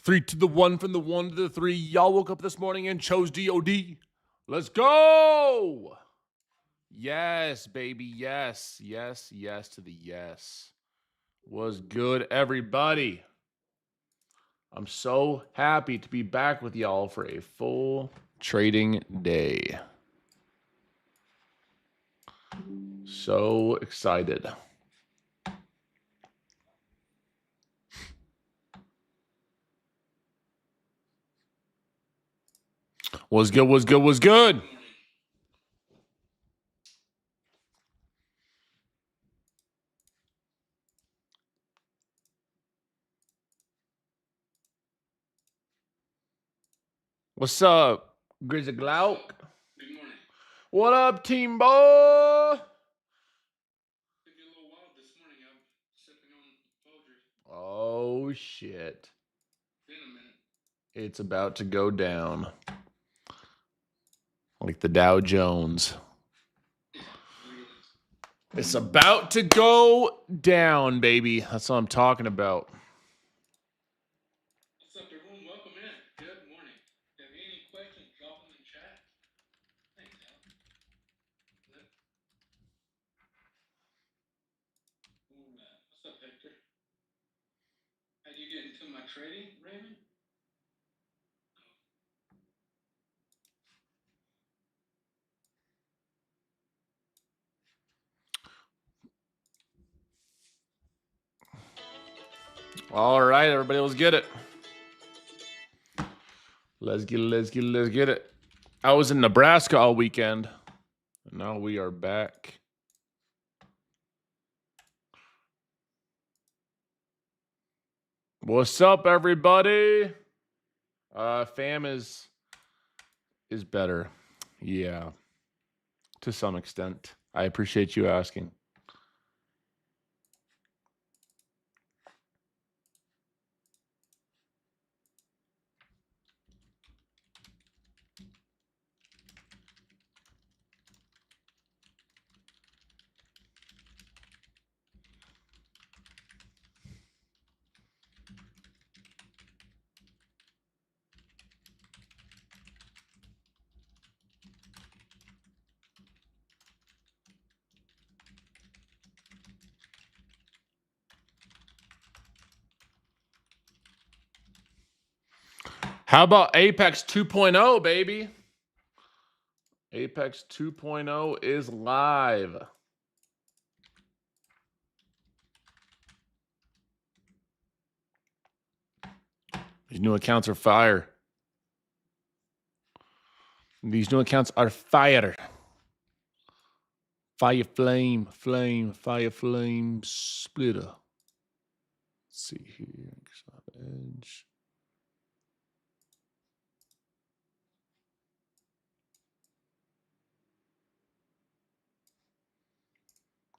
3 to the 1, from the 1 to the 3. Y'all woke up this morning and chose DOD. Let's go. Yes, baby. Yes, yes, yes to the yes. Was good, everybody. I'm so happy to be back with y'all for a full trading day. So excited. Was good, was good, was good. What's up, Grizzly Glout? Good morning. What up, team boy? Took you a little while this morning. I'm sipping on Folgers. Oh, shit. Been a minute. It's about to go down. Like the Dow Jones. It's about to go down, baby. That's what I'm talking about. What's up, everyone? Welcome in. Good morning. If you have any questions, drop them in chat. Thanks, Al. What's up, Victor? How do you get into my trading, Raymond? All right, everybody, let's get it. Let's get it, let's get it, let's get it. I was in Nebraska all weekend. And now we are back. What's up, everybody? Fam is better. Yeah. To some extent. I appreciate you asking. How about Apex 2.0, baby? Apex 2.0 is live. These new accounts are fire. These new accounts are fire. Fire flame, flame, fire flame, splitter. Let's see here. Edge.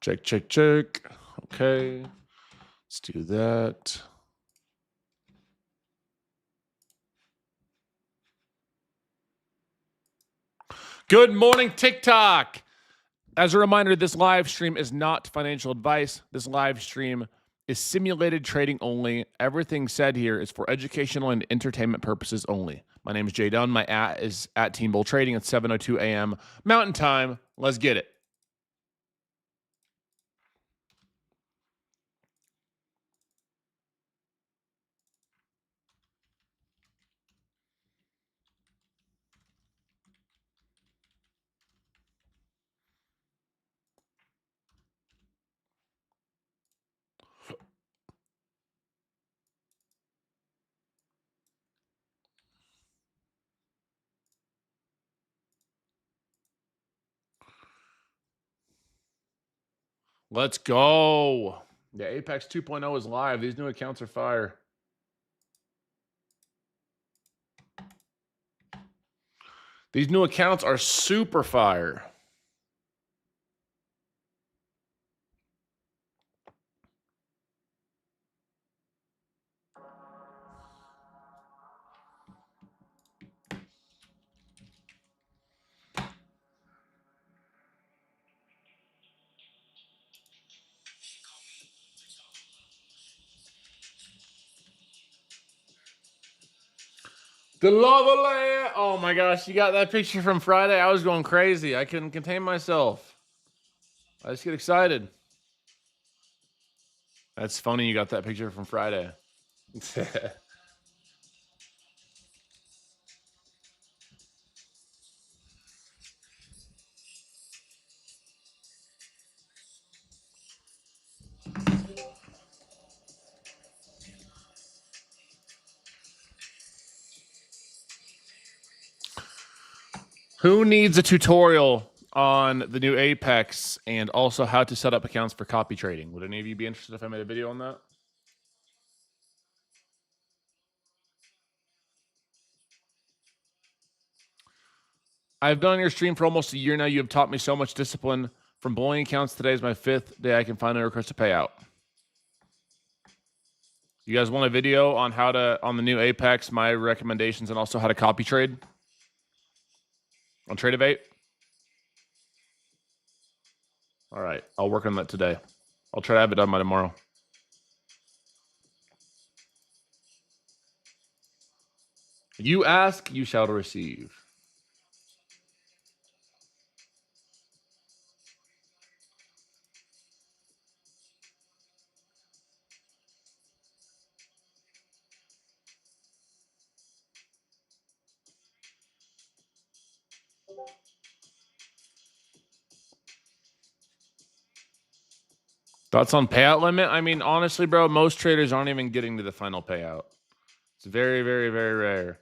Check, check, check. Okay. Let's do that. Good morning, TikTok. As a reminder, this live stream is not financial advice. This live stream is simulated trading only. Everything said here is for educational and entertainment purposes only. My name is Jdun. My @ is at Team Bull Trading at 7:02 a.m. Mountain Time. Let's get it. Let's go. The Apex 2.0 is live. These new accounts are fire. These new accounts are super fire. The lava layer. Oh my gosh, you got that picture from Friday? I was going crazy. I couldn't contain myself. I just get excited. That's funny you got that picture from Friday. Who needs a tutorial on the new Apex and also how to set up accounts for copy trading? Would any of you be interested if I made a video on that? I've done your stream for almost a year now. You have taught me so much discipline. From bowling accounts, today is my 5th day I can finally request a payout. You guys want a video on how to, on the new Apex, my recommendations, and also how to copy trade on Tradeovate? All right, I'll work on that today. I'll try to have it done by tomorrow. You ask, you shall receive. Thoughts on payout limit? I mean, honestly, bro, most traders aren't even getting to the final payout. It's very, very, very rare.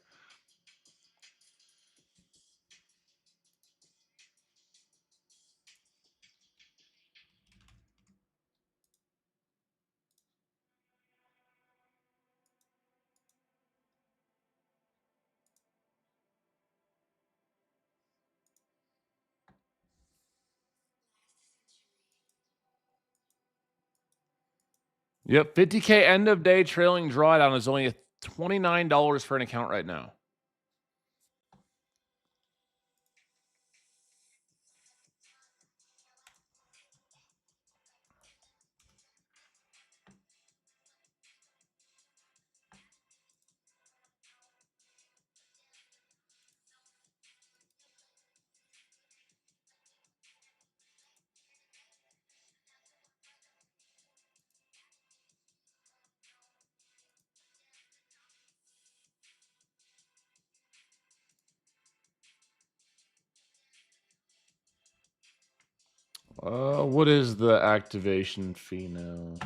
Yep, 50K end of day trailing drawdown is only $29 for an account right now. What is the activation fee now?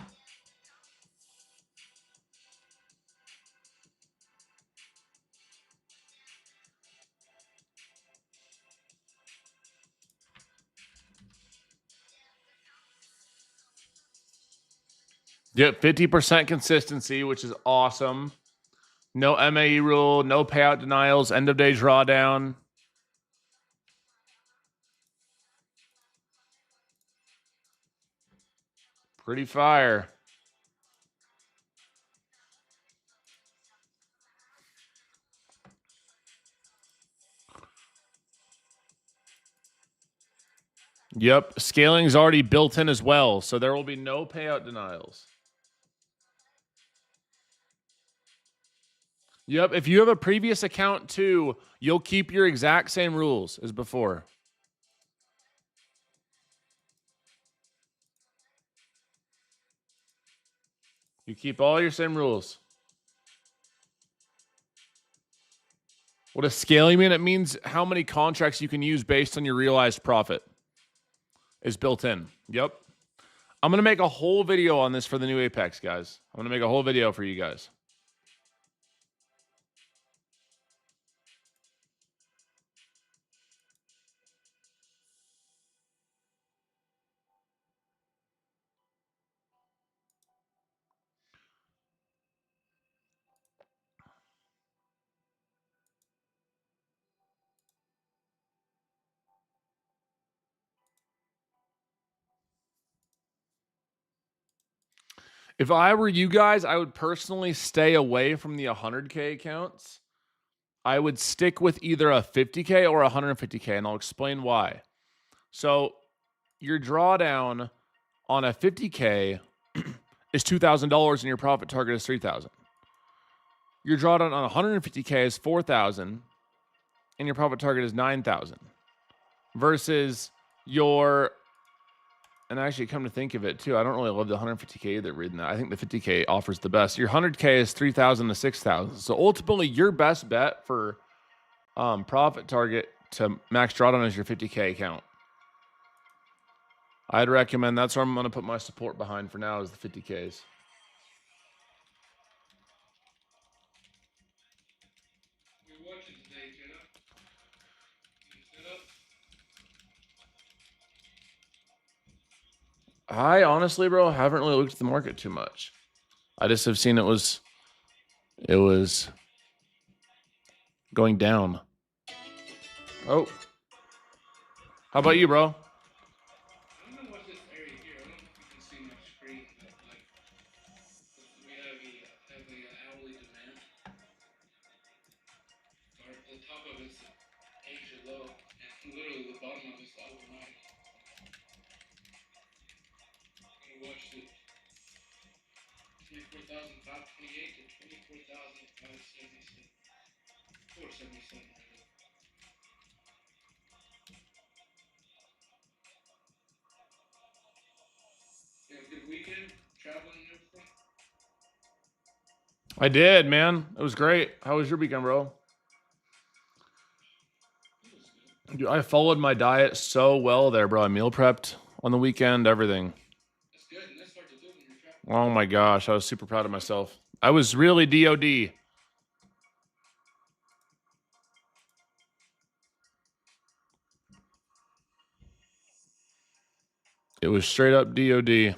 Yep, 50% consistency, which is awesome. No MAE rule, no payout denials, end of day drawdown. Pretty fire. Yep, scaling's already built in as well, so there will be no payout denials. Yep, if you have a previous account too, you'll keep your exact same rules as before. You keep all your same rules. What does scaling mean? It means how many contracts you can use based on your realized profit is built in. Yep. I'm going to make a whole video on this for the new Apex, guys. I'm going to make a whole video for you guys. If I were you guys, I would personally stay away from the 100K accounts. I would stick with either a 50K or 150K, and I'll explain why. So your drawdown on a 50K is $2,000 and your profit target is $3,000. Your drawdown on 150K is 4,000, and your profit target is 9,000. Versus your, and actually come to think of it too, I don't really love the 150K either reading that. I think the 50K offers the best. Your 100K is 3,000 to 6,000. So ultimately your best bet for profit target to max drawdown is your 50K account. I'd recommend, that's where I'm going to put my support behind for now, is the 50Ks. We're watching today, Jdun. You set up? I honestly, bro, haven't really looked at the market too much. I just have seen it was going down. Oh. How about you, bro? I don't know what's this area here. I don't know if you can see my screen, but like we have a hourly demand. The top of it's Asia low, and literally the bottom of it's the overnight. I'm gonna watch the 24,528 to 24,577, 477 rather. You have a good weekend traveling and everything. I did, man. It was great. How was your weekend, bro? It was good. Dude, I followed my diet so well there, bro. I meal prepped on the weekend, everything. That's good, and that's hard to do when you're traveling. Oh my gosh, I was super proud of myself. I was really DOD. It was straight up DOD.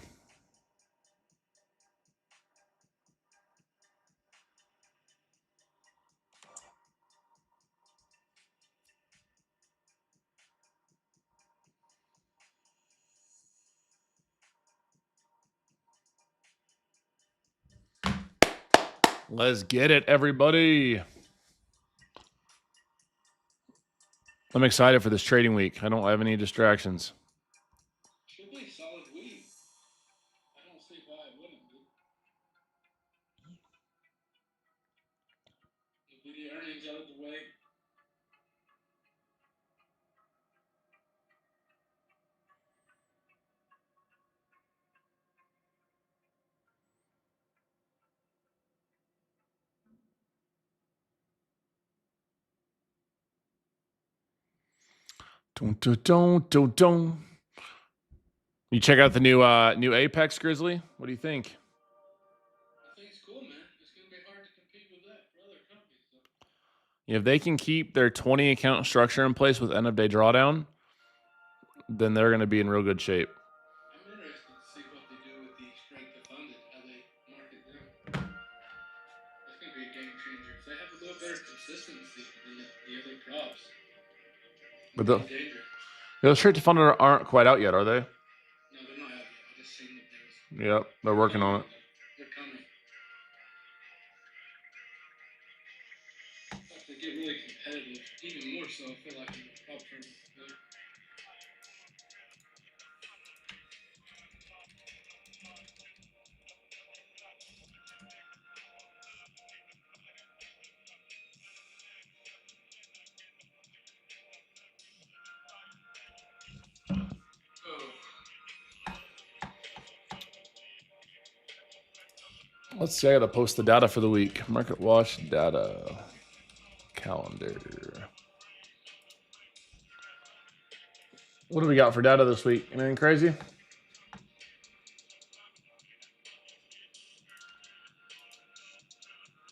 Let's get it, everybody. I'm excited for this trading week. I don't have any distractions. Should be a solid week. I don't see why it wouldn't be. Nvidia earnings out of the way. Don't. You check out the new Apex Grizzly? What do you think? I think it's cool, man. It's gonna be hard to compete with that for other companies, though. If they can keep their 20 account structure in place with end of day drawdown, then they're going to be in real good shape. I'm interested to see what they do with the strength of funded, how they market them. That's gonna be a game changer. If they have a little better consistency than the other props, But it'll be dangerous. the straight to funded aren't quite out yet, are they? No, they're not out yet. I just seen that there was. Yep, they're working on it. They're coming. If they get really competitive, even more so, I feel like in the prop term. Let's see, I gotta post the data for the week. Market watch data calendar. What do we got for data this week? Anything crazy?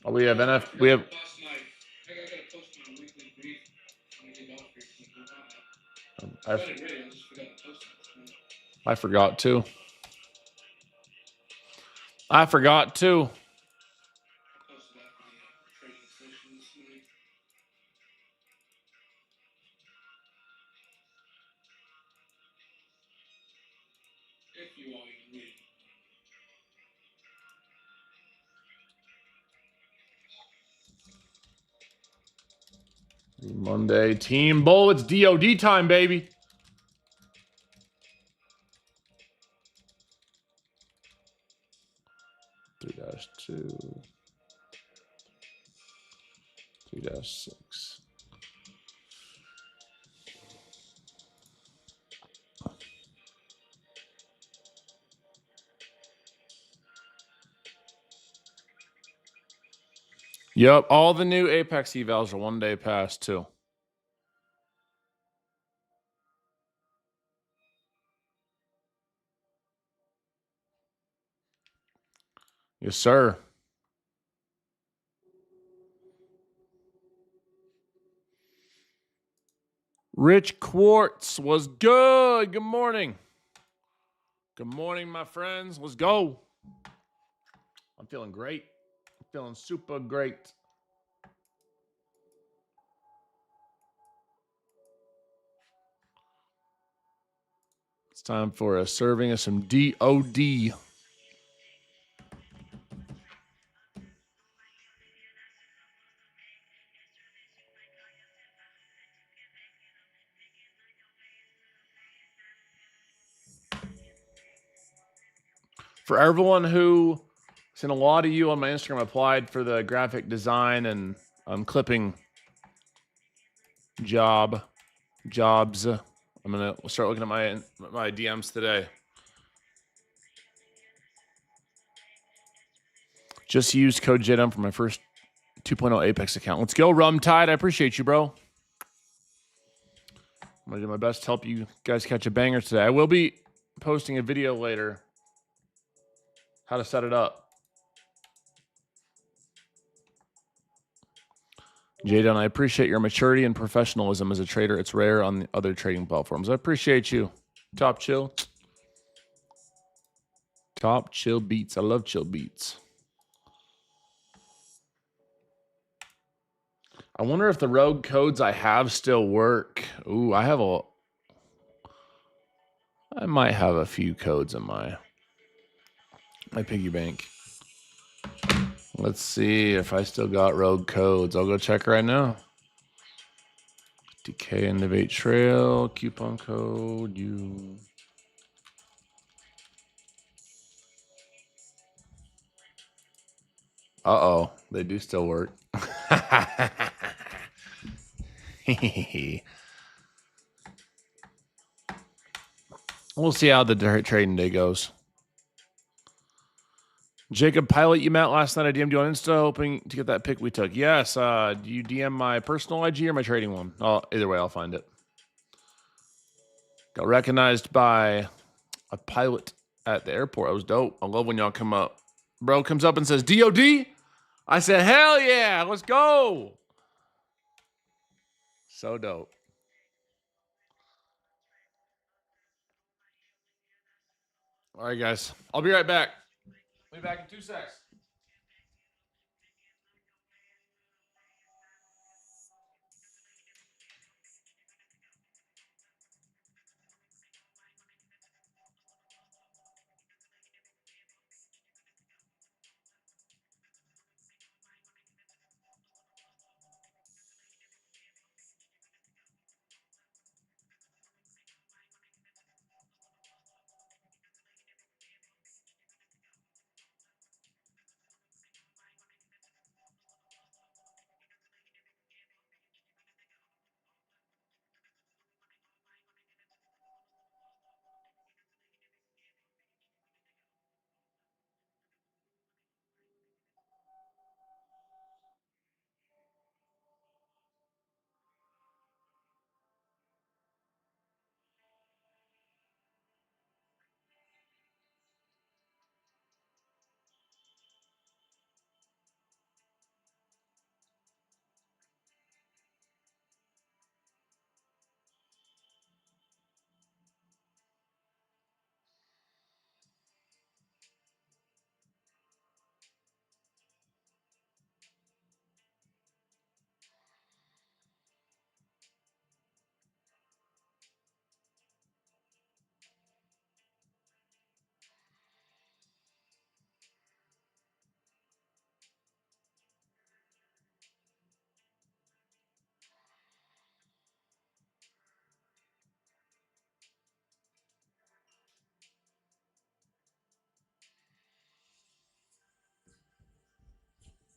Oh, we have NF. We have. I gotta post my weekly brief when I get off here. I got it ready. I just forgot to post it. I forgot to. I forgot to. I posted after the trading session this morning. If you all even read it. Monday, Team Bull. It's DOD time, baby. Three dash two. 3-6. Yep, all the new Apex evals are 1 day past too. Yes, sir. Rich Quartz was good. Good morning. Good morning, my friends. Let's go. I'm feeling great. I'm feeling super great. It's time for a serving of some DOD. For everyone who, seen a lot of you on my Instagram applied for the graphic design and clipping jobs. I'm gonna start looking at my DMs today. Just used code Jdun for my first 2.0 Apex account. Let's go, Rum Tide. I appreciate you, bro. I'm gonna do my best to help you guys catch a banger today. I will be posting a video later how to set it up. Jdun, I appreciate your maturity and professionalism as a trader. It's rare on the other trading platforms. I appreciate you. Top chill. Top chill beats. I love chill beats. I wonder if the rogue codes I have still work. Ooh, I might have a few codes in my piggy bank. Let's see if I still got rogue codes. I'll go check right now. Decay Innovate Trail, coupon code, you. Uh-oh, they do still work. We'll see how the trading day goes. Jacob Pilot, you met last night. I DM'd you on Insta, hoping to get that pick we took. Yes. Do you DM my personal IG or my trading one? Either way, I'll find it. Got recognized by a pilot at the airport. That was dope. I love when y'all come up. Bro comes up and says, DOD? I said, hell yeah, let's go. So dope. All right, guys. I'll be right back. I'll be back in 2 seconds.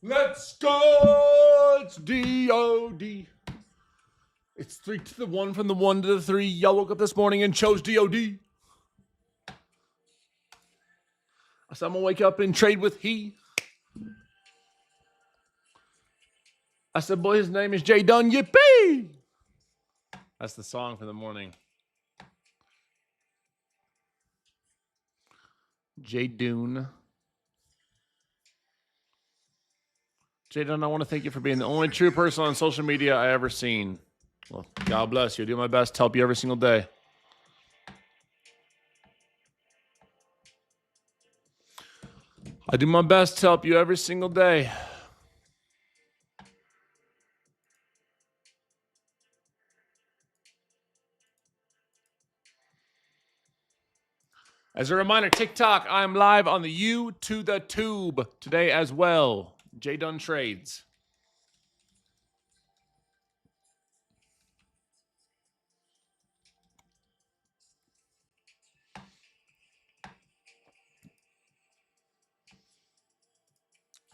Let's go. It's DOD. DOD. It's 3 to the 1 from the 1 to the 3. Y'all woke up this morning and chose DOD. I said I'm gonna wake up and trade with he. I said, boy, his name is Jdun. Yippee! That's the song for the morning. Jdun. Jdun, I want to thank you for being the only true person on social media I ever seen. Well, God bless you. I do my best to help you every single day. I do my best to help you every single day. As a reminder, TikTok, I'm live on the U to the Tube today as well. Jdun Trades.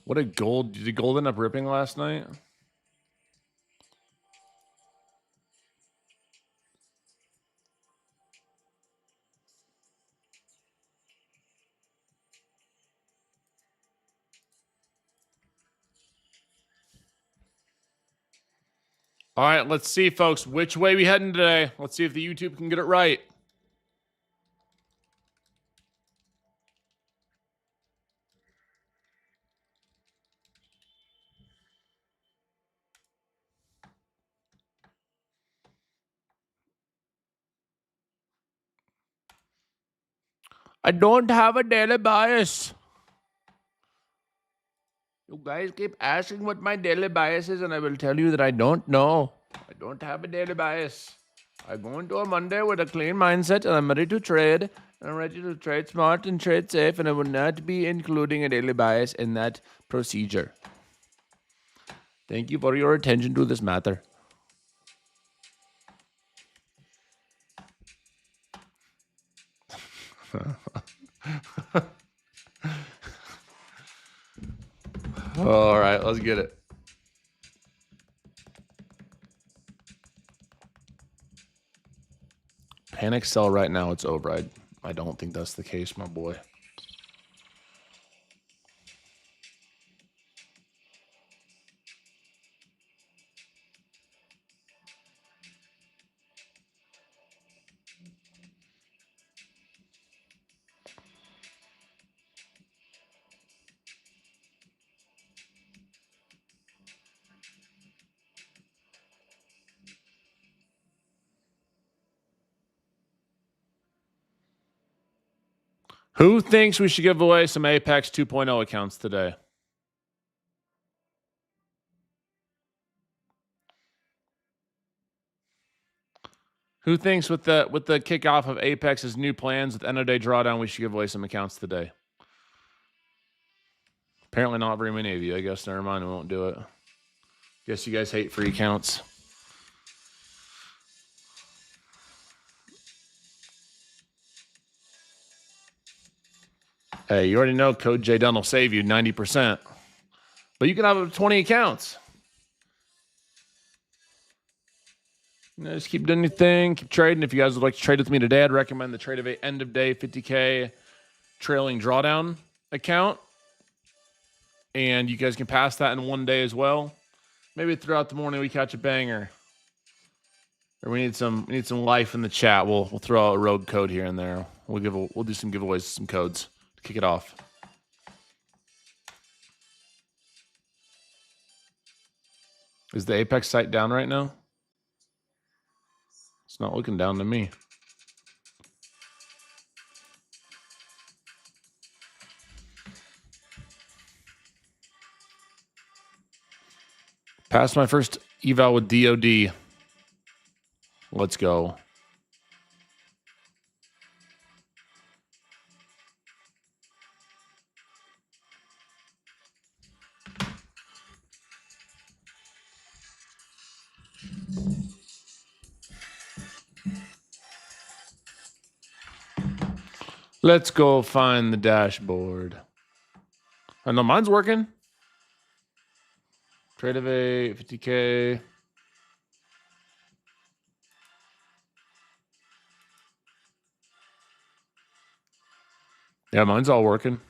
What a gold. Did gold end up ripping last night? All right, let's see, folks, which way we heading today. Let's see if the YouTube can get it right. I don't have a daily bias. You guys keep asking what my daily bias is, and I will tell you that I don't know. I don't have a daily bias. I go into a Monday with a clean mindset, and I'm ready to trade. And I'm ready to trade smart and trade safe, and I will not be including a daily bias in that procedure. Thank you for your attention to this matter. All right, let's get it. Panic sell right now. It's over. I don't think that's the case, my boy. Who thinks we should give away some Apex 2.0 accounts today? Who thinks with the kickoff of Apex's new plans with end of day drawdown, we should give away some accounts today? Apparently not very many of you. I guess never mind, we won't do it. Guess you guys hate free accounts. Hey, you already know code Jdun will save you 90%. But you can have up to 20 accounts. You know, just keep doing your thing, keep trading. If you guys would like to trade with me today, I'd recommend the Trade of a end of day 50K trailing drawdown account. And you guys can pass that in one day as well. Maybe throughout the morning we catch a banger. Or we need some life in the chat. We'll throw out a rogue code here and there. We'll do some giveaways, some codes to kick it off. Is the Apex site down right now? It's not looking down to me. Passed my first eval with DOD. Let's go. Let's go find the dashboard. I know mine's working. Trade of 8, 50K. Yeah, mine's all working.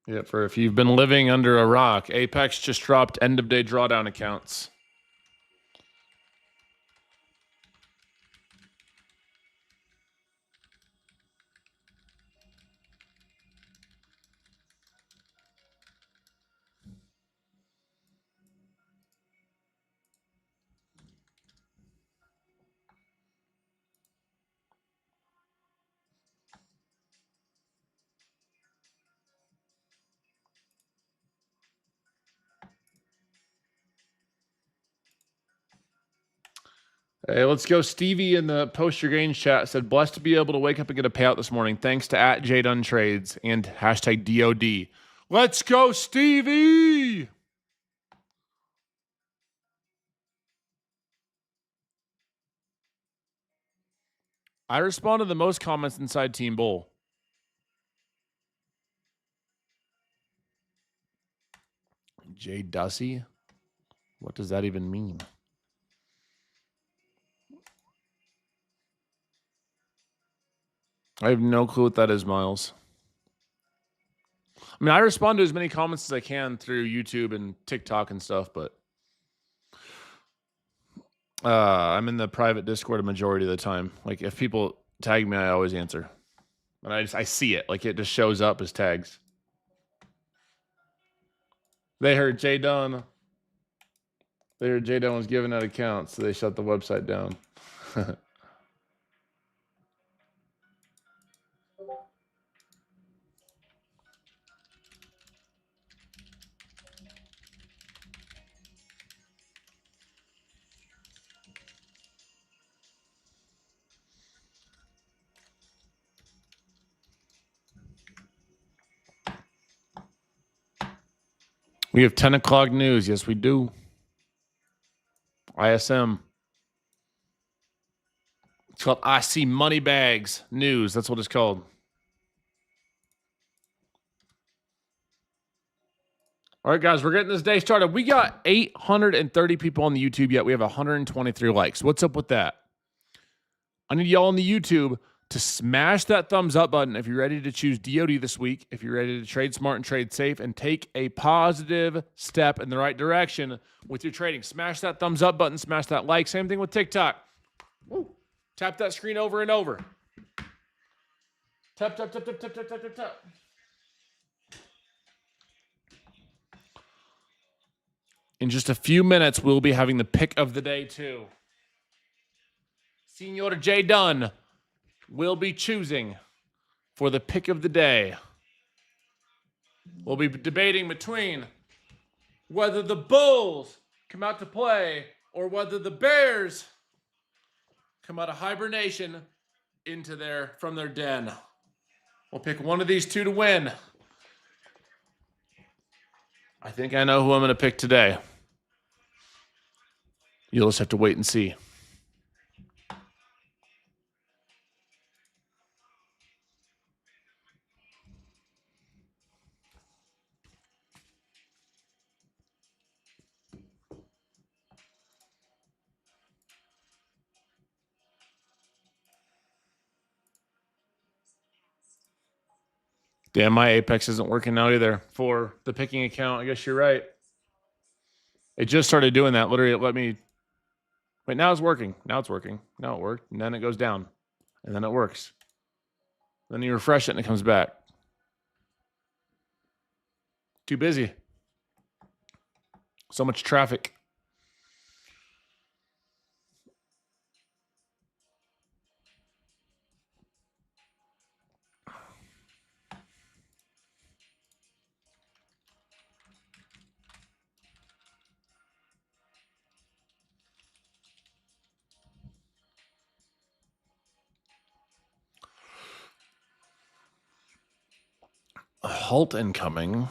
Yeah, for if you've been living under a rock, Apex just dropped end of day drawdown accounts. Hey, let's go. Stevie in the Post Your Gains chat said, blessed to be able to wake up and get a payout this morning. Thanks to @Jdun Trades and hashtag DOD. Let's go, Stevie! I respond to the most comments inside Team Bull. Jay Dussy? What does that even mean? I have no clue what that is, Miles. I mean, I respond to as many comments as I can through YouTube and TikTok and stuff, but I'm in the private Discord a majority of the time. Like, if people tag me, I always answer. And I see it. Like, it just shows up as tags. They heard Jdun. They heard Jdun was giving out accounts, so they shut the website down. We have 10 o'clock news. Yes, we do. ISM. It's called I See Money Bags News. That's what it's called. All right, guys, we're getting this day started. We got 830 people on the YouTube yet. We have 123 likes. What's up with that? I need y'all on the YouTube to smash that thumbs up button if you're ready to choose DOD this week, if you're ready to trade smart and trade safe and take a positive step in the right direction with your trading. Smash that thumbs up button, smash that like. Same thing with TikTok. Woo. Tap that screen over and over. Tap, tap, tap, tap, tap, tap, tap, tap, tap. In just a few minutes, we'll be having the pick of the day, too. Senor Jdun will be choosing for the pick of the day. We'll be debating between whether the Bulls come out to play or whether the Bears come out of hibernation from their den. We'll pick one of these two to win. I think I know who I'm going to pick today. You'll just have to wait and see. Damn, my Apex isn't working now either for the picking account. I guess you're right. It just started doing that. Literally, it let me... Wait, now it's working. Now it's working. Now it worked. And then it goes down. And then it works. Then you refresh it and it comes back. Too busy. So much traffic. Halt incoming.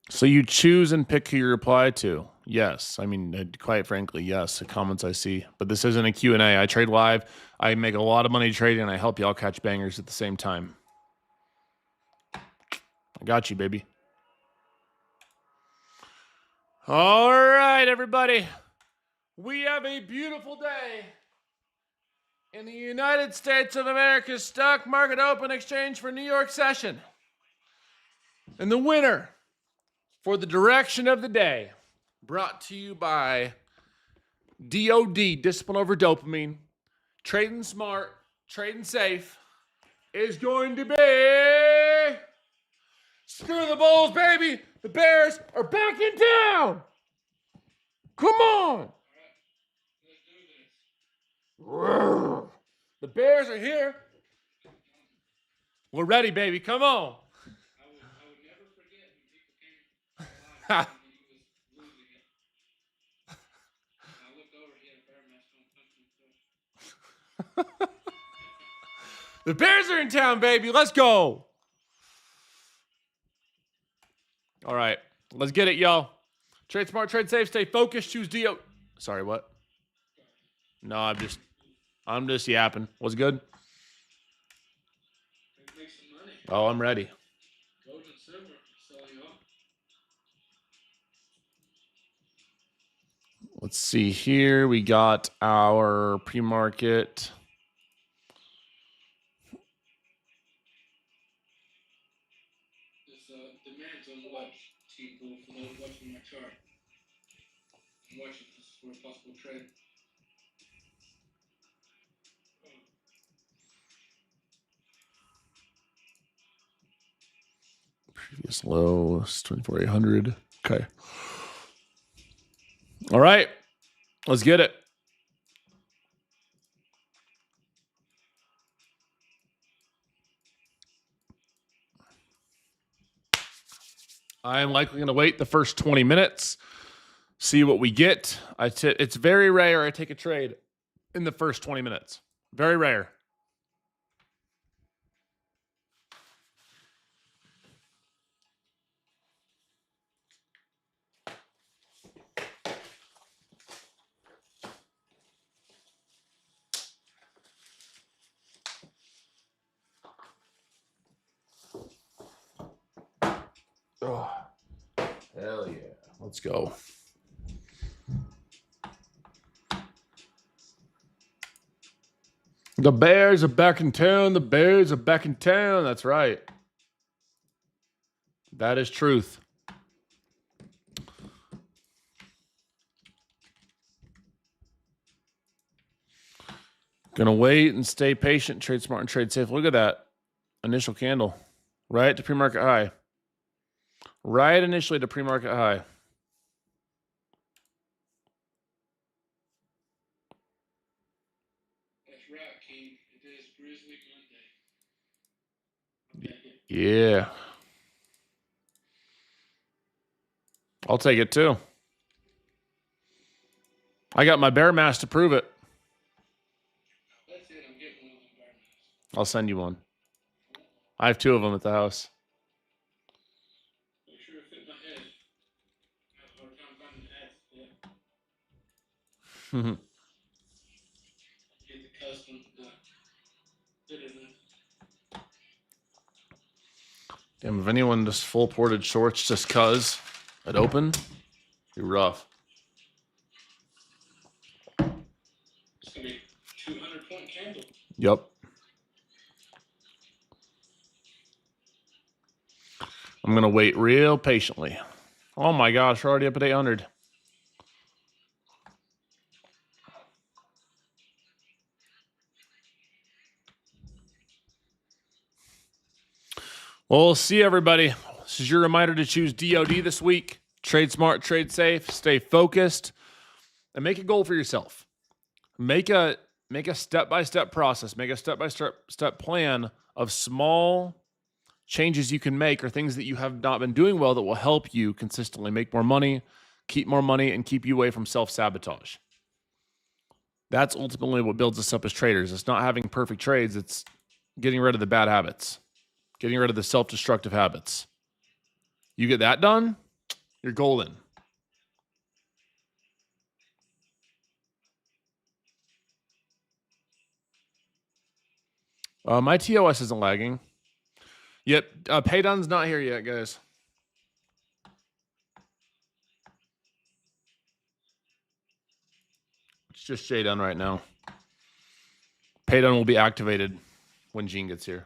So you choose and pick who you reply to. Yes. I mean, quite frankly, yes, the comments I see. But this isn't a Q&A. I trade live. I make a lot of money trading, and I help y'all catch bangers at the same time. I got you, baby. All right, everybody. We have a beautiful day in the United States of America's stock market open exchange for New York session. And the winner for the direction of the day, brought to you by DOD, Discipline Over Dopamine, Trading Smart, Trading Safe, is going to be... Screw the Bulls, baby! The Bears are back in town! Come on! The Bears are here. We're ready, baby. Come on. I would never forget when people came live and he was losing it. I looked over, he had a bear mask on, punching the The Bears are in town, baby. Let's go. All right. Let's get it, y'all. Trade smart, trade safe, stay focused, choose DO. Sorry, what? No, I'm just yapping. What's good? make some money. Oh, I'm ready. Gold and silver, selling off. Let's see here. We got our pre-market. This demands on watch, team pool, for those watching my chart. I'm watching this for a possible trade. Previous low is 24,800. Okay. All right. Let's get it. I am likely going to wait the first 20 minutes, see what we get. It's very rare I take a trade in the first 20 minutes. Very rare. Oh, hell yeah. Let's go. The Bears are back in town. The Bears are back in town. That's right. That is truth. Gonna wait and stay patient, trade smart and trade safe. Look at that initial candle. Right to pre-market high. Right initially to pre-market high. That's right, King. It is Grizzly Monday. Yeah. I'll take it too. I got my bear mask to prove it. That's it. I'm getting one of them bear masks. I'll send you one. I have 2 of them at the house. Make sure it fit my head. I have a hard time finding the hats. Yeah. Get the custom fitted in. Damn, if anyone just full ported shorts just cuz it open, be rough. It's gonna be 200-point candle. Yep. I'm gonna wait real patiently. Oh my gosh, we're already up at 800. Well, we'll see everybody. This is your reminder to choose DOD this week. Trade smart, trade safe, stay focused, and make a goal for yourself. Make a step-by-step process. Make a step-by-step plan of small changes you can make or things that you have not been doing well that will help you consistently make more money, keep more money, and keep you away from self-sabotage. That's ultimately what builds us up as traders. It's not having perfect trades. It's getting rid of the bad habits, getting rid of the self-destructive habits. You get that done, You're golden. My TOS isn't lagging. Yep. Paydon's not here yet, guys. It's just Jdun right now. Paydon will be activated when Gene gets here.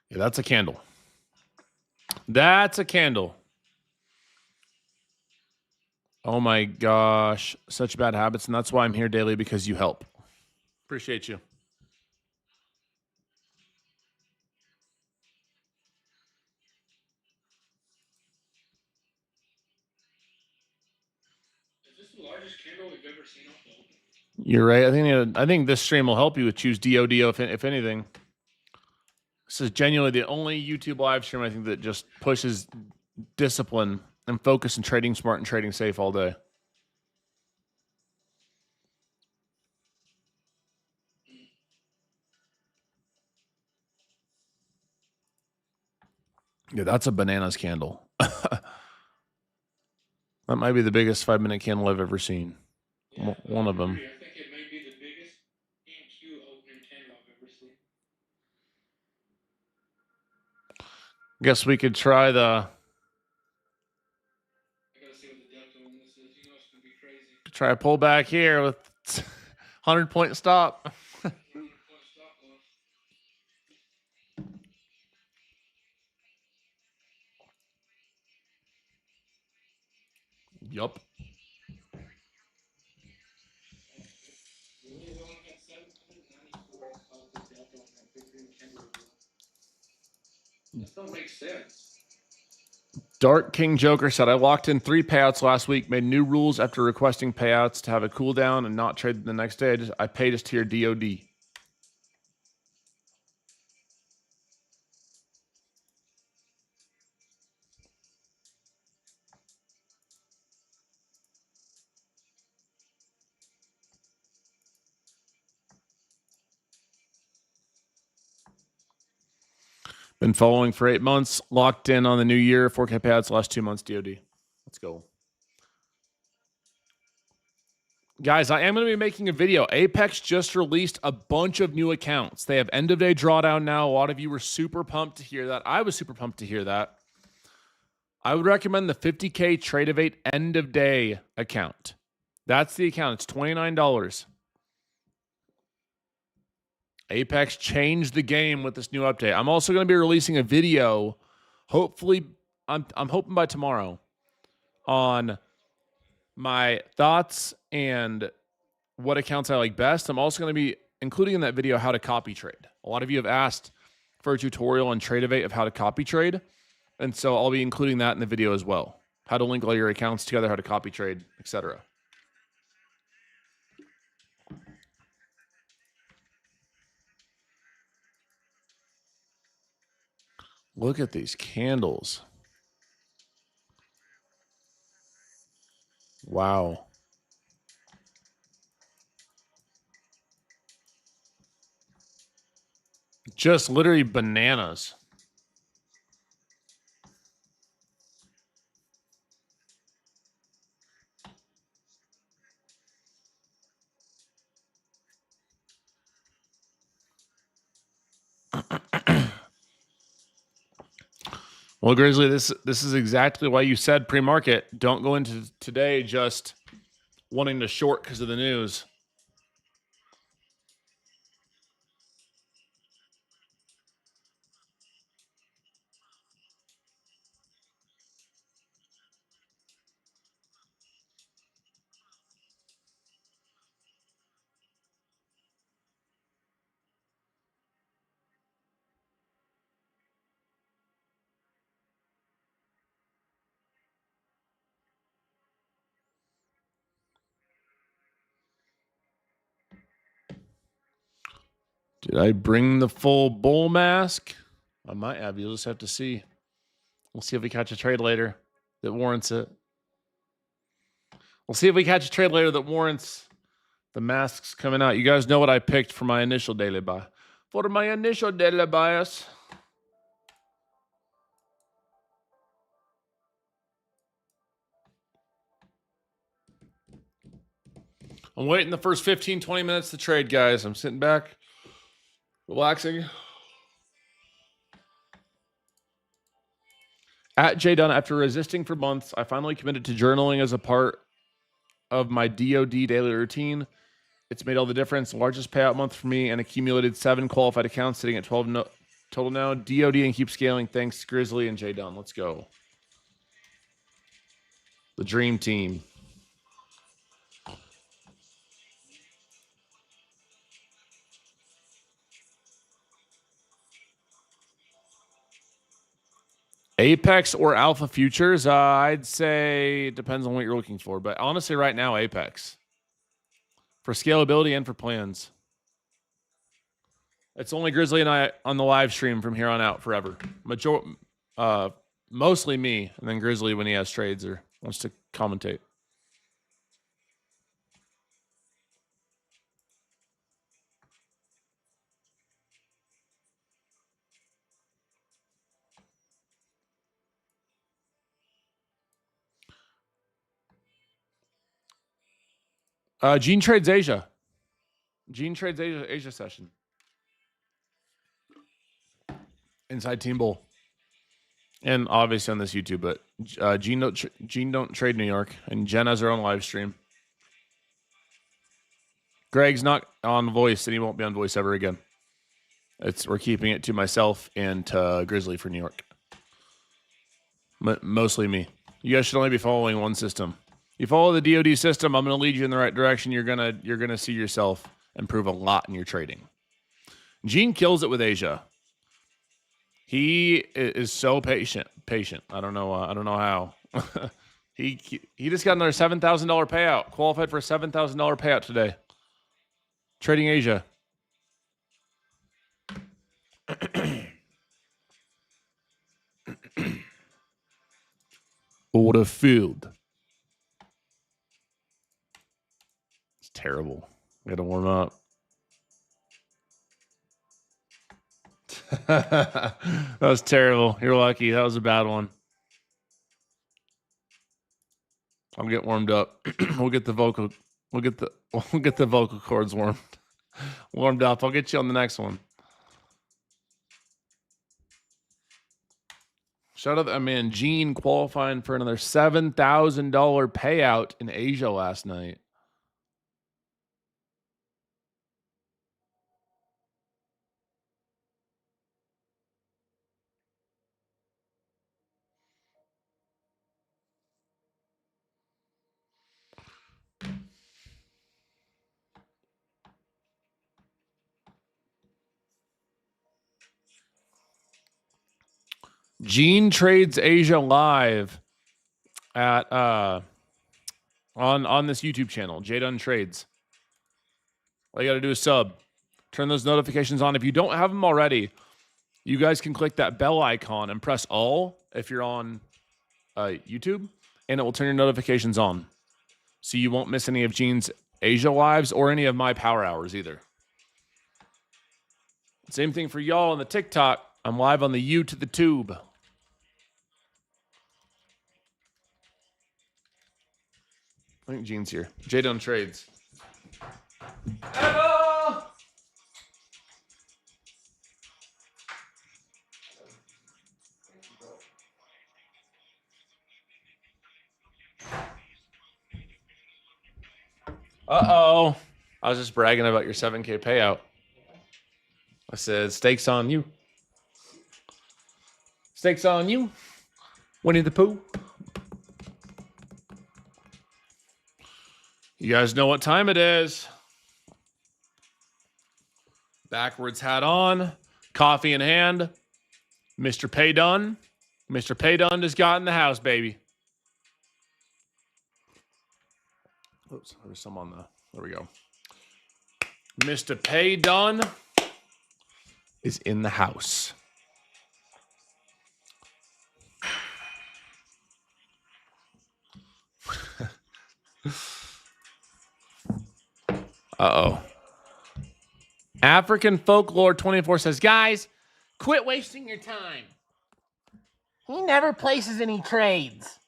Yeah, that's a candle. That's a candle. Oh my gosh. Such bad habits. And that's why I'm here daily, because you help. Appreciate you. Is this the largest candle we've ever seen off the open? You're right. I think this stream will help you with choose DOD if anything. This is genuinely the only YouTube live stream I think that just pushes discipline and focus and trading smart and trading safe all day. Yeah, that's a bananas candle. That might be the biggest 5-minute candle I've ever seen. Yeah, One of them. I think it may be the biggest NQ opening candle I've ever seen. Guess we could try the. I gotta see what the delta on this is. You know it's gonna be crazy. Try a pull back here with 100-point stop. 100-point stop loss. Yup. We only had 794 of the delta on that big green candle. This don't make sense. Dark King Joker said, I locked in 3 payouts last week, made new rules after requesting payouts to have a cooldown and not trade the next day. I paid us to your DOD. Been following for 8 months, locked in on the new year, 4K payouts, last 2 months DOD. Let's go. Guys, I am going to be making a video. Apex just released a bunch of new accounts. They have end of day drawdown now. A lot of you were super pumped to hear that. I was super pumped to hear that. I would recommend the 50K Tradeovate end of day account. That's the account. It's $29. Apex changed the game with this new update. I'm also going to be releasing a video, hopefully, I'm hoping by tomorrow, on my thoughts and what accounts I like best. I'm also going to be including in that video how to copy trade. A lot of you have asked for a tutorial on Tradeovate of how to copy trade, and so I'll be including that in the video as well. How to link all your accounts together, how to copy trade, etc. Look at these candles. Wow. Just literally bananas. Well, Grizzly, this is exactly why you said pre-market. Don't go into today just wanting to short because of the news. Did I bring the full bull mask? I might have. You'll just have to see. We'll see if we catch a trade later that warrants it. We'll see if we catch a trade later that warrants the masks coming out. You guys know what I picked for my initial daily buy. for my initial daily bias. I'm waiting the first 15, 20 minutes to trade, guys. I'm sitting back, relaxing. At Jdun, after resisting for months, I finally committed to journaling as a part of my DOD daily routine. It's made all the difference. Largest payout month for me and accumulated 7 qualified accounts, sitting at 12 total now. DOD and keep scaling. Thanks, Grizzly and Jdun. Let's go. The dream team. Apex or Alpha Futures? I'd say it depends on what you're looking for. But honestly, right now, Apex. For scalability and for plans. It's only Grizzly and I on the live stream from here on out forever. Mostly me, and then Grizzly when he has trades or wants to commentate. Gene trades Asia. Gene trades Asia session. Inside Team Bowl. And obviously on this YouTube, but Gene don't trade New York, and Jen has her own live stream. Greg's not on Voice, and he won't be on Voice ever again. We're keeping it to myself and to Grizzly for New York. Mostly me. You guys should only be following one system. You follow the DOD system, I'm going to lead you in the right direction. You're gonna see yourself improve a lot in your trading. Gene kills it with Asia. He is so patient. I don't know how. he just got another $7,000 payout. Qualified for a $7,000 payout today. Trading Asia. Order filled. It's terrible. I got to warm up. That was terrible. You're lucky. That was a bad one. I'll get warmed up. We'll get the vocal cords warmed up. I'll get you on the next one. Shout out, man, Gene qualifying for another $7,000 payout in Asia last night. Gene trades Asia live at on this YouTube channel, Jdun Trades. All you got to do is sub. Turn those notifications on. If you don't have them already, you guys can click that bell icon and press all if you're on YouTube, and it will turn your notifications on. So you won't miss any of Gene's Asia lives or any of my power hours either. Same thing for y'all on the TikTok. I'm live on the U to the tube. I think Gene's here. Jdun Trades. Emma! Uh-oh. I was just bragging about your 7K payout. I said, stakes on you. Stakes on you. Winnie the Pooh. You guys know what time it is. Backwards hat on. Coffee in hand. Mr. Paydun. Mr. Paydun just got in the house, baby. Oops, there's some on the... There we go. Mr. Paydun is in the house. Uh-oh. African Folklore 24 says, guys, quit wasting your time. He never places any trades.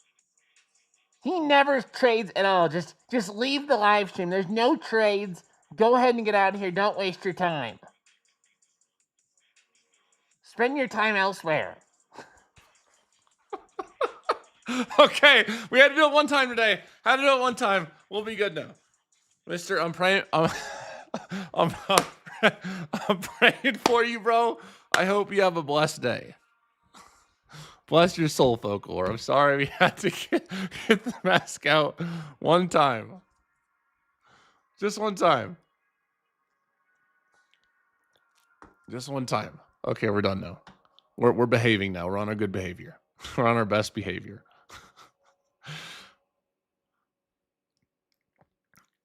He never trades at all. Just leave the live stream. There's no trades. Go ahead and get out of here. Don't waste your time. Spend your time elsewhere. Okay, we had to do it one time today. Had to do it one time. We'll be good now. Mister, I'm praying. I'm praying for you, bro. I hope you have a blessed day. Bless your soul, Folklore. I'm sorry we had to get the mask out one time. Just one time. Just one time. Okay, we're done now. We're behaving now. We're on our good behavior. We're on our best behavior.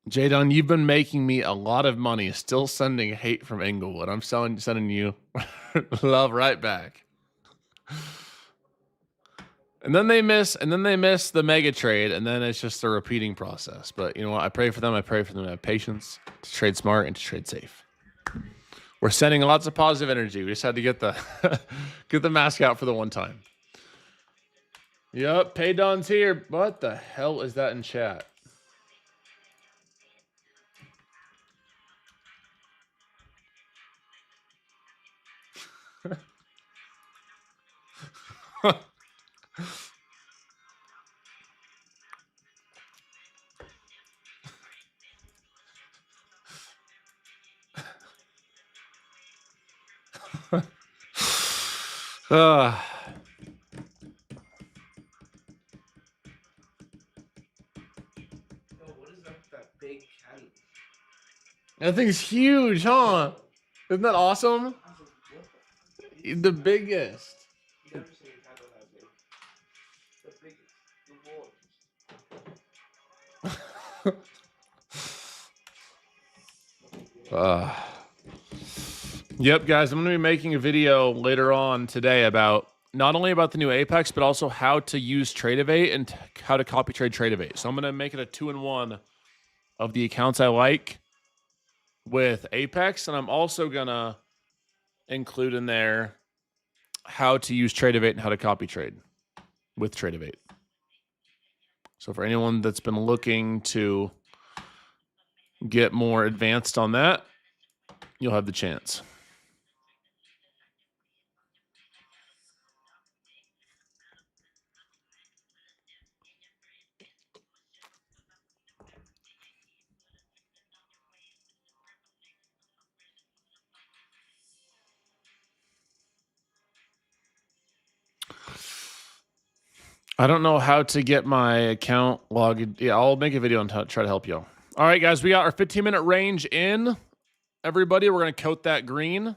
Jdun, you've been making me a lot of money. Still sending hate from Englewood. I'm sending you love right back. And then they miss the mega trade, and then it's just a repeating process. But you know what? I pray for them. I pray for them to have patience, to trade smart, and to trade safe. We're sending lots of positive energy. We just had to get the get the mask out for the one time. Yep, Paydon's here. What the hell is that in chat? uh, that thing's huge, huh? Isn't that awesome? The biggest. Yep, guys, I'm going to be making a video later on today about not only about the new Apex, but also how to use Tradeovate and how to copy trade Tradeovate. So I'm going to make it a 2-in-1 of the accounts I like with Apex, and I'm also going to include in there how to use Tradeovate and how to copy trade with Tradeovate. So for anyone that's been looking to get more advanced on that, you'll have the chance. I don't know how to get my account logged. Yeah, I'll make a video and try to help you. All right, guys, we got our 15-minute range in. Everybody, we're going to coat that green.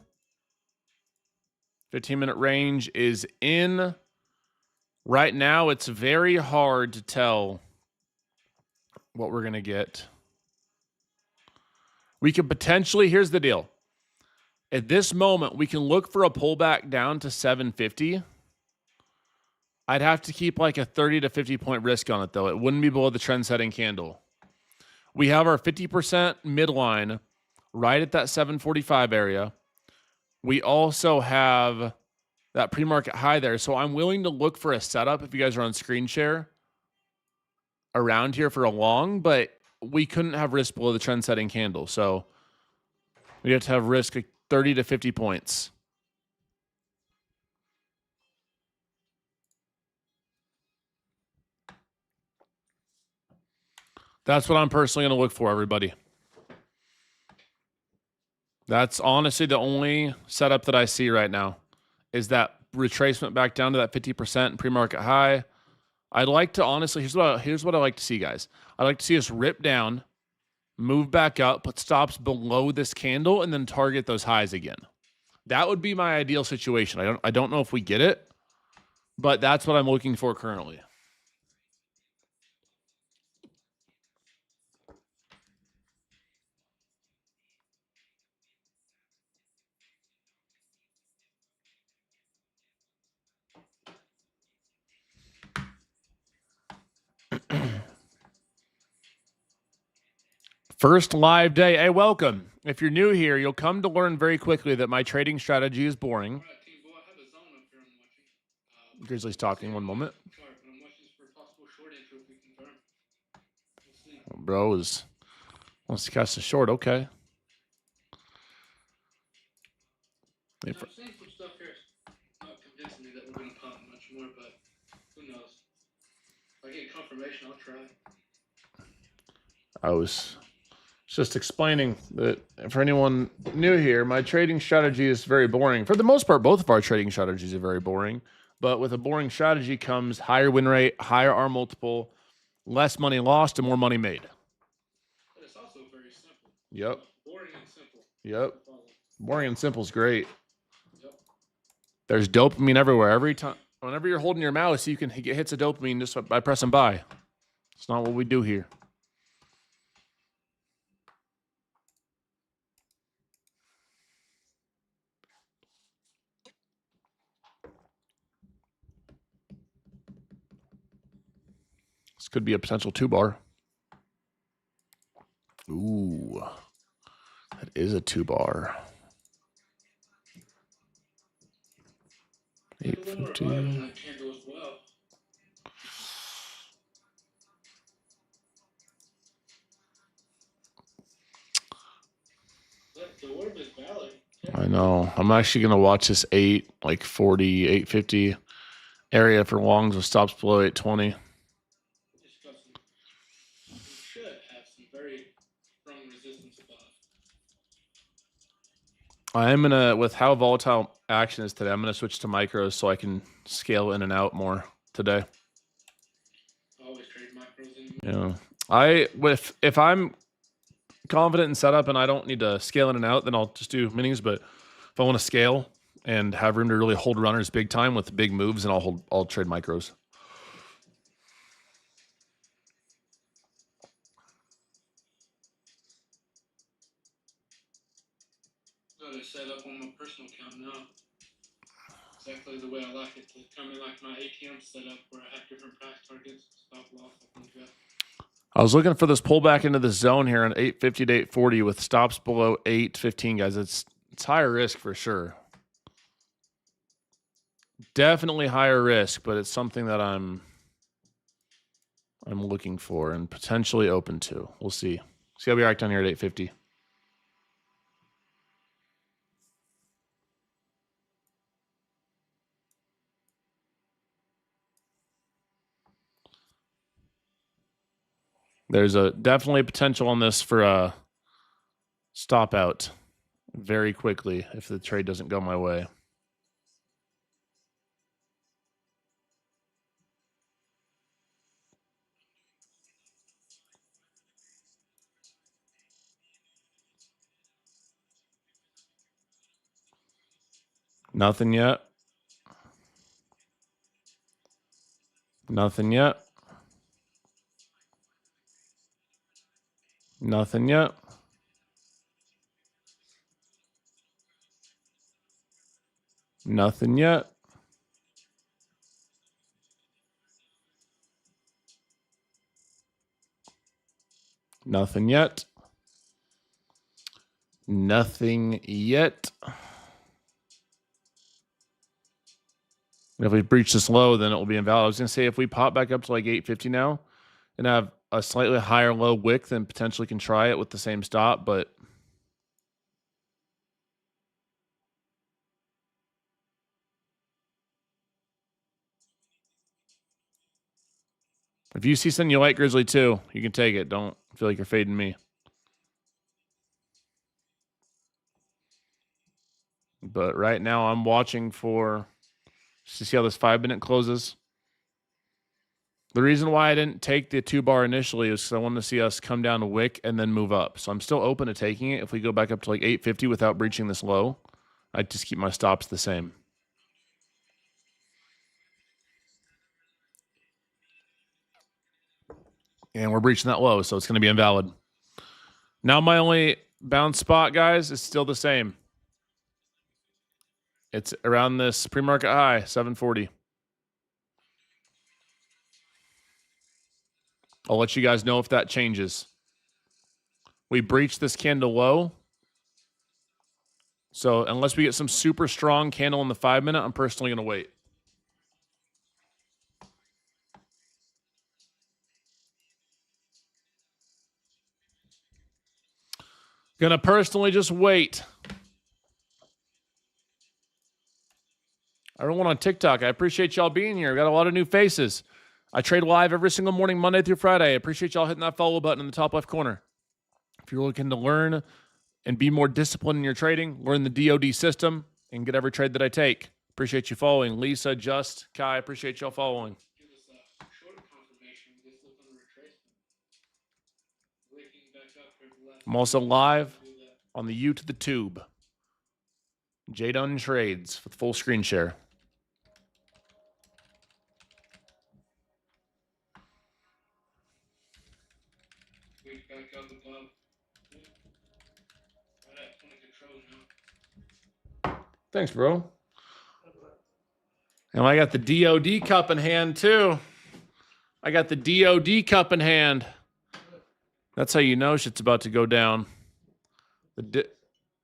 15-minute range is in. Right now, it's very hard to tell what we're going to get. We could potentially, here's the deal. At this moment, we can look for a pullback down to 750. I'd have to keep like a 30 to 50 point risk on it, though. It wouldn't be below the trend setting candle. We have our 50% midline right at that 745 area. We also have that pre-market high there. So I'm willing to look for a setup if you guys are on screen share around here for a long, but we couldn't have risk below the trend setting candle. So we have to have risk like 30 to 50 points. That's what I'm personally going to look for, everybody. That's honestly the only setup that I see right now is that retracement back down to that 50% pre-market high. I'd like to honestly, here's what I like to see, guys. I'd like to see us rip down, move back up, put stops below this candle, and then target those highs again. That would be my ideal situation. I don't know if we get it, but that's what I'm looking for currently. First live day. Hey, welcome. If you're new here, you'll come to learn very quickly that my trading strategy is boring. All right, team. Well, I have a zone up here I'm watching. Grizzly's talking. One moment. Chart, but I'm watching this for a possible short entry if we confirm. We'll see. Bro wants to cast a short. Okay. I'm seeing some stuff here. Not convincing me that we're going to pop much more, but who knows? If I get confirmation, I'll try. I was just explaining that for anyone new here, my trading strategy is very boring. For the most part, both of our trading strategies are very boring. But with a boring strategy comes higher win rate, higher R multiple, less money lost, and more money made. But it's also very simple. Yep. Boring and simple. Yep. Boring and simple is great. Yep. There's dopamine everywhere. Every time, whenever you're holding your mouse, you can get hits of dopamine just by pressing buy. It's not what we do here. This could be a potential 2-bar. Ooh, that is a 2-bar. 850. I know. I'm actually going to watch this 840, 850 area for longs with stops below 820. Should have some very strong resistance above. I am going to, with how volatile action is today, I'm going to switch to micros so I can scale in and out more today. Always trade micros anymore. If I'm confident in setup and I don't need to scale in and out, then I'll just do minis. But if I want to scale and have room to really hold runners big time with big moves, then I'll trade micros. Got it set up on my personal account now. Exactly the way I like it. To come in like my ATM setup where I have different price targets, stop loss, I think that. I was looking for this pullback into the zone here on 850 to 840 with stops below 815, guys. It's higher risk for sure. Definitely higher risk, but it's something that I'm looking for and potentially open to. We'll see. See how we act down here at 850. There's definitely potential on this for a stop out very quickly if the trade doesn't go my way. Nothing yet. Nothing yet. Nothing yet. Nothing yet. Nothing yet. Nothing yet. If we breach this low, then it will be invalid. I was going to say if we pop back up to like 850 now and have a slightly higher low wick, then potentially can try it with the same stop, but if you see something you like, Grizzly, too, you can take it. Don't feel like you're fading me. But right now I'm watching for to see how this 5-minute closes. The reason why I didn't take the 2-bar initially is because I wanted to see us come down a wick and then move up. So I'm still open to taking it. If we go back up to like 850 without breaching this low, I'd just keep my stops the same. And we're breaching that low, so it's going to be invalid. Now my only bounce spot, guys, is still the same. It's around this pre-market high, 740. I'll let you guys know if that changes. We breached this candle low. So unless we get some super strong candle in the 5-minute, I'm personally going to wait. Going to personally just wait. Everyone on TikTok, I appreciate y'all being here. We got a lot of new faces. I trade live every single morning, Monday through Friday. I appreciate y'all hitting that follow button in the top left corner. If you're looking to learn and be more disciplined in your trading, learn the DOD system, and get every trade that I take. Appreciate you following. Lisa, Just, Kai, appreciate y'all following. Give us a short confirmation. Just look on the retracement. Waking back up for the last. I'm also live on the U to the Tube. Jdun Trades with full screen share. Wake back up above. Right at point of control now. Thanks, bro. And I got the DOD cup in hand, too. I got the DOD cup in hand. That's how you know shit's about to go down. The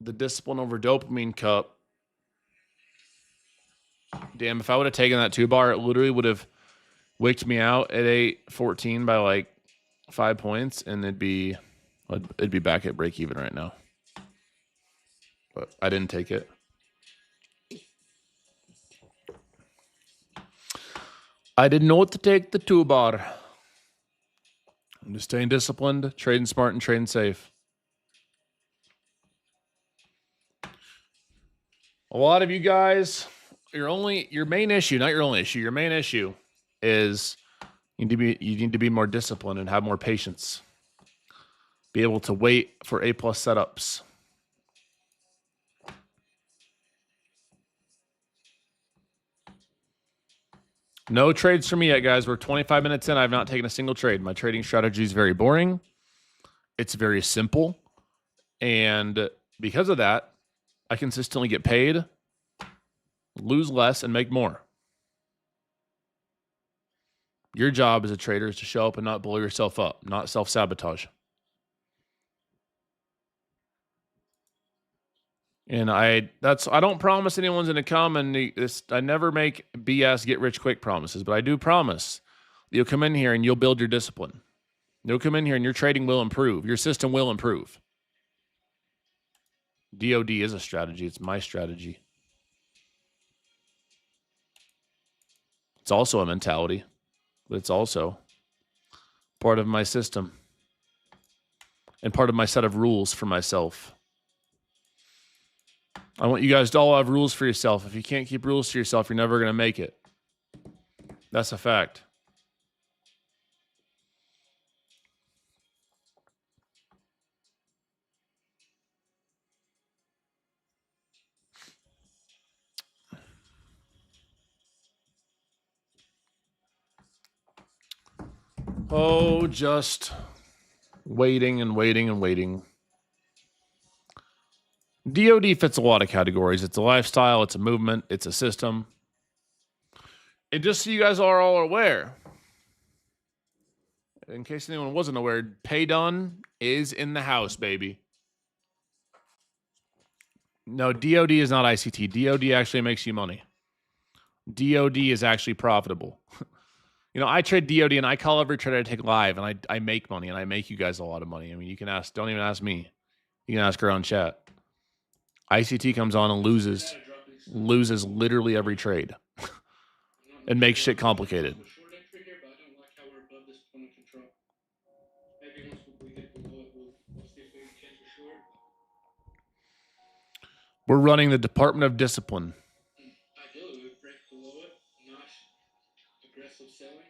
discipline over dopamine cup. Damn, if I would have taken that 2-bar, it literally would have wicked me out at 8.14 by like 5 points, and it'd be back at break even right now. But I didn't take it. I did not take the 2-bar. I'm just staying disciplined, trading smart, and trading safe. A lot of you guys, your main issue is you need to be more disciplined and have more patience. Be able to wait for A+ setups. No trades for me yet, guys. We're 25 minutes in. I've not taken a single trade. My trading strategy is very boring. It's very simple. And because of that, I consistently get paid, lose less, and make more. Your job as a trader is to show up and not blow yourself up, not self-sabotage. And I don't promise anyone's going to come and I never make BS get rich quick promises, but I do promise you'll come in here and you'll build your discipline. You'll come in here and your trading will improve. Your system will improve. DOD is a strategy. It's my strategy. It's also a mentality, but it's also part of my system and part of my set of rules for myself. I want you guys to all have rules for yourself. If you can't keep rules to yourself, you're never going to make it. That's a fact. Oh, just waiting and waiting and waiting. DOD fits a lot of categories. It's a lifestyle, it's a movement, it's a system. And just so you guys are all aware, in case anyone wasn't aware, Pay Done is in the house, baby. No, DOD is not ICT. DOD actually makes you money. DOD is actually profitable. You know, I trade DOD and I call every trader I take live and I make money and I make you guys a lot of money. I mean, you can ask, don't even ask me. You can ask her on chat. ICT comes on and loses literally every trade and makes shit complicated. Short entry here, but I don't like how we're above this point of control. Maybe once we get below it, we'll see if we can catch a short. We're running the Department of Discipline. Ideally, we would break below it, not aggressive selling.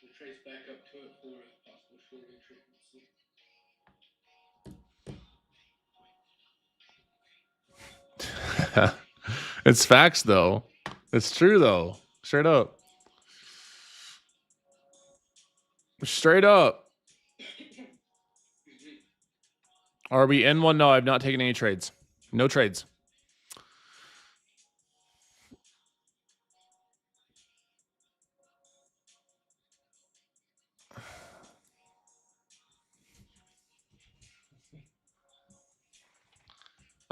We trace back up to it for a possible short entry. We'll see. It's facts, though. It's true, though. Straight up. Straight up. Are we in one? No, I've not taken any trades. No trades.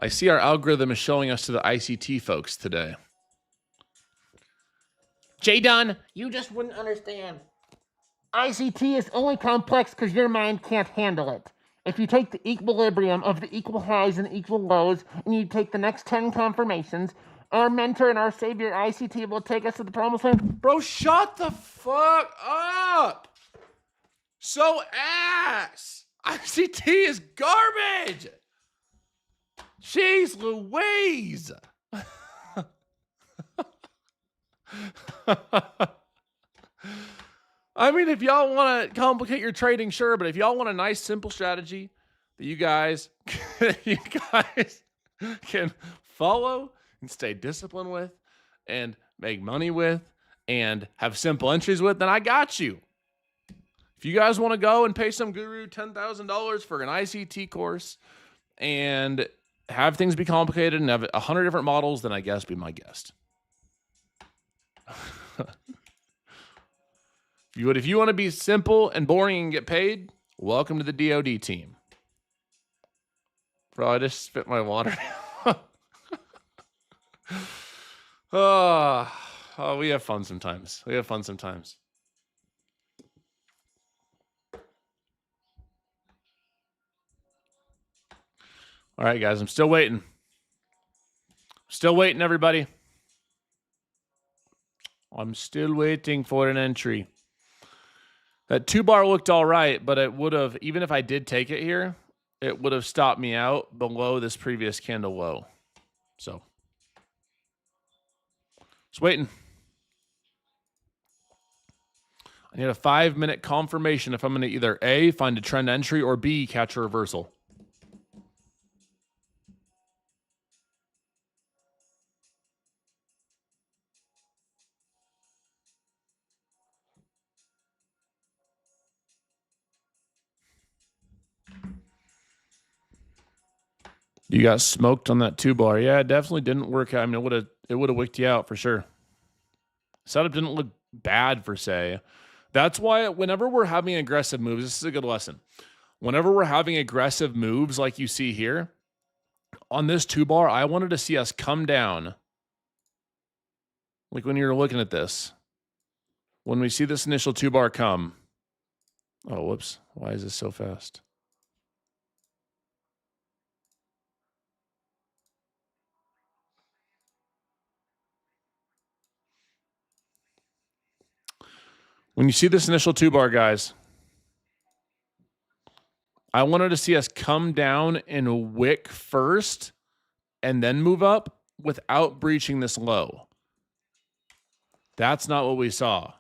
I see our algorithm is showing us to the ICT folks today. Jdun, you just wouldn't understand. ICT is only complex because your mind can't handle it. If you take the equilibrium of the equal highs and equal lows, and you take the next 10 confirmations, our mentor and our savior ICT will take us to the promised land. Bro, shut the fuck up. So ass. ICT is garbage. Jeez Louise. I mean, if y'all want to complicate your trading, sure, but if y'all want a nice, simple strategy that you guys can follow and stay disciplined with and make money with and have simple entries with, then I got you. If you guys want to go and pay some guru $10,000 for an ICT course and have things be complicated and have 100 different models, then I guess be my guest. If you want to be simple and boring and get paid, welcome to the DOD team. Bro, I just spit my water. Oh, we have fun sometimes. All right, guys, I'm still waiting. Everybody. I'm still waiting for an entry. That 2-bar looked all right, but it would have, even if I did take it here, it would have stopped me out below this previous candle low. So, just waiting. I need a 5-minute confirmation if I'm going to either A, find a trend entry, or B, catch a reversal. You got smoked on that 2-bar. Yeah, it definitely didn't work out. I mean, it would have wicked you out for sure. Setup didn't look bad per se. That's why whenever we're having aggressive moves, this is a good lesson. Whenever we're having aggressive moves like you see here, on this 2-bar, I wanted to see us come down. Like when you're looking at this. When we see this initial 2-bar come. Oh, whoops. Why is this so fast? When you see this initial 2-bar, guys, I wanted to see us come down and wick first and then move up without breaching this low. That's not what we saw.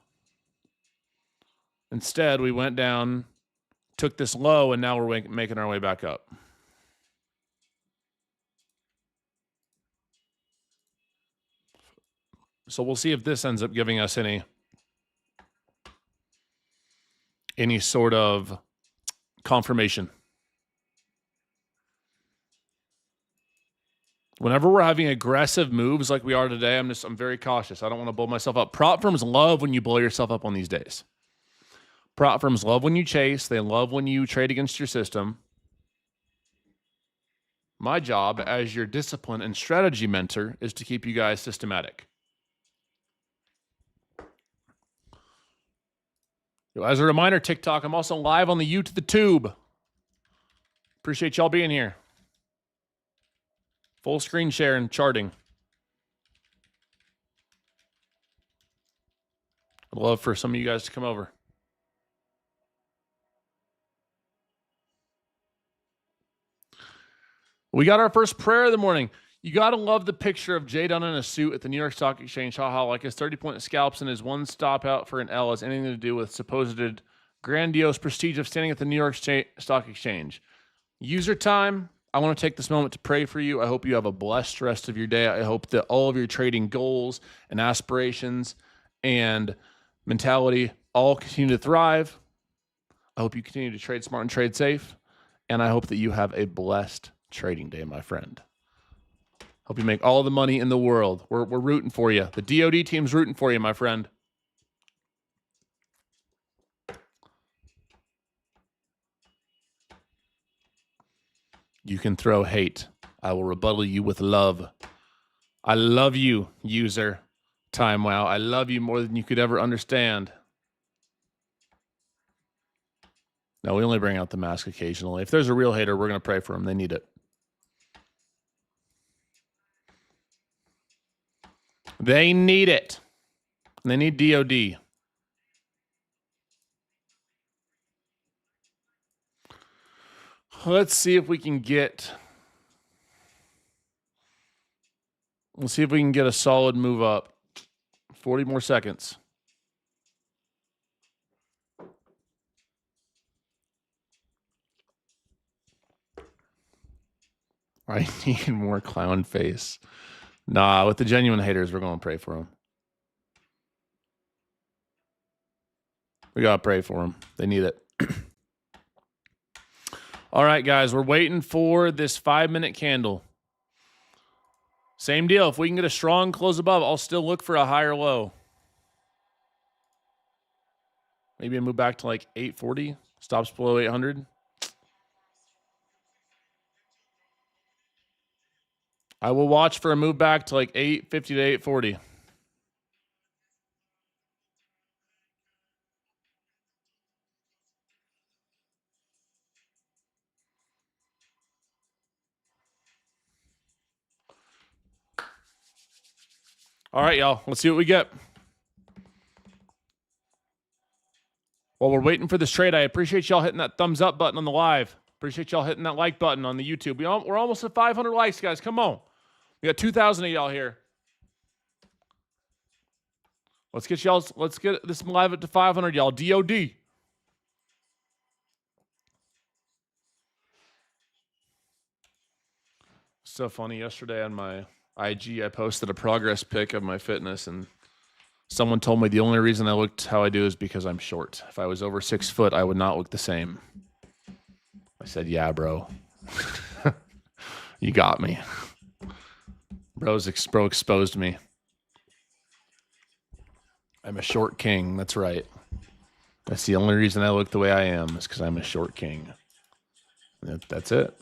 Instead, we went down, took this low, and now we're making our way back up. So we'll see if this ends up giving us any sort of confirmation. Whenever we're having aggressive moves like we are today, I'm very cautious. I don't want to blow myself up. Prop firms love when you blow yourself up on these days. Prop firms love when you chase. They love when you trade against your system. My job as your discipline and strategy mentor is to keep you guys systematic. As a reminder, TikTok, I'm also live on the U to the Tube. Appreciate y'all being here. Full screen share and charting. I'd love for some of you guys to come over. We got our first prayer of the morning. You got to love the picture of Jdun in a suit at the New York Stock Exchange. Haha, like his 30-point scalps and his one stop out for an L has anything to do with supposed grandiose prestige of standing at the New York Stock Exchange. User time. I want to take this moment to pray for you. I hope you have a blessed rest of your day. I hope that all of your trading goals and aspirations and mentality all continue to thrive. I hope you continue to trade smart and trade safe. And I hope that you have a blessed trading day, my friend. Hope you make all the money in the world. We're rooting for you. The DOD team's rooting for you, my friend. You can throw hate I will rebuttal you with love. I love you, user. Time Wow. I love you more than you could ever understand. No, we only bring out the mask occasionally. If there's a real hater, we're going to pray for them. They need it. They need it. They need DOD. Let's see if we can get... We'll see if we can get a solid move up. 40 more seconds. I need more clown face. Nah, with the genuine haters, we're going to pray for them. We got to pray for them. They need it. All right, guys, we're waiting for this 5-minute candle. Same deal. If we can get a strong close above, I'll still look for a higher low. Maybe I move back to like 840. Stops below 800. I will watch for a move back to like 850 to 840. All right, y'all. Let's see what we get. While we're waiting for this trade, I appreciate y'all hitting that thumbs up button on the live. Appreciate y'all hitting that like button on the YouTube. We're almost at 500 likes, guys. Come on. We got 2,000 of y'all here. Let's get this live up to 500, y'all. DOD. So funny. Yesterday on my IG, I posted a progress pic of my fitness, and someone told me the only reason I looked how I do is because I'm short. If I was over 6 foot, I would not look the same. I said, yeah, bro. You got me. Bro exposed me. I'm a short king. That's right. That's the only reason I look the way I am, is because I'm a short king. That's it.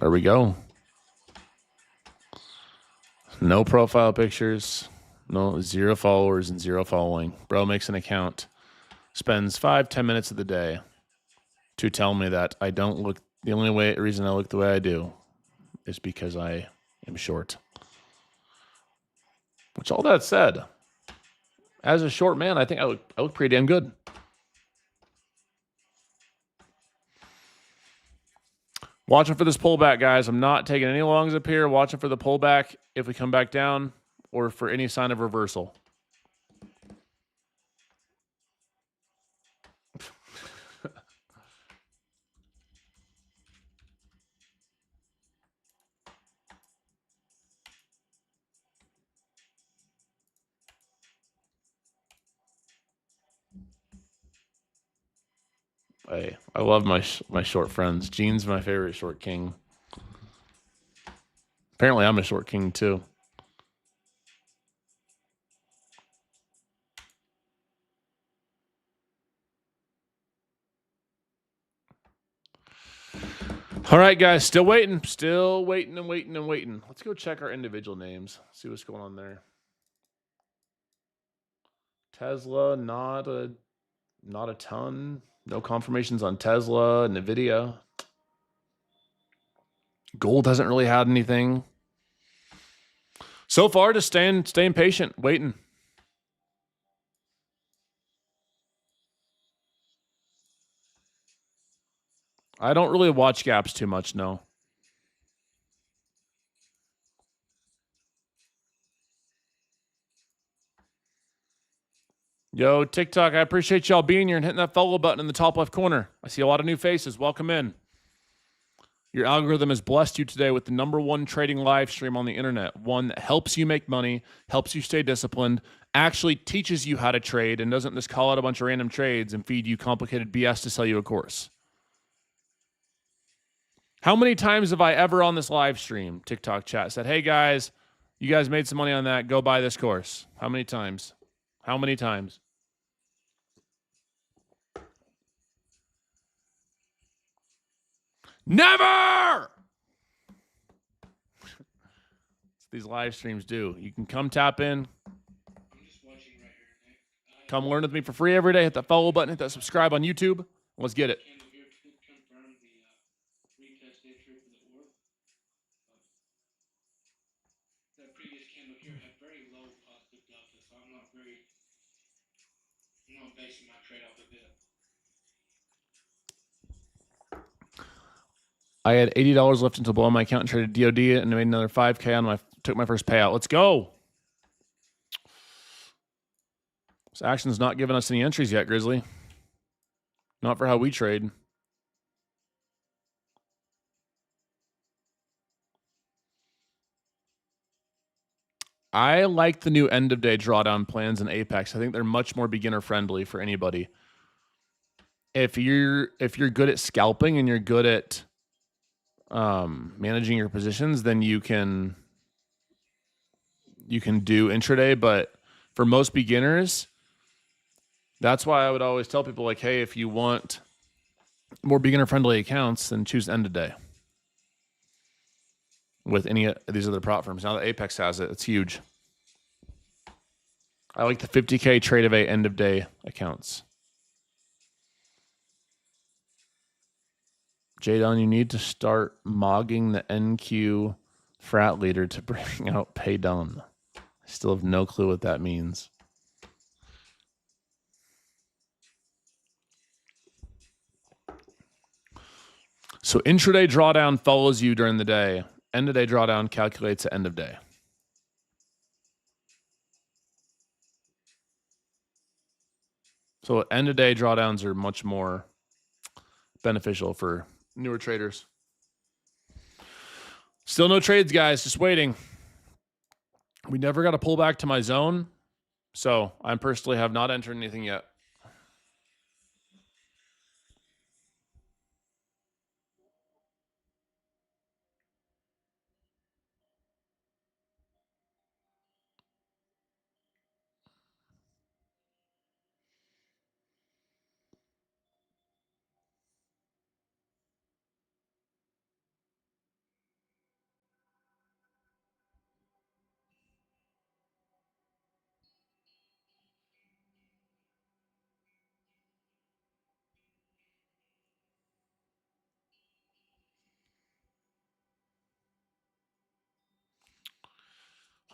There we go. No profile pictures. No, 0 followers and 0 following. Bro makes an account. Spends 5-10 minutes of the day to tell me that I don't look. The only reason I look the way I do is because I am short. Which, all that said, as a short man, I think I look pretty damn good. Watching for this pullback, guys. I'm not taking any longs up here. Watching for the pullback if we come back down, or for any sign of reversal. I love my short friends. Gene's my favorite short king. Apparently, I'm a short king too. All right, guys. Still waiting. Still waiting and waiting and waiting. Let's go check our individual names. See what's going on there. Tesla, not a ton. No confirmations on Tesla, Nvidia. Gold hasn't really had anything. So far, just staying patient, waiting. I don't really watch gaps too much, no. Yo, TikTok, I appreciate y'all being here and hitting that follow button in the top left corner. I see a lot of new faces. Welcome in. Your algorithm has blessed you today with the #1 trading live stream on the internet. One that helps you make money, helps you stay disciplined, actually teaches you how to trade, and doesn't just call out a bunch of random trades and feed you complicated BS to sell you a course. How many times have I ever on this live stream, TikTok chat, said, hey guys, you guys made some money on that, go buy this course? How many times? How many times? Never! These live streams do. You can come tap in. I'm just watching right here, Nick. Come learn with me for free every day. Hit that follow button. Hit that subscribe on YouTube. Let's get it. Candle here could confirm the retest entry for the orb. That previous candle here had very low positive delta, so I'm not basing my trade off of it. I had $80 left until below my account and traded DOD and made another 5K on my took my first payout. Let's go. This action's not giving us any entries yet, Grizzly. Not for how we trade. I like the new end of day drawdown plans in Apex. I think they're much more beginner friendly for anybody. If you're good at scalping and you're good at managing your positions, then you can do intraday. But for most beginners, that's why I would always tell people, like, hey, if you want more beginner friendly accounts, then choose end of day with any of these other prop firms. Now that Apex has it, it's huge. I like the 50K trade of a end of day accounts. Jdun, you need to start mogging the NQ frat leader to bring out pay done. I still have no clue what that means. So intraday drawdown follows you during the day. End of day drawdown calculates the end of day. So end of day drawdowns are much more beneficial for newer traders. Still no trades, guys. Just waiting. We never got a pullback to my zone. So I personally have not entered anything yet.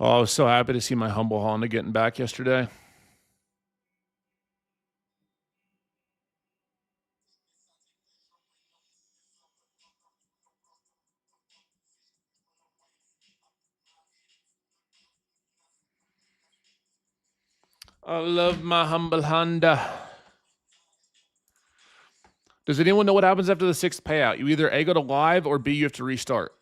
Oh, I was so happy to see my humble Honda getting back yesterday. I love my humble Honda. Does anyone know what happens after the 6th payout? You either A, go to live, or B, you have to restart.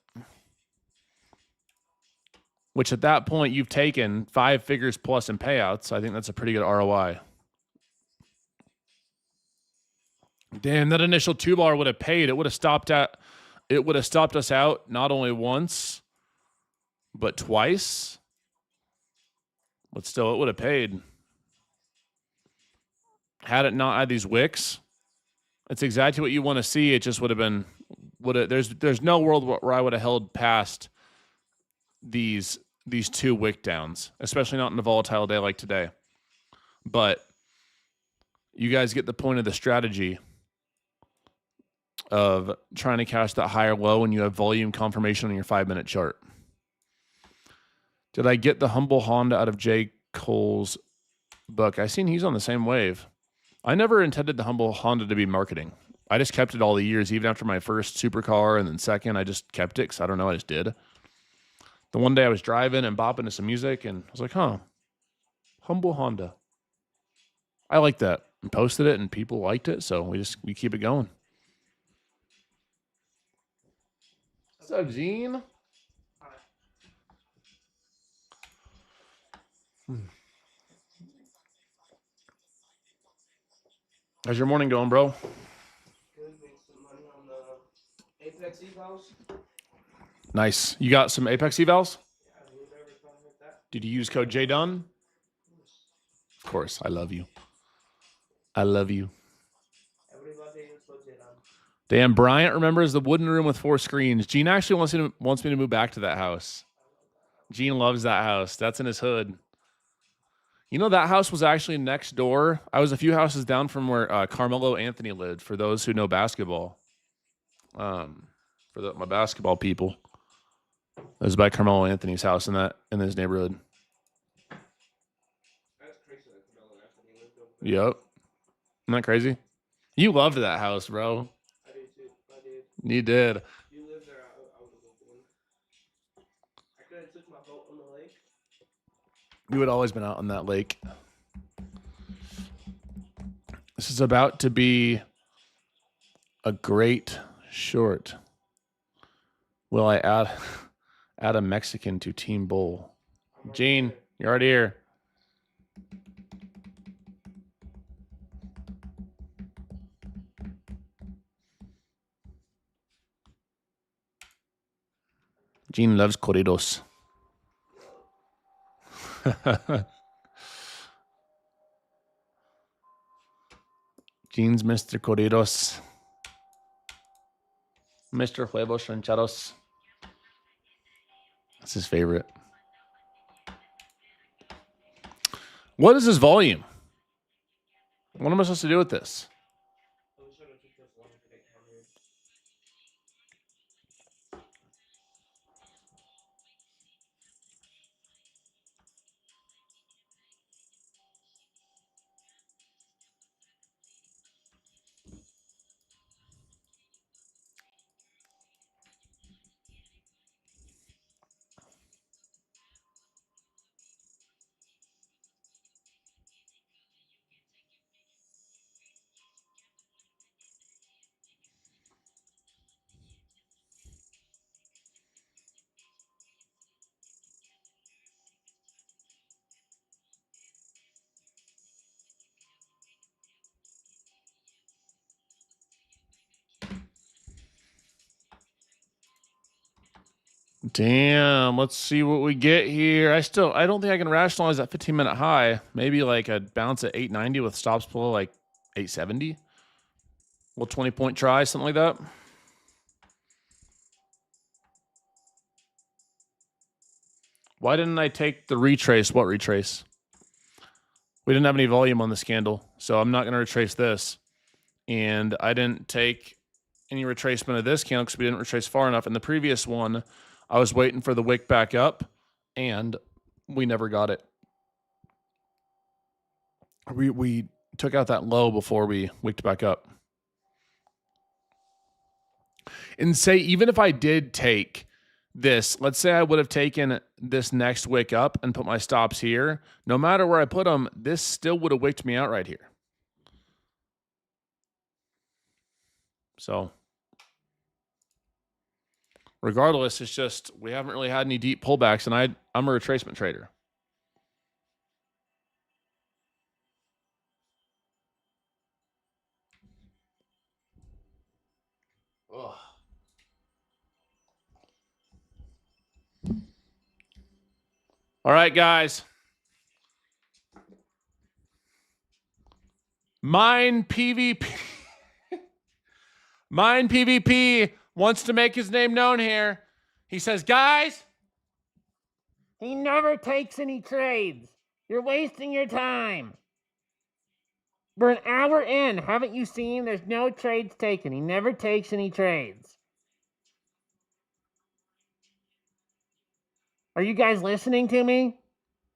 Which at that point, you've taken 5 figures plus in payouts. I think that's a pretty good ROI. Damn, that initial 2-bar would have paid. It would have stopped us out not only once, but twice. But still, it would have paid. Had it not had these wicks, it's exactly what you want to see. It just would have been there's no world where I would have held past these 2 wick downs, especially not in a volatile day like today. But you guys get the point of the strategy of trying to cash that higher low when you have volume confirmation on your 5-minute chart. Did I get the humble Honda out of J. Cole's book? I seen he's on the same wave. I never intended the humble Honda to be marketing. I just kept it all the years, even after my first supercar and then second. I just kept it because I don't know, I just did. The one day I was driving and bopping to some music, and I was like, huh, humble Honda. I like that. And posted it, and people liked it, so we keep it going. What's up, Gene? How's your morning going, bro? Good, make some money on the Apex evals. Nice. You got some Apex evals? Yeah, whoever's fine with that. Did you use code JDUN? Of course. I love you. I love you. Everybody use code Jdun. Damn, Bryant remembers the wooden room with 4 screens. Gene actually wants me to move back to that house. Gene loves that house. That's in his hood. You know, that house was actually next door. I was a few houses down from where Carmelo Anthony lived, for those who know basketball. My basketball people. It was by Carmelo Anthony's house in his neighborhood. That's crazy that Carmelo Anthony lived over there. Yep. Isn't that crazy? You loved that house, bro. I did too. I did. You did. You lived there, I would have moved in. I could have took my boat on the lake. You had always been out on that lake. This is about to be a great short. Will I add a Mexican to Team Bowl? Gene, you're already here. Gene loves corridos. Gene's Mr. Corridos. Mr. Huevos Rancheros. That's his favorite. What is his volume? What am I supposed to do with this? I was trying to keep this one to get hammered. Damn, let's see what we get here. I don't think I can rationalize that 15-minute high. Maybe like a bounce at 890 with stops below like 870. Little 20-point try, something like that. Why didn't I take the retrace? What retrace? We didn't have any volume on this candle, so I'm not going to retrace this. And I didn't take any retracement of this candle because we didn't retrace far enough. In the previous one, I was waiting for the wick back up, and we never got it. We took out that low before we wicked back up. And say, even if I did take this, let's say I would have taken this next wick up and put my stops here, no matter where I put them, this still would have wicked me out right here. So regardless, it's just we haven't really had any deep pullbacks, and I'm a retracement trader. Ugh. All right, guys. Mine PvP. Mine PvP wants to make his name known here. He says, guys, He never takes any trades. You're wasting your time. We're an hour in. Haven't you seen? There's no trades taken. He never takes any trades. Are you guys listening to me?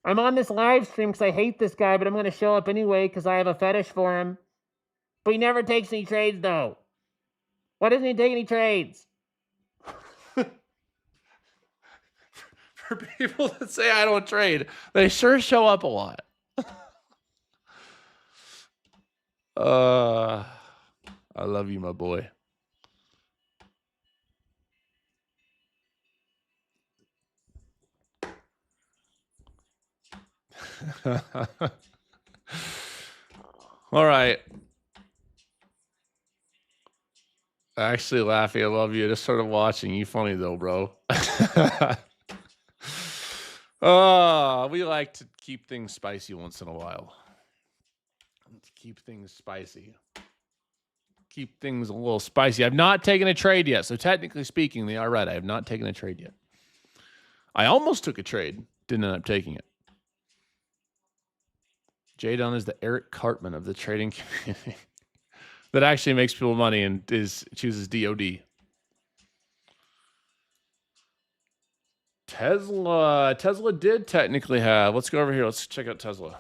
I'm on this live stream because I hate this guy, but I'm going to show up anyway because I have a fetish for him. But he never takes any trades, though. Why doesn't he take any trades? for people that say I don't trade, they sure show up a lot. I love you, my boy. All right. Actually laughing, I love you. Just sort of watching. You funny though, bro. We like to keep things spicy once in a while. Let's keep things spicy. keep things a little spicy. I've not taken a trade yet, so technically speaking, they are right. I have not taken a trade yet. I almost took a trade, didn't end up taking it. Jdun is the Eric Cartman of the trading community that actually makes people money and chooses DOD. Tesla did technically have. Let's go over here. Let's check out Tesla.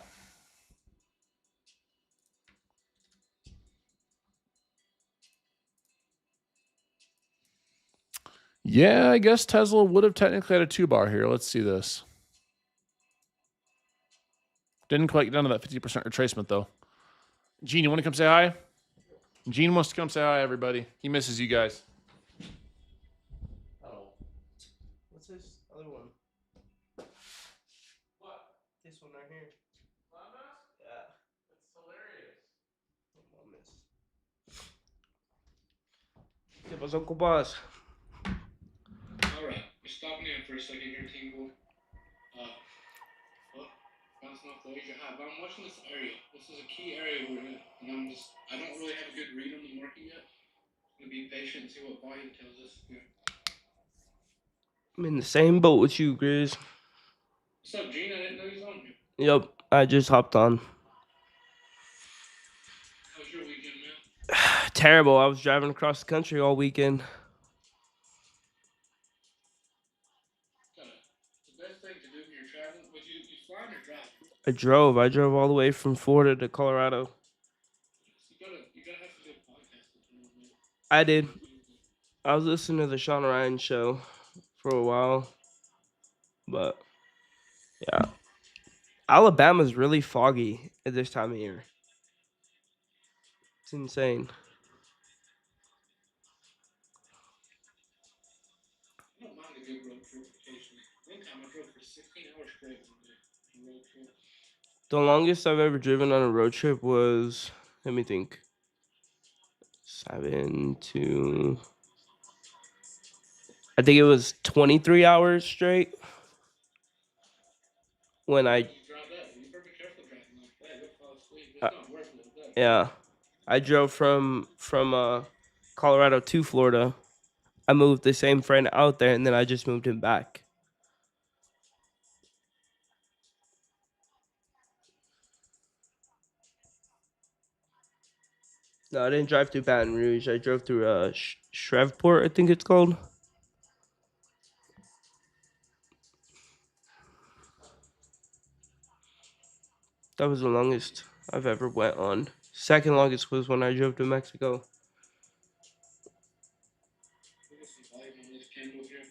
Yeah, I guess Tesla would have technically had a 2-bar here. Let's see this. Didn't quite get down to that 50% retracement, though. Gene, you want to come say hi? Gene wants to come say hi, everybody. He misses you guys. Oh. What's this other one? What? This one right here. Yeah. It's hilarious. ¿Qué pasó, compas? Alright, we're stopping in for a second here, Tingle. Bouncing off the Asia high, but I'm watching this area. This is a key area we're in, and I don't really have a good read on the market yet. I'm gonna be patient and see what volume tells us here. I'm in the same boat with you, Grizz. What's up, Gene? I didn't know you was on here. Yep, I just hopped on. How was your weekend, man? Terrible. I was driving across the country all weekend. The best thing to do when you're traveling, was you flying or driving? I drove all the way from Florida to Colorado. So you gotta have to do a podcast with me, man. I did. I was listening to the Sean Ryan show for a while, but yeah, Alabama's really foggy at this time of year. It's insane. I don't mind a good road trip occasionally. One time I drove for 16 hours straight one day on a road trip. The longest I've ever driven on a road trip was, let me think, 7 to, I think it was 23 hours straight. When I, You drive that, you better be careful driving like that. You'll fall asleep. It's not worth it. yeah, I drove from Colorado to Florida. I moved the same friend out there, and then I just moved him back. No, I didn't drive through Baton Rouge. I drove through Shreveport, I think it's called. That was the longest I've ever went on. Second longest was when I drove to Mexico. Look at some volume on this candle here.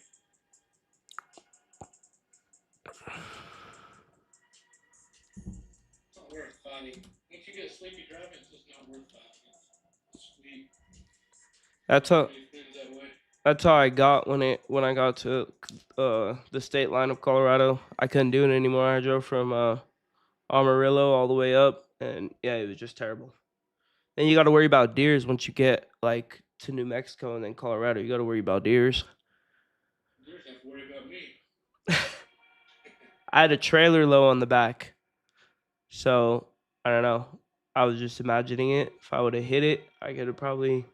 It's not worth fighting. Once you get sleepy driving, it's just not worth fighting. It's sweet. That's how I got when I got to the state line of Colorado. I couldn't do it anymore. I drove from Amarillo all the way up, and yeah, it was just terrible. Then you got to worry about deers once you get like to New Mexico and then Colorado. You got to worry about deers. Deers have to worry about me. I had a trailer low on the back, so I don't know. I was just imagining it. If I would have hit it, I could have probably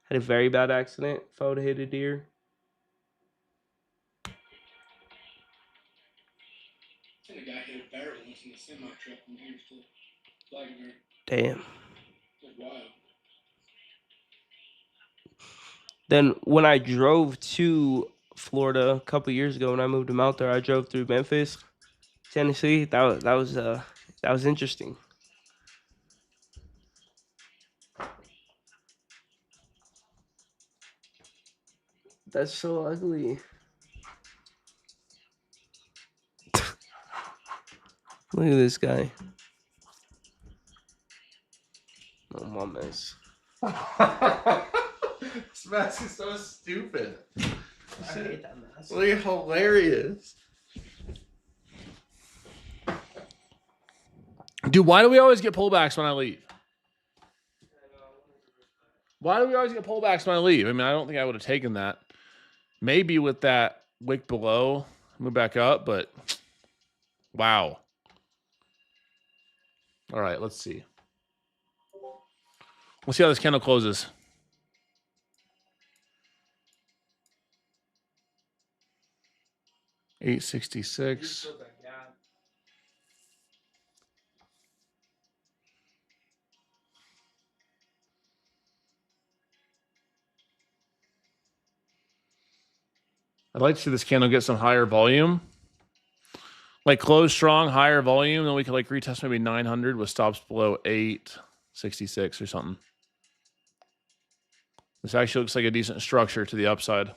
had a very bad accident if I would have hit a deer. I seen a guy hit a barrel once in a semi truck from here to Flagler. Damn. It was wild. Then when I drove to Florida a couple years ago, when I moved him out there, I drove through Memphis, Tennessee. That was interesting. That's so ugly. Look at this guy. Oh, my mess. This mask is so stupid. I hate that mask. Look, hilarious. Dude, why do we always get pullbacks when I leave? Why do we always get pullbacks when I leave? I mean, I don't think I would have taken that. Maybe with that wick below, move back up, but wow. All right, let's see. We'll see how this candle closes. 866. I'd like to see this candle get some higher volume. Like close strong, higher volume, then we could like retest maybe 900 with stops below 866 or something. This actually looks like a decent structure to the upside.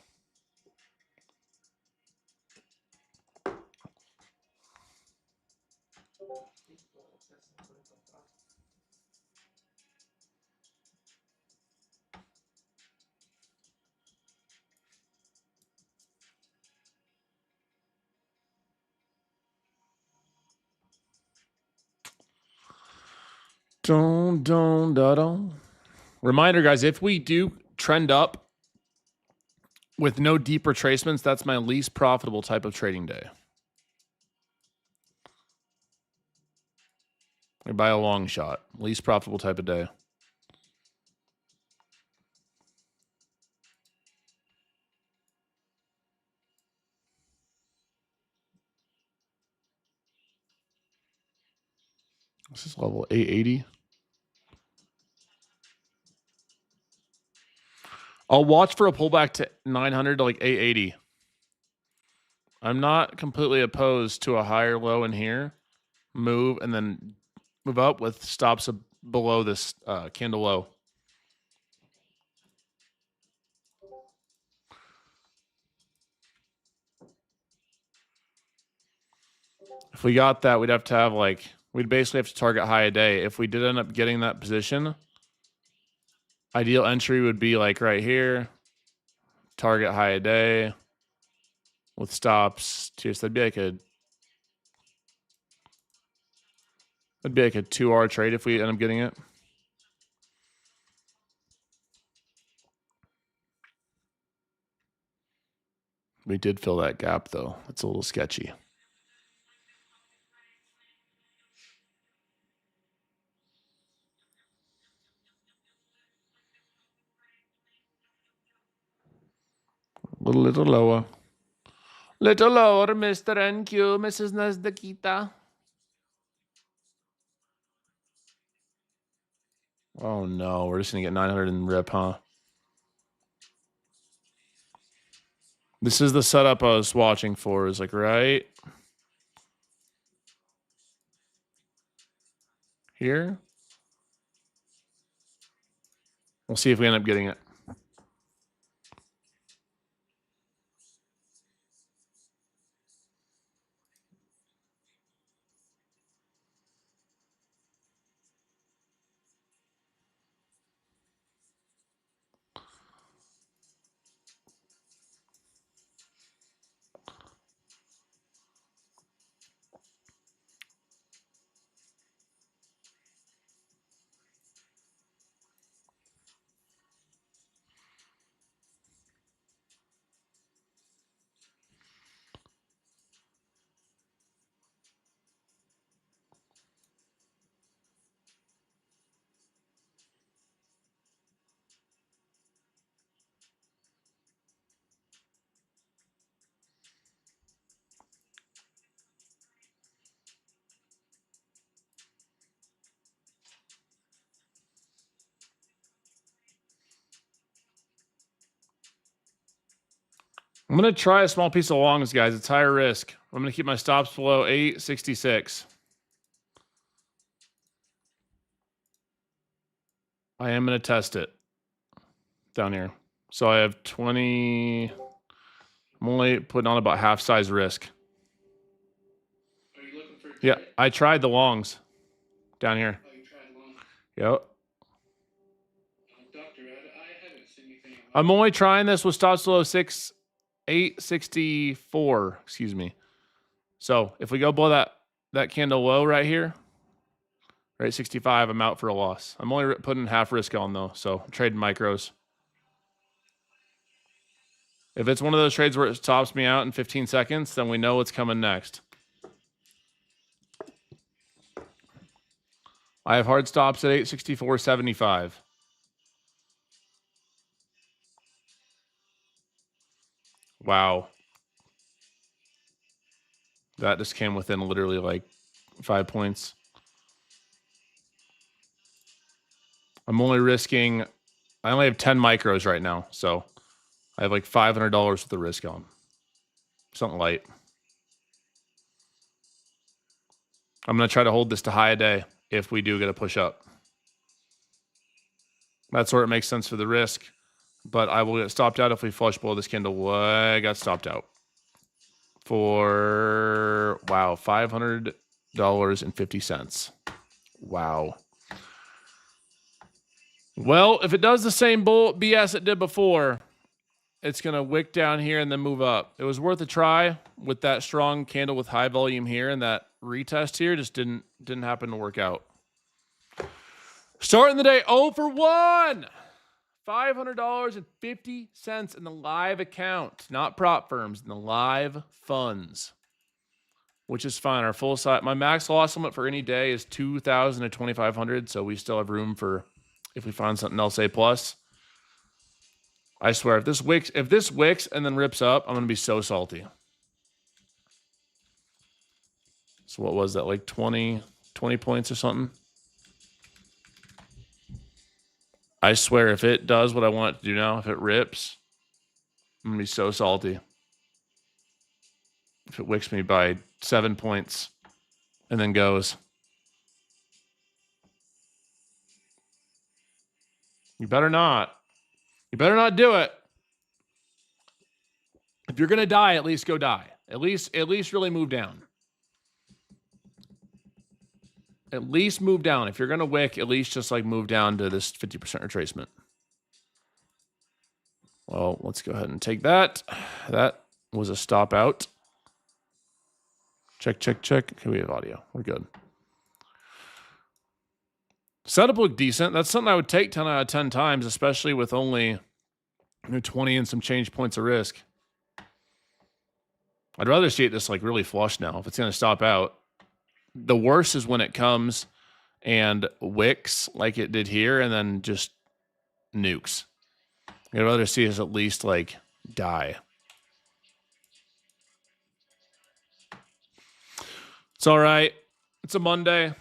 Don't. Reminder, guys, if we do trend up with no deep retracements, that's my least profitable type of trading day. Or by a long shot. Least profitable type of day. This is level 880. I'll watch for a pullback to 900 to like 880. I'm not completely opposed to a higher low in here. Move and then move up with stops below this candle low. If we got that, we'd have to have like, we'd basically have to target high a day. If we did end up getting that position, ideal entry would be like right here, target high a day with stops. Cheers. That'd be like a 2-hour trade if we end up getting it. We did fill that gap though. It's a little sketchy. Little lower. Little lower, Mr. NQ, Mrs. Nasdaqita. Oh no, we're just gonna get 900 and rip, huh? This is the setup I was watching for. Is like right here. We'll see if we end up getting it. I'm going to try a small piece of longs, guys. It's higher risk. I'm going to keep my stops below 866. I am going to test it down here. So I have 20. I'm only putting on about half size risk. Are you looking for a Yeah, trade? I tried the longs down here. Oh, you tried long. Yep. Doctor, I haven't seen anything. I'm only trying this with stops below 864. Excuse me. So if we go below that candle low right here, right 65, I'm out for a loss. I'm only putting half risk on though, so I'm trading micros. If it's one of those trades where it stops me out in 15 seconds, then we know what's coming next. I have hard stops at 864.75. Wow. That just came within literally like 5 points. I'm only risking, I only have 10 micros right now, so I have like $500 worth of risk on. Something light. I'm going to try to hold this to high a day if we do get a push up. That's where it makes sense for the risk, but I will get stopped out if we flush below this candle. I got stopped out for, wow, $500.50. Wow. Well, if it does the same bull BS it did before, it's going to wick down here and then move up. It was worth a try with that strong candle with high volume here, and that retest here just didn't happen to work out. Starting the day 0 for 1. $500.50 in the live account, not prop firms, in the live funds, which is fine. Our full size, my max loss limit for any day is 2,000 to 2,500. So we still have room for if we find something else A plus. I swear, if this wicks and then rips up, I'm gonna be so salty. So what was that, like 20 points or something? I swear, if it does what I want it to do now, if it rips, I'm gonna be so salty. If it wicks me by 7 points and then goes. You better not. You better not do it. If you're gonna die, at least go die. At least really move down. At least move down. If you're gonna wick, at least just like move down to this 50% retracement. Well, let's go ahead and take that. That was a stop out. Check. Okay, we have audio. We're good. Setup looked decent. That's something I would take 10 out of 10 times, especially with only 20 and some change points of risk. I'd rather see it just like really flush now if it's going to stop out. The worst is when it comes and wicks like it did here and then just nukes. I'd rather see us at least like die. It's all right. It's a Monday.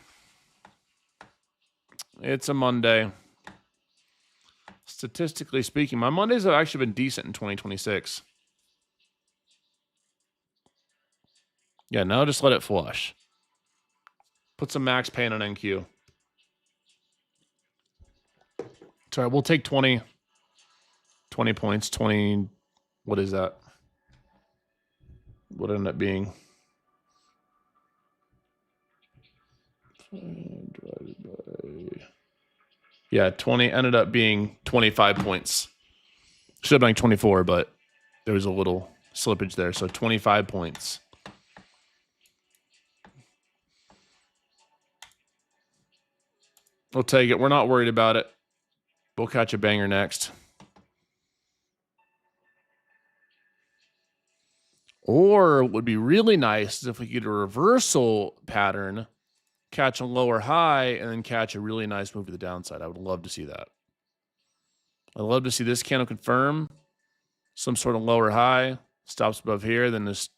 It's a Monday. Statistically speaking, my Mondays have actually been decent in 2026. Yeah, now just let it flush. Put some max pain on NQ. Sorry, we'll take 20 points. 20, what is that? What ended up being? Divided by... Yeah, 20 ended up being 25 points. Should have been 24, but there was a little slippage there. So 25 points. We'll take it. We're not worried about it. We'll catch a banger next. Or what would be really nice is if we get a reversal pattern, catch a lower high, and then catch a really nice move to the downside. I would love to see that. I'd love to see this candle confirm some sort of lower high, stops above here, then this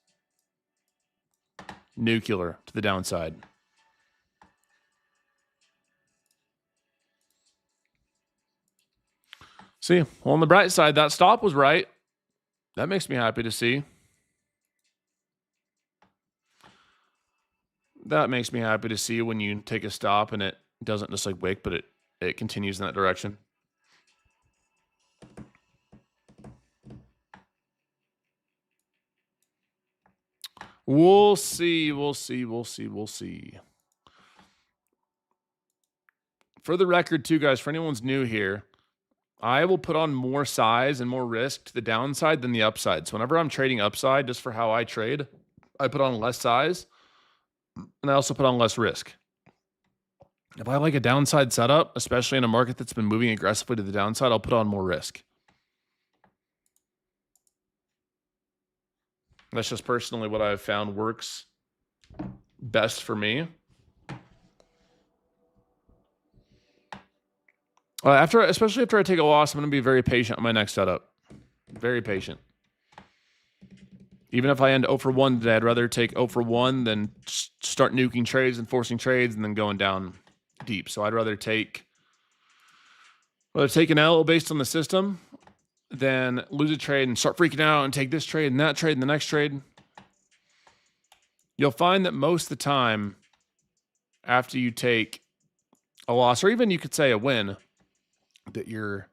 nuclear to the downside. See, well, on the bright side, that stop was right. That makes me happy to see. That makes me happy to see when you take a stop and it doesn't just like wick, but it continues in that direction. We'll see. For the record, too, guys, for anyone's new here, I will put on more size and more risk to the downside than the upside. So whenever I'm trading upside, just for how I trade, I put on less size and I also put on less risk. If I like a downside setup, especially in a market that's been moving aggressively to the downside, I'll put on more risk. That's just personally what I've found works best for me. Especially after I take a loss, I'm going to be very patient on my next setup. Very patient. Even if I end 0 for 1 today, I'd rather take 0 for 1 than start nuking trades and forcing trades and then going down deep. So I'd rather take an L based on the system than lose a trade and start freaking out and take this trade and that trade and the next trade. You'll find that most of the time after you take a loss, or even you could say a win, that you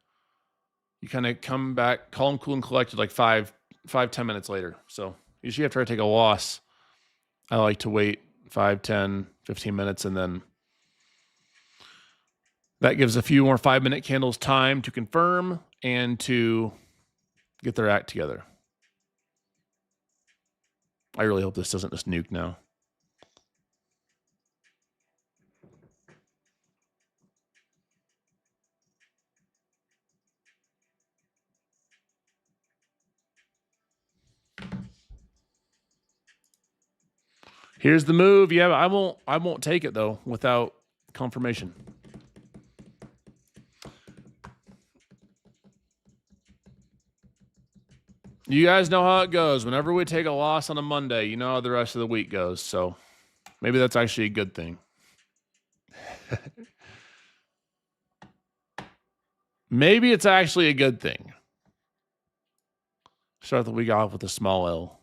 kind of come back calm, cool, and collected like 5-10 minutes later. So usually after I take a loss, I like to wait 5, 10, 15 minutes, and then that gives a few more 5-minute candles time to confirm and to get their act together. I really hope this doesn't just nuke now. Here's the move. Yeah, I won't take it though without confirmation. You guys know how it goes. Whenever we take a loss on a Monday, you know how the rest of the week goes. So maybe that's actually a good thing. Maybe it's actually a good thing. Start the week off with a small L.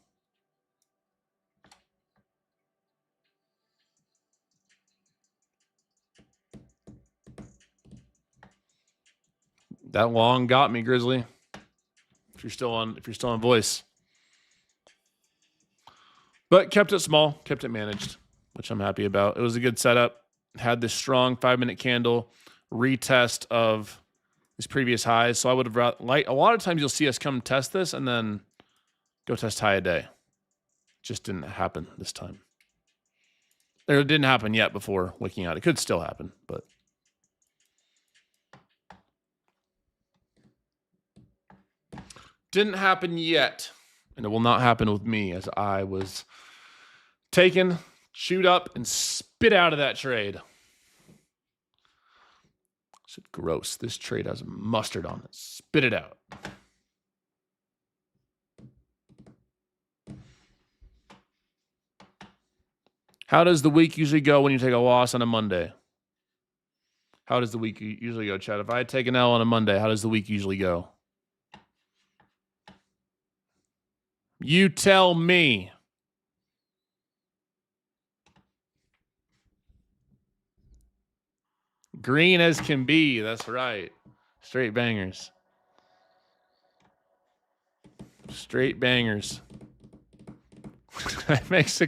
That long got me, Grizzly. If you're still on voice. But kept it small, kept it managed, which I'm happy about. It was a good setup. Had this strong 5-minute candle retest of these previous highs. So I would have like a lot of times you'll see us come test this and then go test high a day. Just didn't happen this time. Or it didn't happen yet before wicking out. It could still happen, but didn't happen yet. And it will not happen with me as I was taken, chewed up, and spit out of that trade. Said gross. This trade has mustard on it. Spit it out. How does the week usually go when you take a loss on a Monday? How does the week usually go, Chad? If I take an L on a Monday, how does the week usually go? You tell me. Green as can be. That's right. Straight bangers. Straight bangers. That makes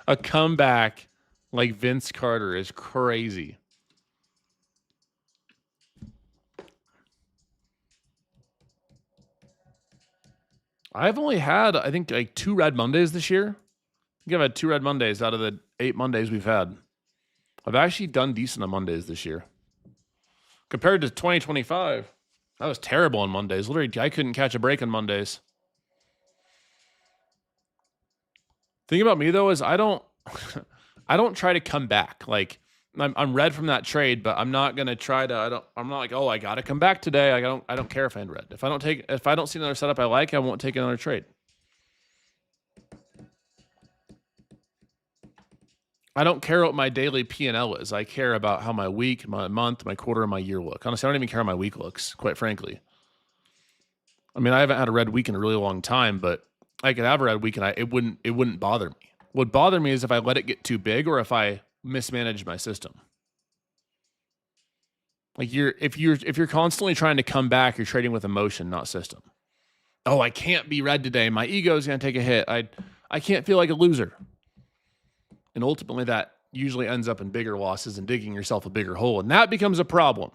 a comeback like Vince Carter is crazy. I've only had, I think, like 2 red Mondays this year. I think I've had 2 red Mondays out of the 8 Mondays we've had. I've actually done decent on Mondays this year. Compared to 2025, I was terrible on Mondays. Literally, I couldn't catch a break on Mondays. Thing about me though is I don't try to come back. Like I'm red from that trade, but I'm not gonna try to. I'm not like, oh, I gotta come back today. I don't care if I end red. If I don't see another setup I like, I won't take another trade. I don't care what my daily P&L is. I care about how my week, my month, my quarter, and my year look. Honestly, I don't even care how my week looks, quite frankly. I mean, I haven't had a red week in a really long time, but I could have a red week and it wouldn't bother me. What would bother me is if I let it get too big or if I mismanage my system. Like if you're constantly trying to come back, you're trading with emotion, not system. Oh, I can't be red today. My ego's gonna take a hit. I can't feel like a loser. And ultimately that usually ends up in bigger losses and digging yourself a bigger hole. And that becomes a problem.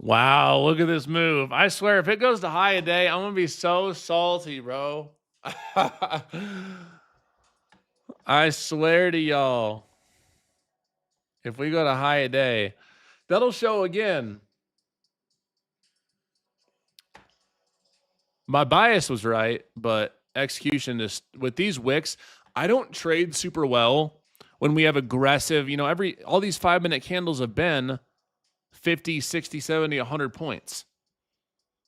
Wow, look at this move. I swear, if it goes to high a day, I'm going to be so salty, bro. I swear to y'all, if we go to high a day, that'll show again. My bias was right, but execution is with these wicks. I don't trade super well when we have aggressive, you know, all these 5-minute candles have been 50, 60, 70, 100 points.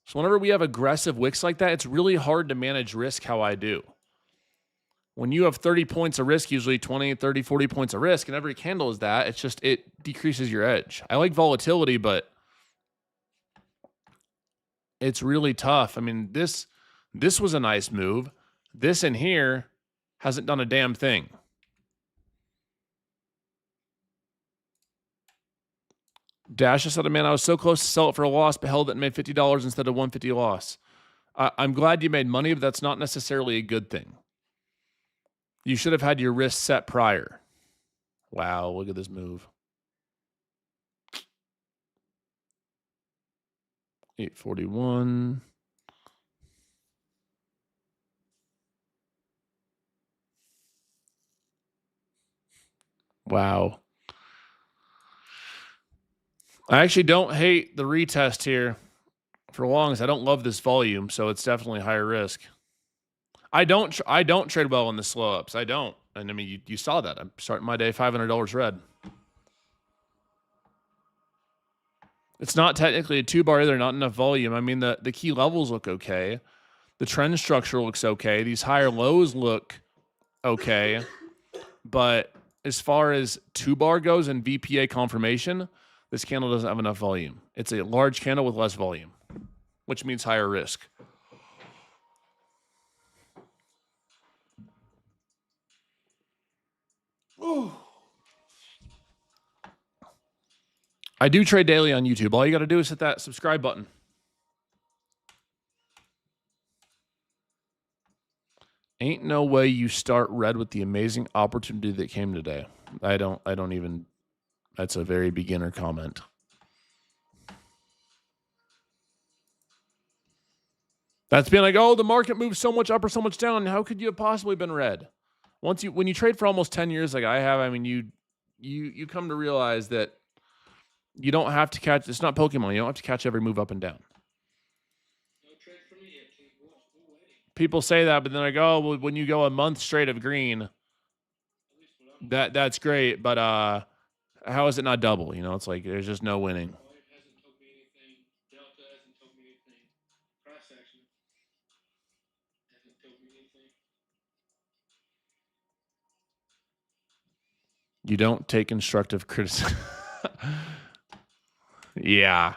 So whenever we have aggressive wicks like that, it's really hard to manage risk how I do. When you have 30 points of risk, usually 20, 30, 40 points of risk, and every candle is that, it's just, it decreases your edge. I like volatility, but it's really tough. I mean, this was a nice move. This in here hasn't done a damn thing. Dasha said, man, I was so close to sell it for a loss, but held it and made $50 instead of $150 loss. I'm glad you made money, but that's not necessarily a good thing. You should have had your risk set prior. Wow, look at this move. 841. Wow. I actually don't hate the retest here for longs. I don't love this volume, so it's definitely higher risk. I don't trade well in the slow ups. I don't. And I mean, you saw that. I'm starting my day $500 red. It's not technically a 2-bar either, not enough volume. I mean, the key levels look okay. The trend structure looks okay. These higher lows look okay. But as far as 2-bar goes and VPA confirmation, this candle doesn't have enough volume. It's a large candle with less volume, which means higher risk. Ooh. I do trade daily on YouTube. All you got to do is hit that subscribe button. Ain't no way you start red with the amazing opportunity that came today. I don't even, that's a very beginner comment. That's being like, oh, the market moves so much up or so much down. How could you have possibly been red? When you trade for almost 10 years like I have, I mean, you come to realize that you don't have to catch, it's not Pokemon. You don't have to catch every move up and down. No trade for me yet, King. We're waiting. People say that, but then I go, well, when you go a month straight of green, that's great, but how is it not double? You know, it's like there's just no winning. White hasn't told me anything. Delta hasn't told me anything. Cross action hasn't told me anything. You don't take constructive criticism. Yeah.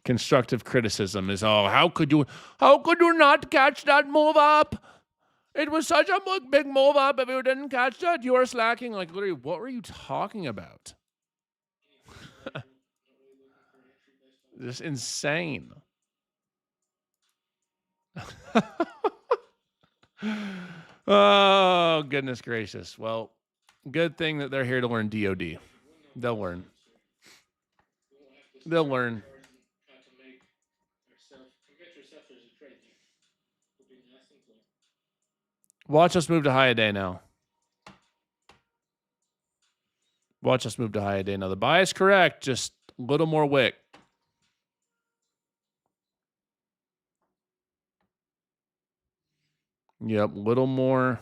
Constructive criticism is, oh, how could you not catch that move up? It was such a big move up. If you didn't catch that, you are slacking. Like, literally, what were you talking about? Just insane. Oh, goodness gracious. Well, good thing that they're here to learn DOD. They'll learn. They'll learn. Watch us move to high a day now. Watch us move to high a day now. The buy is correct. Just a little more wick. Yep, little more.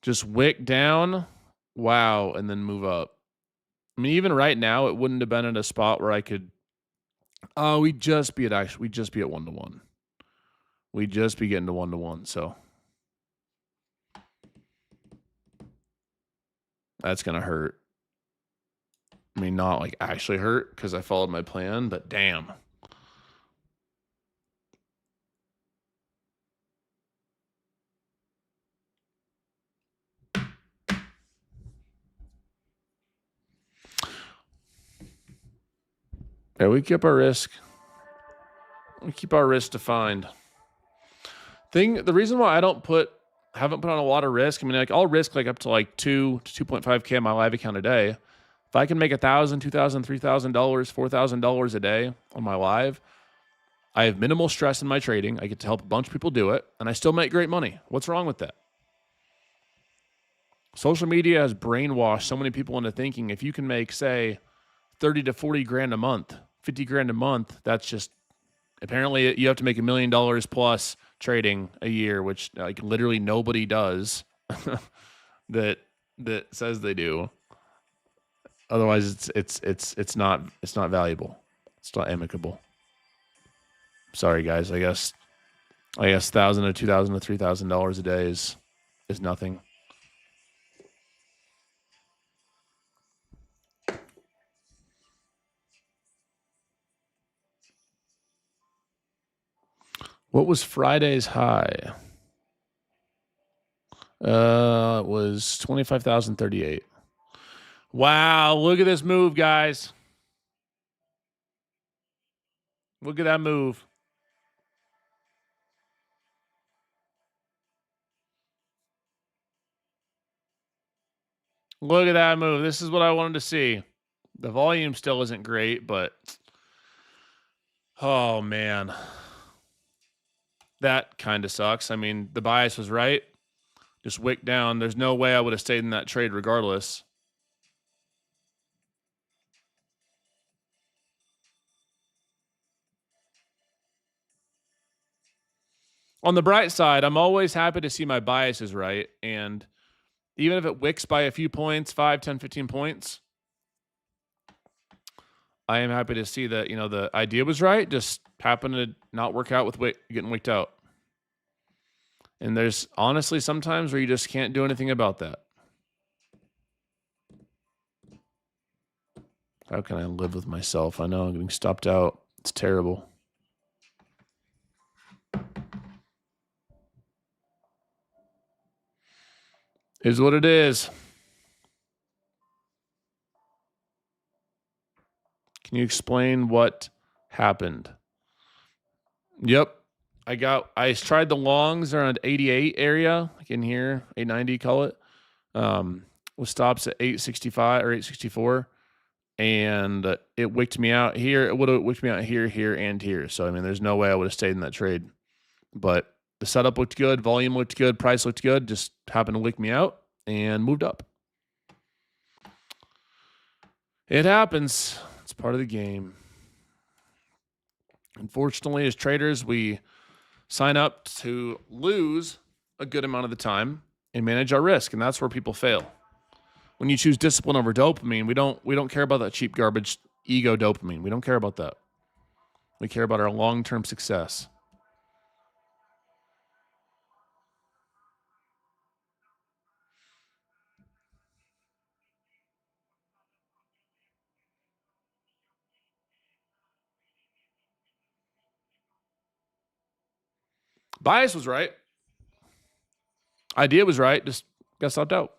Just wick down. Wow, and then move up. I mean, even right now, it wouldn't have been in a spot where I could. Oh, we'd just be at 1-to-1. We'd just be getting to 1-to-1. So that's gonna hurt. I mean, not like actually hurt because I followed my plan, but damn. Yeah, we keep our risk. We keep our risk defined. The reason why I haven't put on a lot of risk, I mean, like I'll risk like up to like 2 to 2.5K on my live account a day. If I can make $1,000, $2,000, $3,000, $4,000 a day on my live, I have minimal stress in my trading. I get to help a bunch of people do it, and I still make great money. What's wrong with that? Social media has brainwashed so many people into thinking if you can make, say, 30 to 40 grand a month, 50 grand a month, that's just apparently you have to make $1 million plus trading a year, which like literally nobody does that says they do. Otherwise, it's not valuable. It's not amicable. Sorry, guys. I guess $1,000 to $2,000 to $3,000 a day is nothing. What was Friday's high? It was 25,038. Wow, look at this move, guys. Look at that move. Look at that move. This is what I wanted to see. The volume still isn't great, but oh man. That kind of sucks. I mean, the bias was right. Just wicked down. There's no way I would have stayed in that trade regardless. On the bright side, I'm always happy to see my bias is right. And even if it wicks by a few points, 5, 10, 15 points, I am happy to see that, the idea was right. Just happened to not work out with getting wicked out. And there's honestly sometimes where you just can't do anything about that. How can I live with myself? I know I'm getting stopped out. It's terrible. Is what it is. Can you explain what happened? Yep. I tried the longs around 88 area, like in here, 890, call it. With stops at 865 or 864. And it wicked me out here. It would have wicked me out here, here, and here. So, I mean, there's no way I would have stayed in that trade. But the setup looked good. Volume looked good. Price looked good. Just happened to wick me out and moved up. It happens. It's part of the game. Unfortunately, as traders, we sign up to lose a good amount of the time and manage our risk, and that's where people fail. When you choose discipline over dopamine, we don't care about that cheap garbage ego dopamine. We don't care about that. We care about our long-term success. Bias was right. Idea was right. Just got stopped out.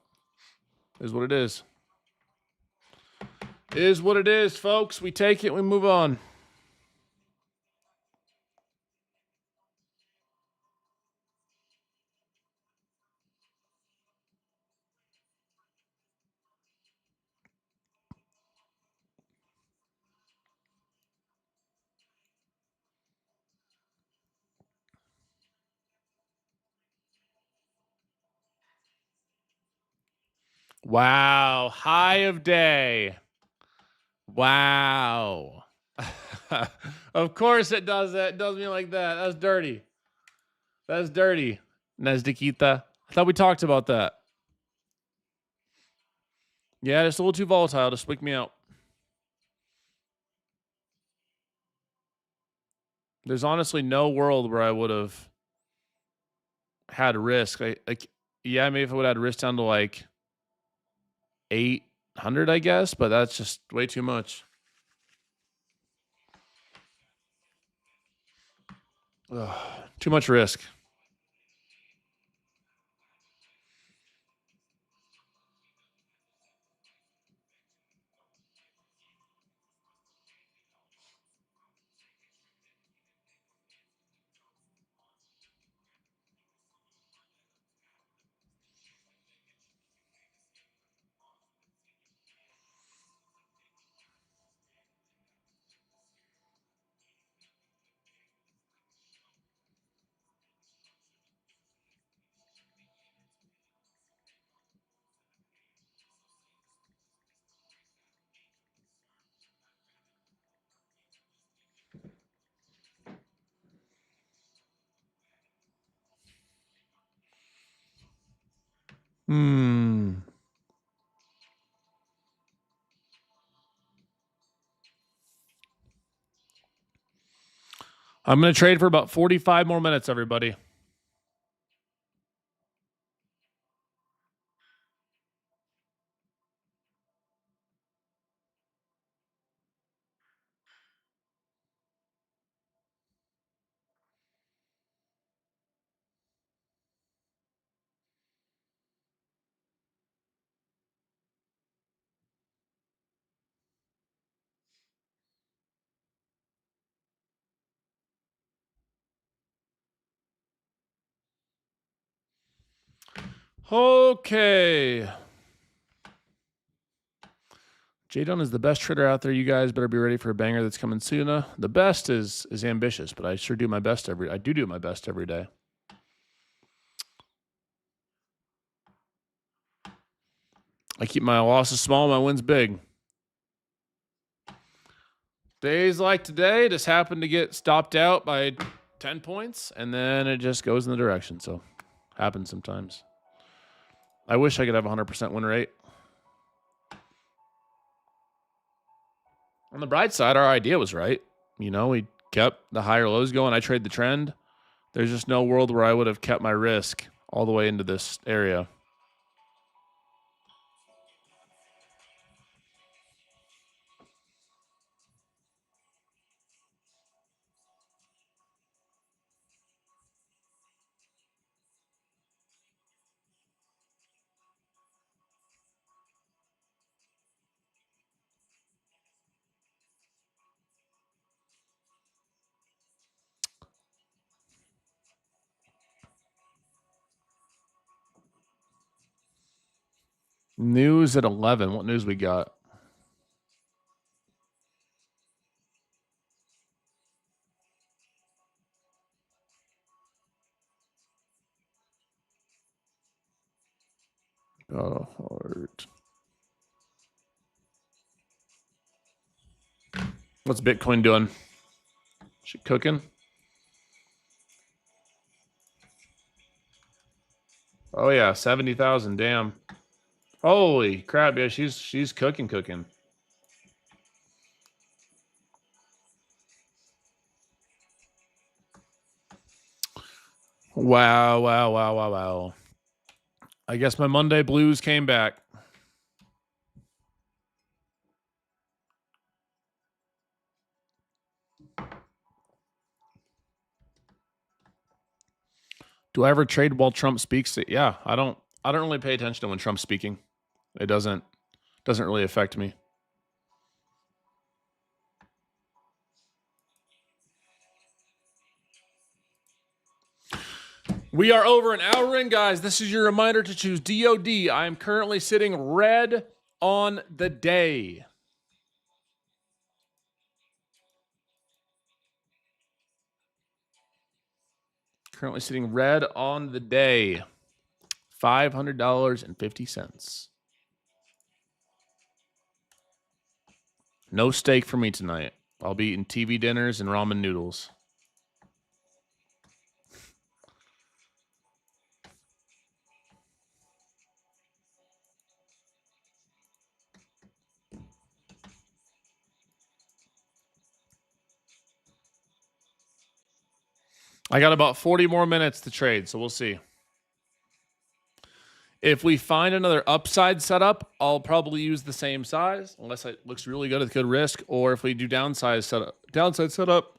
Is what it is. Is what it is, folks. We take it. We move on. Wow. High of day. Wow. Of course it does that. It does me like that. That's dirty. That's dirty. Nezdiquita. I thought we talked about that. Yeah, it's a little too volatile to wick me out. There's honestly no world where I would have had risk. Yeah, maybe if I would have had risk down to like 800, I guess, but that's just way too much. Ugh, too much risk. I'm going to trade for about 45 more minutes, everybody. Okay. Jdun is the best trader out there. You guys better be ready for a banger that's coming soon. The best is ambitious, but I sure do my best I do my best every day. I keep my losses small, my wins big. Days like today just happen to get stopped out by 10 points, and then it just goes in the direction. So, happens sometimes. I wish I could have a 100% win rate. On the bright side, our idea was right. You know, we kept the higher lows going. I trade the trend. There's just no world where I would have kept my risk all the way into this area. News at 11. What news we got? Got a heart. What's Bitcoin doing? She cooking? Oh yeah, 70,000. Damn. Holy crap! Yeah, she's cooking. Wow. I guess my Monday blues came back. Do I ever trade while Trump speaks? Yeah, I don't really pay attention to when Trump's speaking. It doesn't really affect me. We are over an hour in, guys. This is your reminder to choose DOD. I am currently sitting red on the day. Currently sitting red on the day. $500.50. No steak for me tonight. I'll be eating TV dinners and ramen noodles. I got about 40 more minutes to trade, so we'll see. If we find another upside setup, I'll probably use the same size, unless it looks really good at good risk. Or if we do downside setup,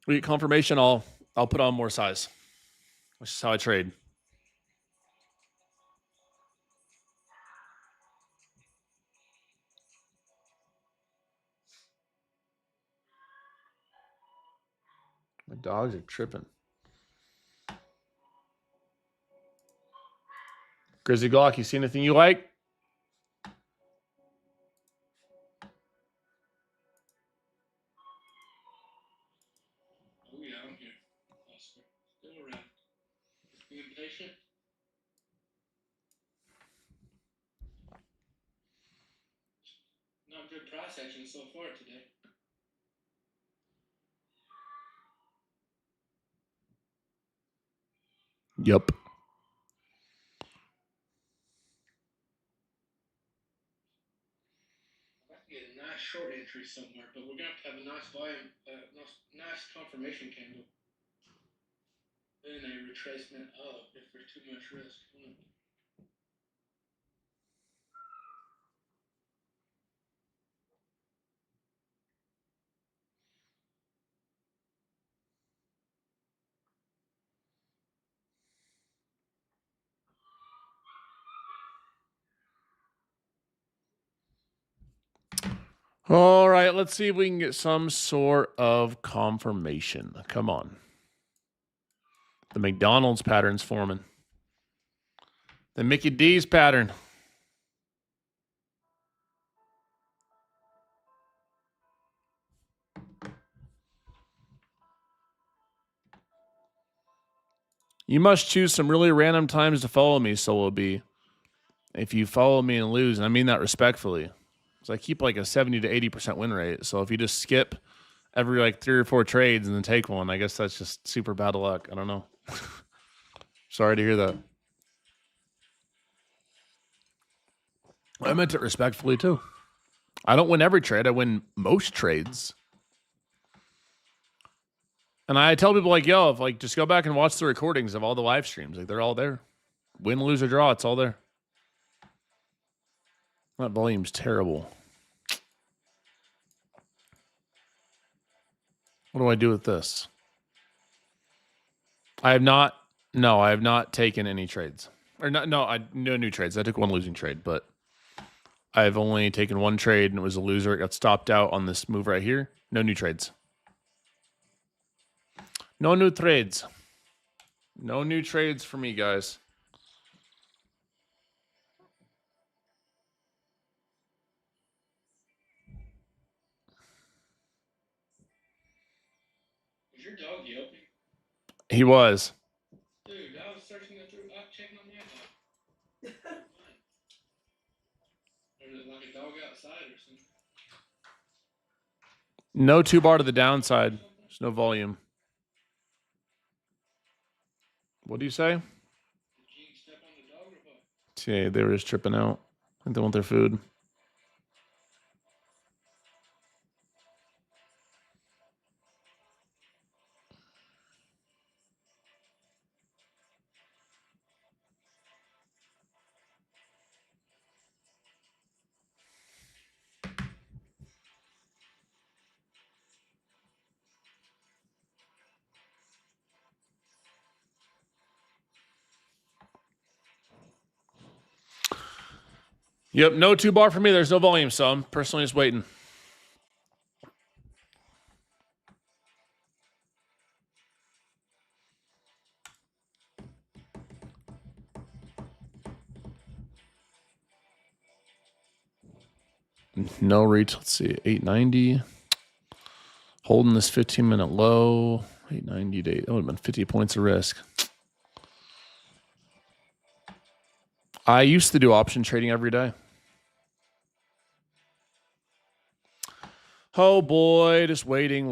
we get confirmation, I'll put on more size. Which is how I trade. My dogs are tripping. Grizzly Glock, you see anything you like? Oh yeah, I'm here. Oscar. Still around. Being patient. Not good price action so far today. Yep. entry somewhere, but we're gonna have a nice volume, nice confirmation candle, then a retracement up if there's too much risk. All right, let's see if we can get some sort of confirmation. Come on. The McDonald's pattern's forming. The Mickey D's pattern. You must choose some really random times to follow me, Solo B. If you follow me and lose, and I mean that respectfully. So I keep like a 70 to 80% win rate. So if you just skip every like 3 or 4 trades and then take one, I guess that's just super bad luck. I don't know. Sorry to hear that. I meant it respectfully too. I don't win every trade. I win most trades. And I tell people like, yo, if like just go back and watch the recordings of all the live streams. Like they're all there. Win, lose, or draw, it's all there. That volume's terrible. What do I do with this? I have not taken any trades. Or no new trades. I took one losing trade, but I've only taken one trade and it was a loser. It got stopped out on this move right here. No new trades. No new trades. No new trades for me, guys. Was your dog yelping? He was. Dude, I was searching that through, checking on that dog. Or is it like a dog outside or something? No 2-bar to the downside. There's no volume. What do you say? Did Gene step on the dog or what? Yeah, they were just tripping out. I think they want their food. Yep, no 2-bar for me. There's no volume, so I'm personally just waiting. No reach. Let's see, 890. Holding this 15-minute low. 890 to 8. That would have been 50 points of risk. I used to do option trading every day. Oh boy, just waiting.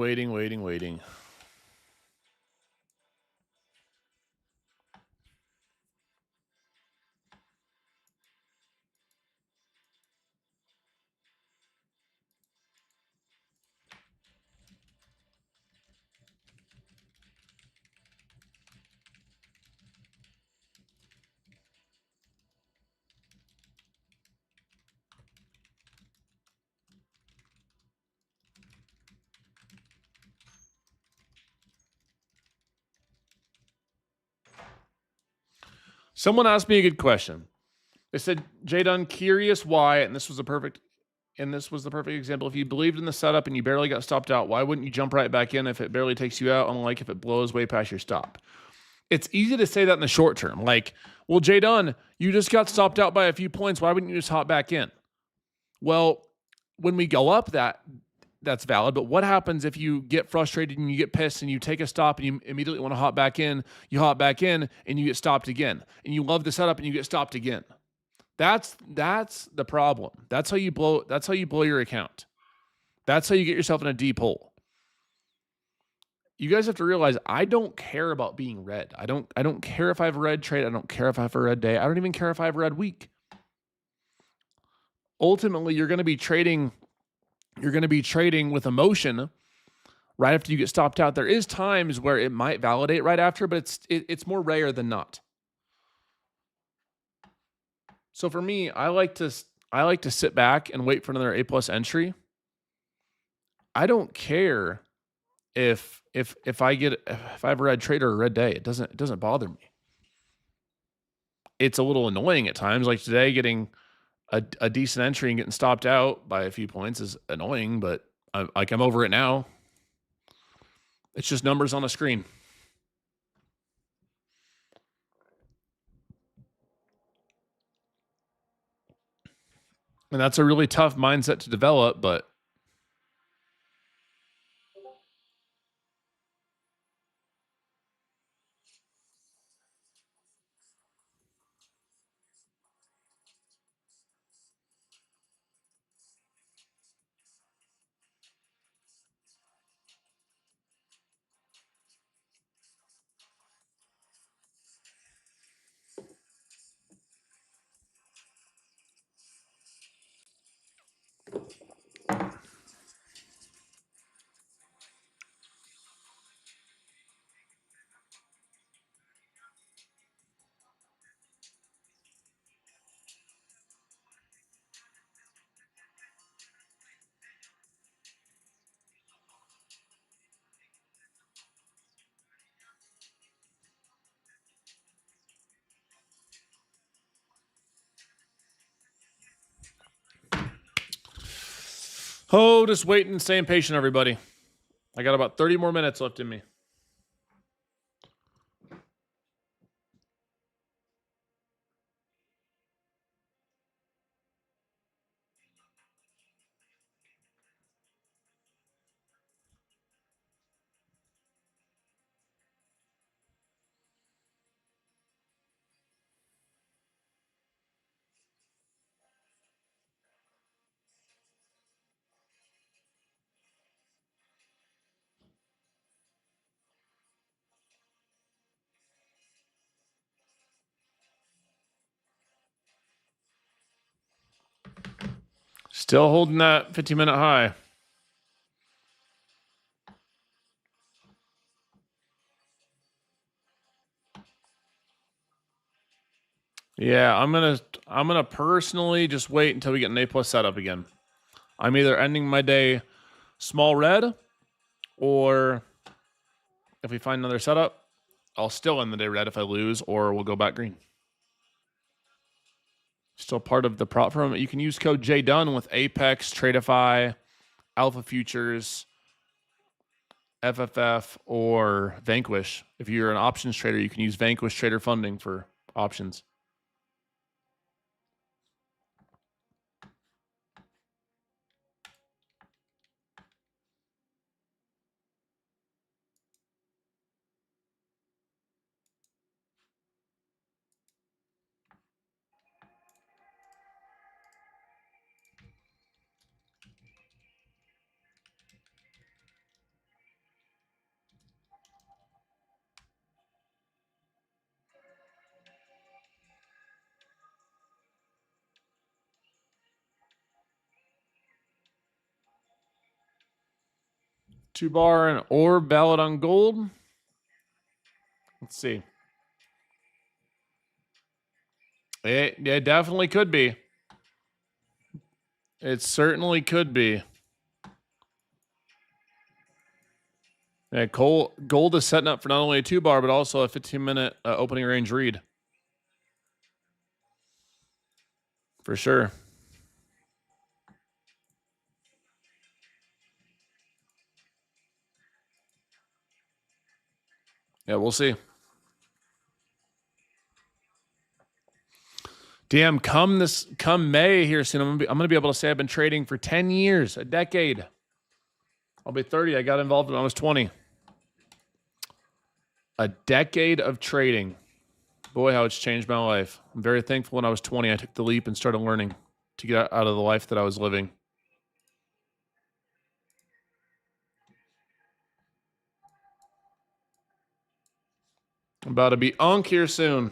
Someone asked me a good question. They said, Jdun, curious why, and this was the perfect example. If you believed in the setup and you barely got stopped out, why wouldn't you jump right back in if it barely takes you out, unlike if it blows way past your stop? It's easy to say that in the short term. Like, well, Jdun, you just got stopped out by a few points. Why wouldn't you just hop back in? Well, when we go up, that's valid. But what happens if you get frustrated and you get pissed and you take a stop and you immediately want to hop back in? You hop back in and you get stopped again. And you love the setup and you get stopped again. That's the problem. That's how you blow your account. That's how you get yourself in a deep hole. You guys have to realize I don't care about being red. I don't care if I have a red trade. I don't care if I have a red day. I don't even care if I have a red week. Ultimately, you're going to be trading you're going to be trading with emotion right after you get stopped out. There is times where it might validate right after, but it's more rare than not. So for me, I like to sit back and wait for another A+ entry. I don't care if I have a red trade or a red day. It doesn't bother me. It's a little annoying at times. Like today, getting a decent entry and getting stopped out by a few points is annoying, but I'm over it now. It's just numbers on a screen. And that's a really tough mindset to develop, but just waiting and staying patient, everybody. I got about 30 more minutes left in me. Still holding that 15-minute high. Yeah, I'm gonna personally just wait until we get an A+ setup again. I'm either ending my day small red, or if we find another setup, I'll still end the day red if I lose, or we'll go back green. Still part of the prop firm. You can use code Jdun with Apex, Tradeify, Alpha Futures, FFF, or Vanquish. If you're an options trader, you can use Vanquish Trader Funding for options. Two bar and orb valid on gold. Let's see. It definitely could be. It certainly could be. Yeah, gold is setting up for not only a 2-bar, but also a 15-minute opening range read. For sure. Yeah, we'll see. Damn, come May here soon, I'm gonna be able to say I've been trading for 10 years, a decade. I'll be 30. I got involved when I was 20. A decade of trading. Boy, how it's changed my life. I'm very thankful when I was 20, I took the leap and started learning to get out of the life that I was living. I'm about to be unk here soon.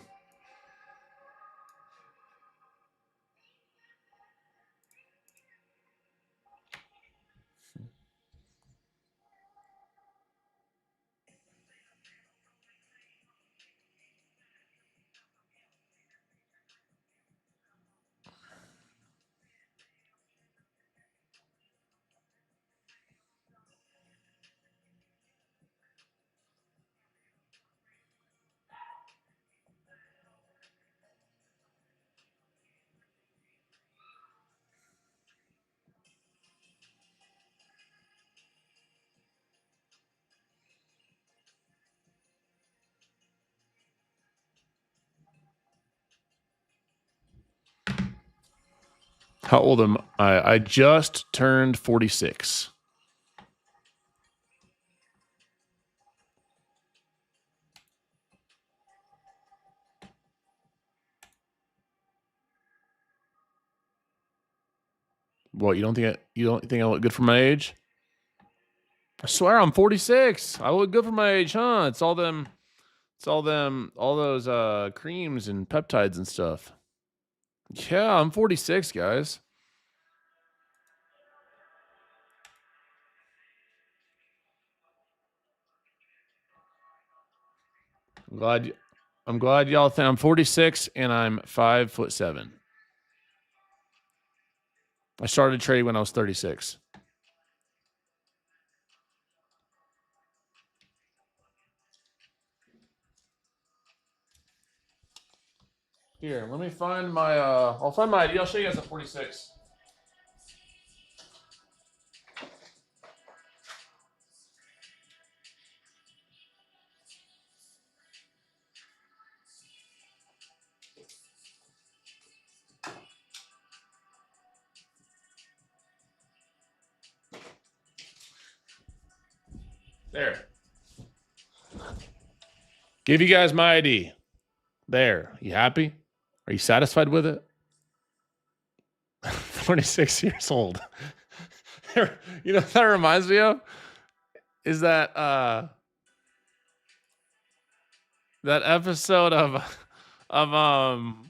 How old am I? I just turned 46. What, you don't think I look good for my age? I swear I'm 46. I look good for my age, huh? It's all those creams and peptides and stuff. Yeah, I'm 46, guys. I'm glad y'all think I'm 46 and I'm 5'7". I started trading when I was 36. Here, let me find my I'll find my ID. I'll show you guys at 46. There. Give you guys my ID. There. You happy? Are you satisfied with it? 46 years old. You know what that reminds me of? Is that that episode of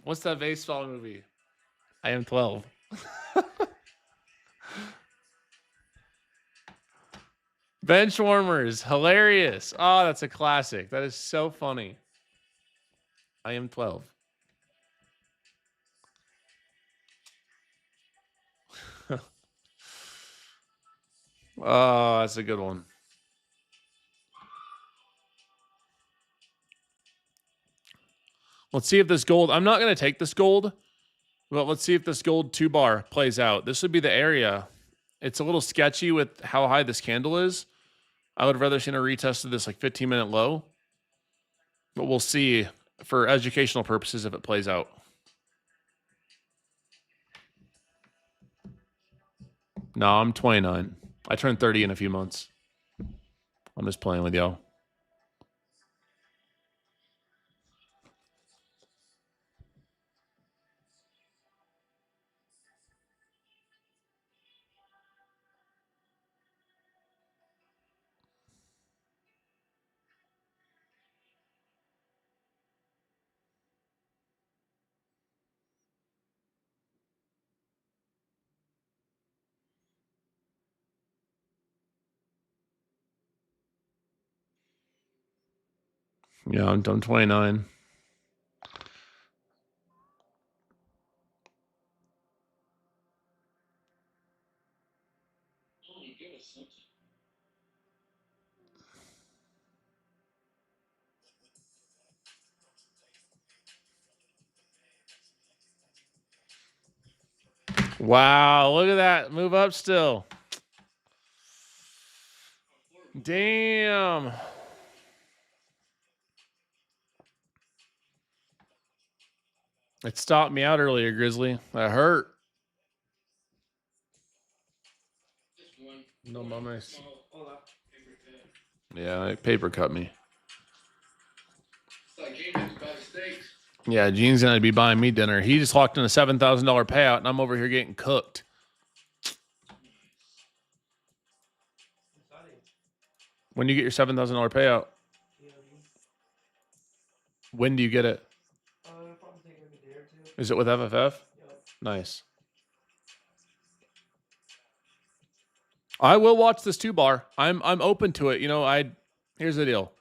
what's that baseball movie? I Am 12. Bench warmers, hilarious. Oh, that's a classic. That is so funny. I Am 12. Oh, that's a good one. Let's see if this gold, I'm not going to take this gold, but let's see if this gold 2-bar plays out. This would be the area. It's a little sketchy with how high this candle is. I would have rather seen a retest of this like 15-minute low, but we'll see for educational purposes if it plays out. No, I'm 29. I turn 30 in a few months. I'm just playing with y'all. Yeah, I'm 29. Wow, look at that. Move up still. Damn. It stopped me out earlier, Grizzly. That hurt. No mummies. Yeah, paper cut me. Yeah, Gene's gonna be buying me dinner. He just locked in a $7,000 payout, and I'm over here getting cooked. When do you get your $7,000 payout? When do you get it? Is it with FFF? Nice. I will watch this 2-bar. I'm open to it. You know, here's the deal.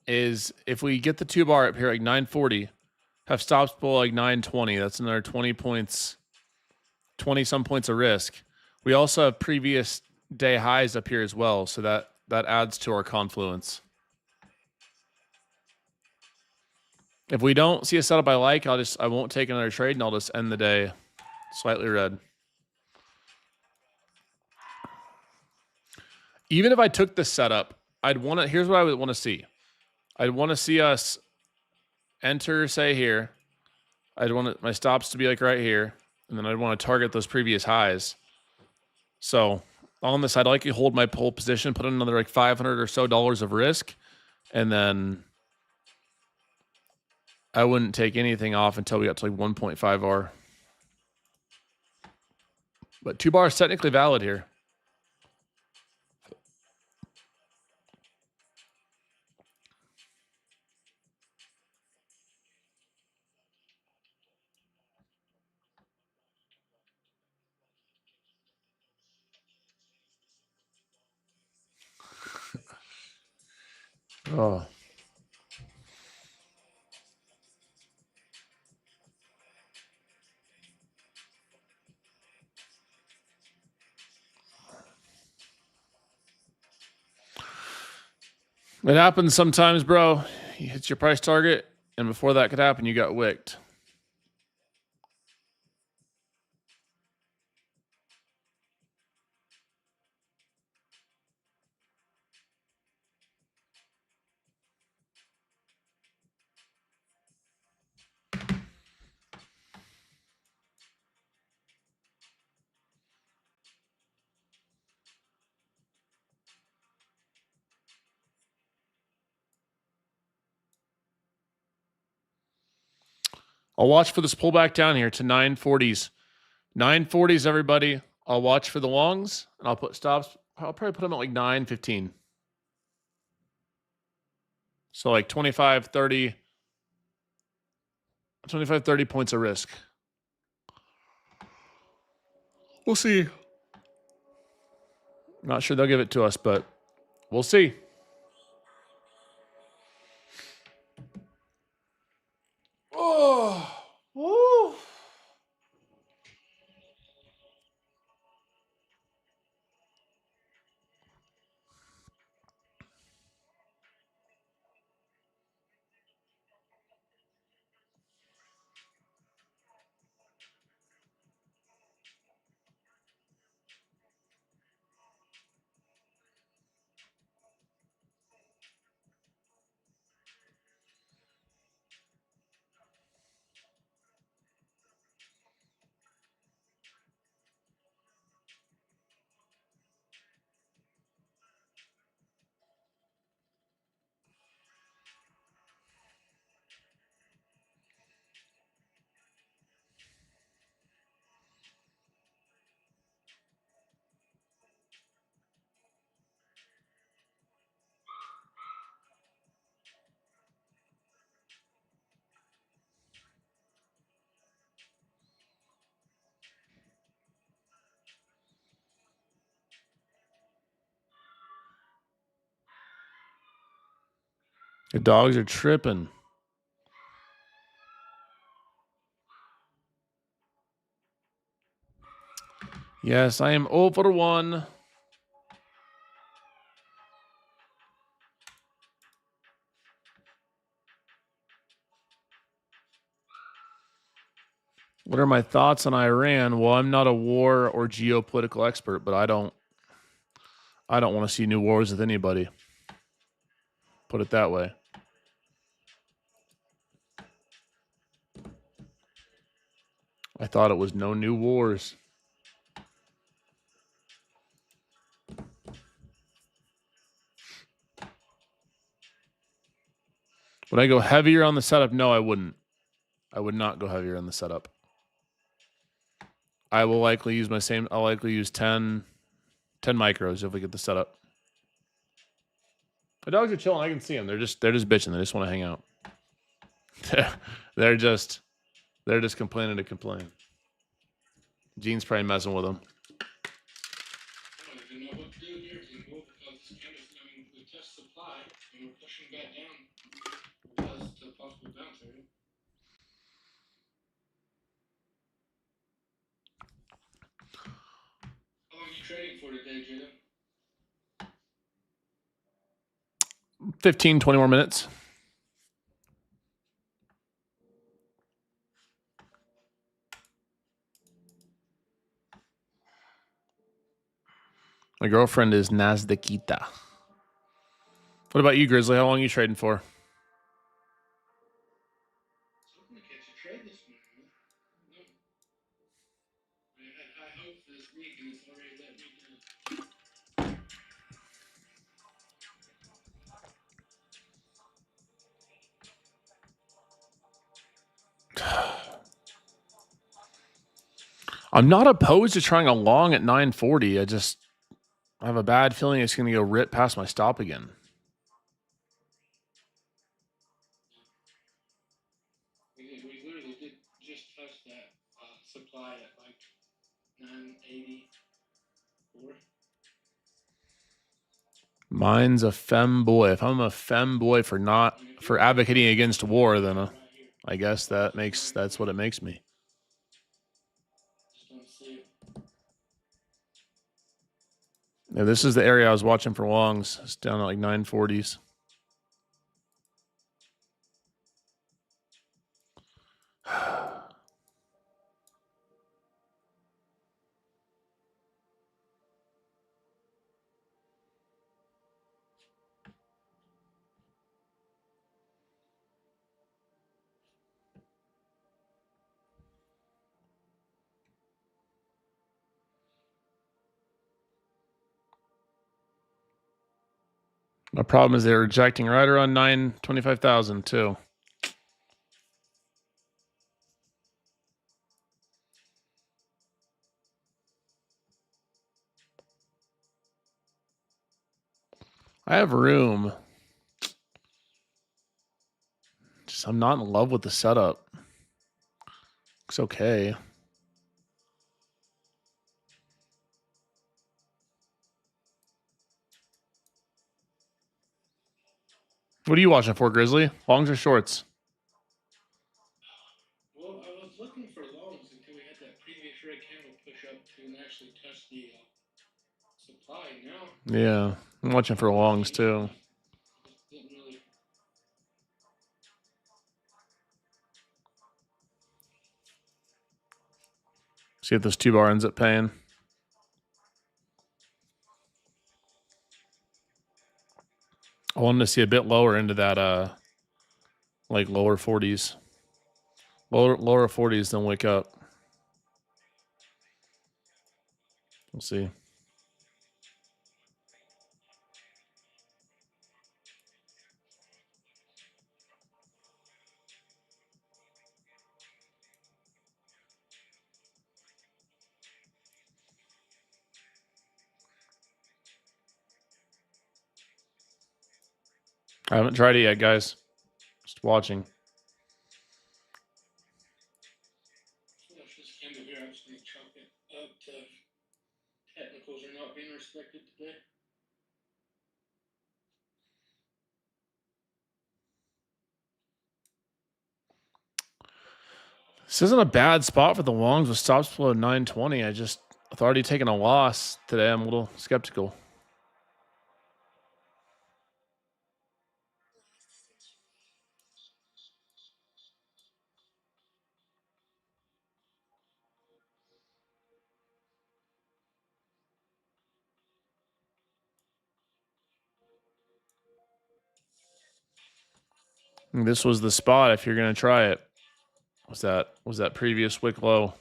Is if we get the 2-bar up here like 940, have stops below like 920, that's another 20 points, 20 some points of risk. We also have previous day highs up here as well, so that adds to our confluence. If we don't see a setup I like, I won't take another trade and I'll just end the day slightly red. Even if I took this setup, here's what I would want to see. I'd want to see us enter, say here. I'd want my stops to be like right here, and then I'd want to target those previous highs. So on this, I'd like to hold my whole position, put in another like $500 or so of risk, and then I wouldn't take anything off until we got to like 1.5 R. But 2 bar is technically valid here. Oh. It happens sometimes, bro. You hit your price target, and before that could happen, you got wicked. I'll watch for this pullback down here to 940s. 940s, everybody. I'll watch for the longs, and I'll put stops. I'll probably put them at like 915. So like 25, 30 points of risk. We'll see. Not sure they'll give it to us, but we'll see. Oh, woo. The dogs are tripping. Yes, I am over one. What are my thoughts on Iran? Well, I'm not a war or geopolitical expert, but I don't want to see new wars with anybody. Put it that way. I thought it was no new wars. Would I go heavier on the setup? No, I wouldn't. I would not go heavier on the setup. I will likely use my same. I'll likely use 10 micros if we get the setup. The dogs are chilling. I can see them. They're just bitching. They just want to hang out. they're just complaining to complain. Gene's probably messing with them. I don't even know what to do in your team, because we test supply and we're pushing back down because the possible bouncer. How long are you trading for today, Jdun? 15, 20 more minutes. My girlfriend is Nasdaqita. What about you, Grizzly? How long are you trading for? So I'm gonna catch a trade this morning, I'm not opposed to trying a long at 940. I have a bad feeling it's going to go rip past my stop again. We literally did just touch that supply at like 984. Mine's a femboy. If I'm a femboy for advocating against war, then I guess that's what it makes me. Just don't see it. Yeah, this is the area I was watching for longs. It's down at like 940s. My problem is they're rejecting right around 925,000 too. I have room. I'm not in love with the setup. It's okay. What are you watching for, Grizzly? Longs or shorts? Well, I was looking for longs until we had that previous red candle push up to and actually touch the supply. Now, Yeah, I'm watching for longs too. didn't really. See if this 2-bar ends up paying. I wanted to see a bit lower into that, like lower 40s. Lower 40s, then wake up. We'll see. I haven't tried it yet, guys. Just watching. Finish this candle here. I'm just gonna chalk it up to technicals are not being respected today. This isn't a bad spot for the longs with stops below 920. I've already taken a loss today. I'm a little skeptical. This was the spot if you're gonna try it. Was that previous wick low?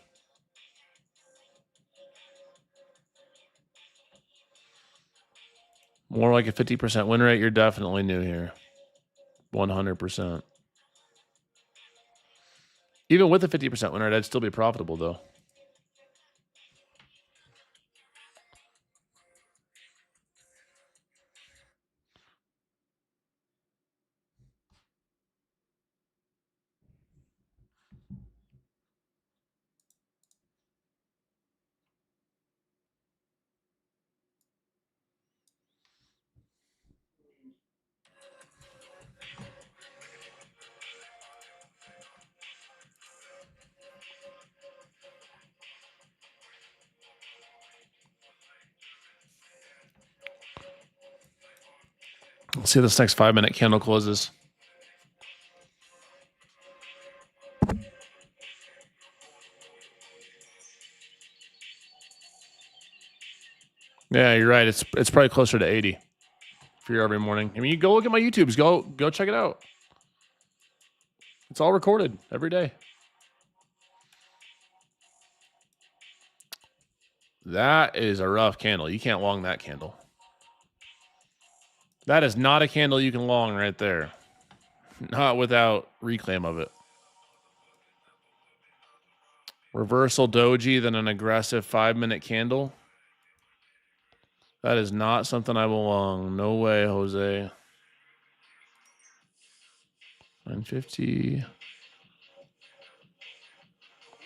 More like a 50% win rate. You're definitely new here. 100%. Even with a 50% win rate, I'd still be profitable though. Let's see how this next 5-minute candle closes. Yeah, you're right. It's probably closer to 80 for your every morning. I mean, you go look at my YouTubes. Go check it out. It's all recorded every day. That is a rough candle. You can't long that candle. That is not a candle you can long right there. Not without reclaim of it. Reversal doji, then an aggressive 5-minute candle. That is not something I belong. No way, Jose. 950.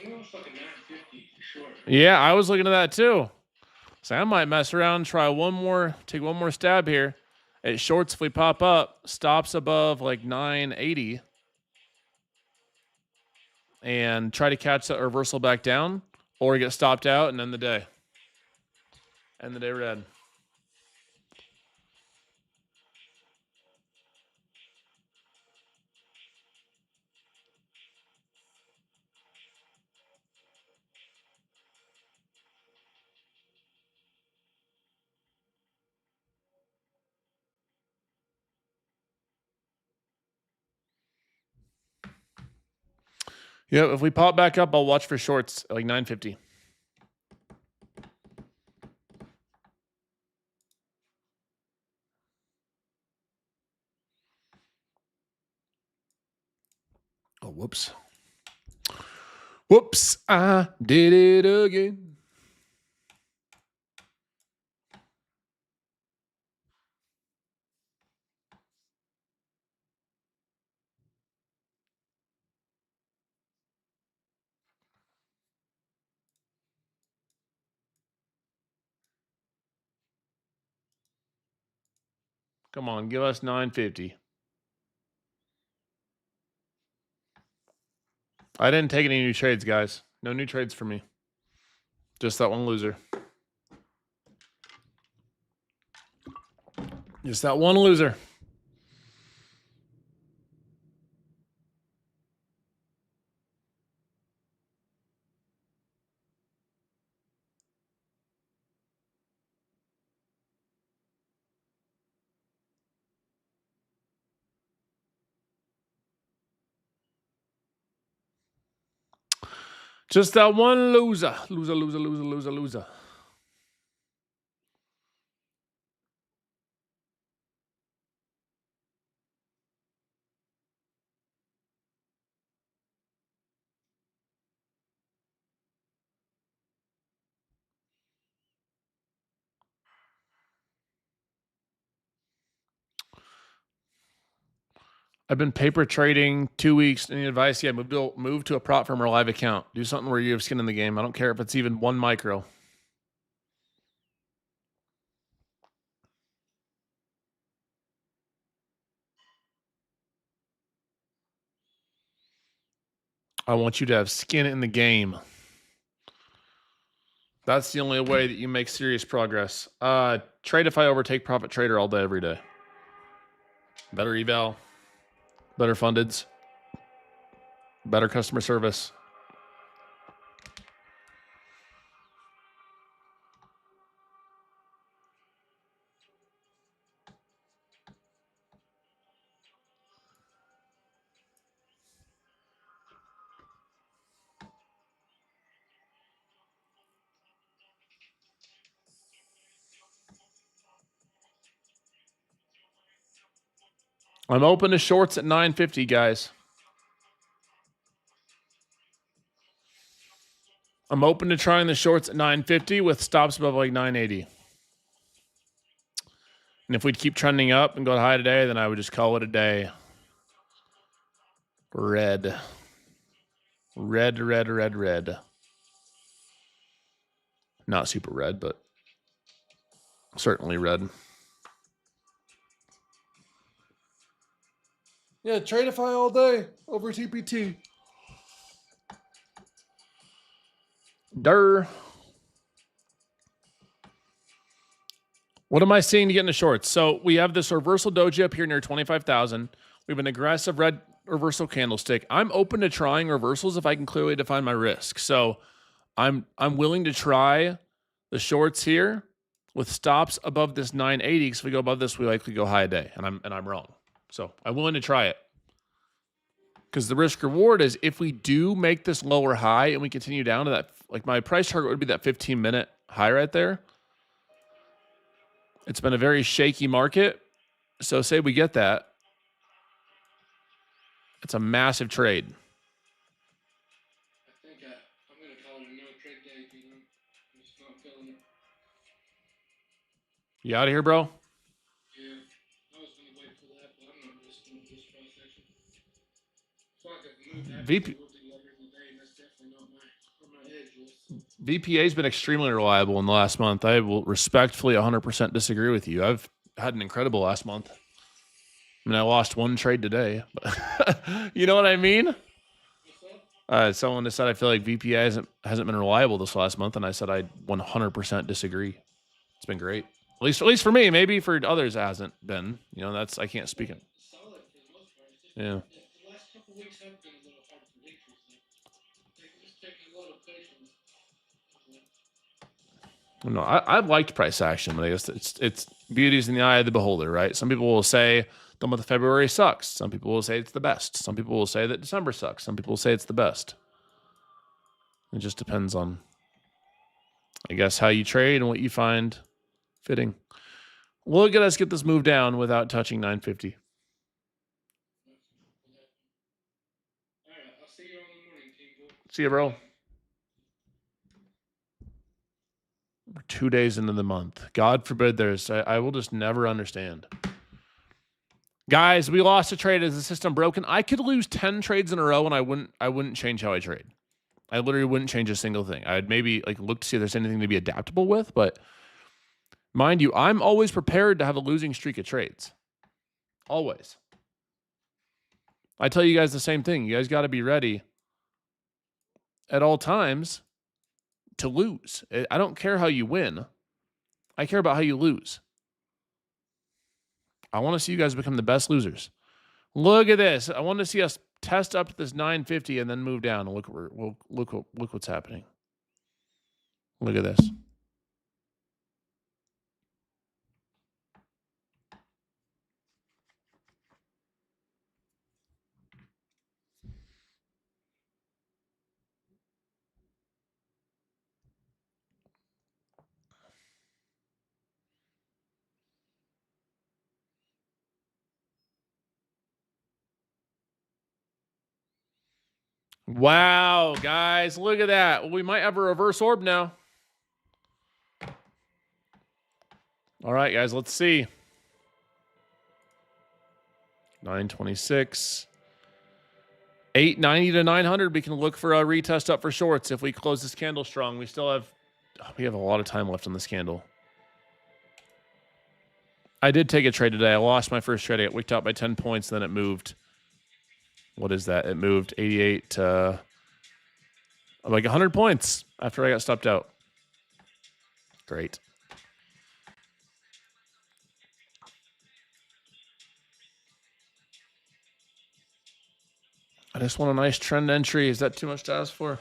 I'm almost fucking 950 for sure. Yeah, I was looking at that too. So I might mess around, try one more, take one more stab here. It shorts if we pop up, stops above like 980. And try to catch that reversal back down, or get stopped out and end the day. End the day red. Yep, if we pop back up, I'll watch for shorts at like 950. Oh, whoops. Whoops, I did it again. Come on, give us 950. I didn't take any new trades, guys. No new trades for me. Just that one loser. Just that one loser. Just that one loser. Loser, loser, loser, loser, loser. I've been paper trading 2 weeks. Any advice? Yeah, move to a prop firm or live account. Do something where you have skin in the game. I don't care if it's even 1 micro. I want you to have skin in the game. That's the only way that you make serious progress. Trade if I overtake profit trader all day, every day. Better eval, better fundeds, better customer service. I'm open to shorts at 950, guys. I'm open to trying the shorts at 950 with stops above like 980. And if we'd keep trending up and go high today, then I would just call it a day. Red. Red, red, red, red. Not super red, but certainly red. Yeah, Tradeify all day over TPT. Durr. What am I seeing to get into shorts? So we have this reversal doji up here near 25,000. We have an aggressive red reversal candlestick. I'm open to trying reversals if I can clearly define my risk. So I'm willing to try the shorts here with stops above this 980. Because if we go above this, we likely go high a day, and I'm wrong. So I'm willing to try it. Because the risk reward is if we do make this lower high and we continue down to that, like my price target would be that 15-minute high right there. It's been a very shaky market. So say we get that. It's a massive trade. I think I'm going to You out of here, bro? Yeah, I was gonna wait for that, but I'm not risking this cross section. So I could move that. VP We'll do later in the day, and that's definitely not my edge list. VPA's been extremely reliable in the last month. I will respectfully 100% disagree with you. I've had an incredible last month. I mean, I lost one trade today, but you know what I mean? What's up? Someone just said I feel like VPA hasn't been reliable this last month, and I said I 100% disagree. It's been great, at least for me. Maybe for others, it hasn't been. You know, that's I can't speak it. Solid for the most part. It's just, Yeah. The last couple weeks have been a little hard for entries. Just taking a lot of patience. No, I've liked price action, but I guess it's beauty's in the eye of the beholder, right? Some people will say the month of February sucks. Some people will say it's the best. Some people will say that December sucks. Some people will say it's the best. It just depends on, I guess, how you trade and what you find fitting. Look at us get this move down without touching 950. All right, I'll see you all in the morning, Team Boy. See you, bro. We're 2 days into the month. God forbid there's. I will just never understand. Guys, we lost a trade. Is the system broken? I could lose 10 trades in a row, and I wouldn't change how I trade. I literally wouldn't change a single thing. I'd maybe like look to see if there's anything to be adaptable with, but mind you, I'm always prepared to have a losing streak of trades. Always. I tell you guys the same thing. You guys got to be ready at all times to lose. I don't care how you win. I care about how you lose. I want to see you guys become the best losers. Look at this. I want to see us test up to this 950 and then move down. And look what's happening. Look at this. Wow, guys, look at that. We might have a reverse orb now. All right, guys, let's see. 926. 890 to 900. We can look for a retest up for shorts if we close this candle strong. We have a lot of time left on this candle. I did take a trade today. I lost my first trade. I got wicked out by 10 points. Then it moved. What is that? It moved 88 to like 100 points after I got stopped out. Great. I just want a nice trend entry. Is that too much to ask for?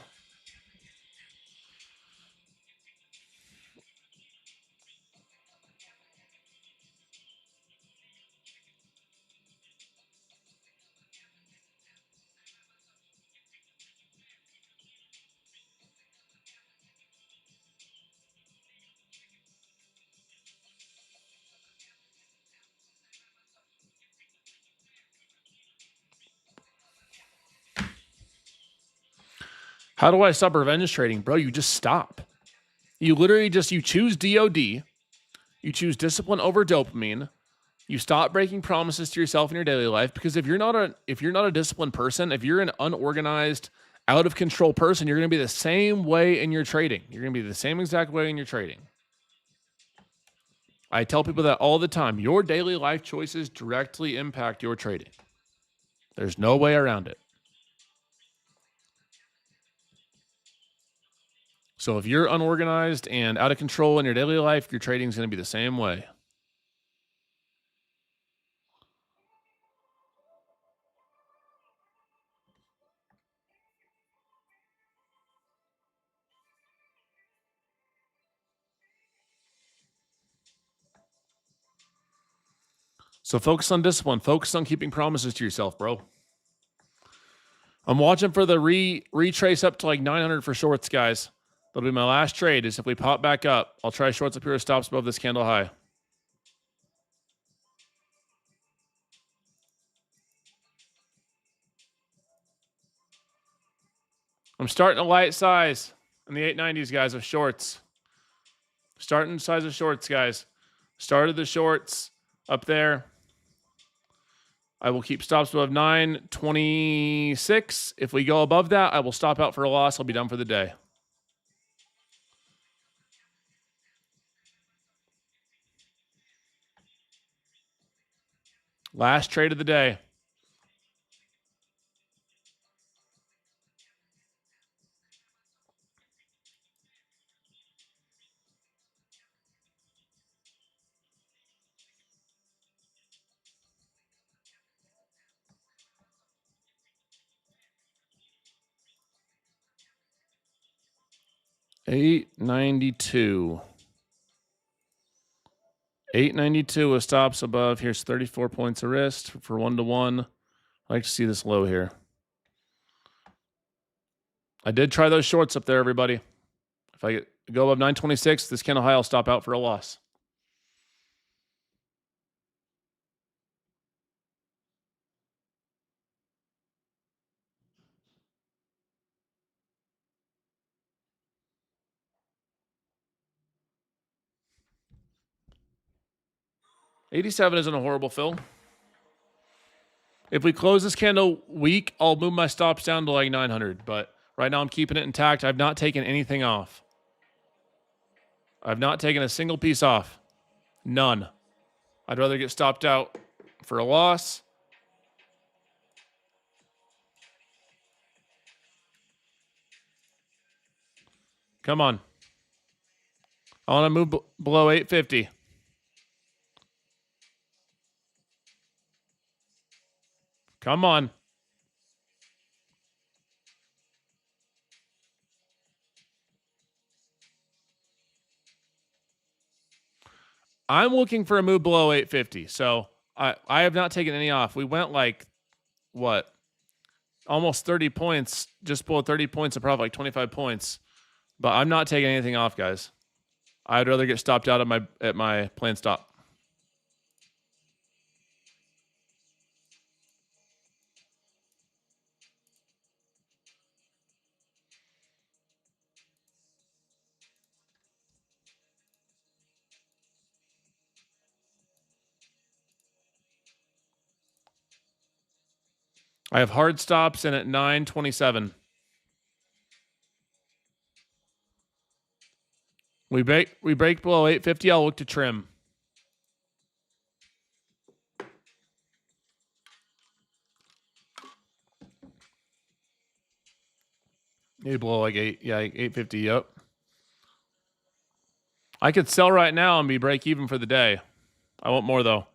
How do I stop revenge trading? Bro, you just stop. You literally you choose DOD. You choose discipline over dopamine. You stop breaking promises to yourself in your daily life, because if you're not a disciplined person, if you're an unorganized, out of control person, you're going to be the same way in your trading. You're going to be the same exact way in your trading. I tell people that all the time. Your daily life choices directly impact your trading. There's no way around it. So if you're unorganized and out of control in your daily life, your trading is going to be the same way. So focus on discipline. Focus on keeping promises to yourself, bro. I'm watching for the retrace up to like 900 for shorts, guys. That'll be my last trade. Is if we pop back up, I'll try shorts up here with stops above this candle high. I'm starting a light size in the 890s, guys, of shorts. Starting size of shorts, guys. Started the shorts up there. I will keep stops above 926. If we go above that, I will stop out for a loss. I'll be done for the day. Last trade of the day. $8.92. 892 with stops above. Here's 34 points of risk for 1-to-1. I like to see this low here. I did try those shorts up there, everybody. If I go above 926, this candle high, I'll stop out for a loss. $87 isn't a horrible fill. If we close this candle weak, I'll move my stops down to like 900. But right now I'm keeping it intact. I've not taken anything off. I've not taken a single piece off. None. I'd rather get stopped out for a loss. Come on. I want to move below 850. Come on. I'm looking for a move below 850. So I have not taken any off. We went like, what? Almost 30 points, just below 30 points of profit, like 25 points. But I'm not taking anything off, guys. I'd rather get stopped out at my planned stop. I have hard stops in at 927. We break below 850. I'll look to trim. Maybe below like 850. Yep. I could sell right now and be break even for the day. I want more though.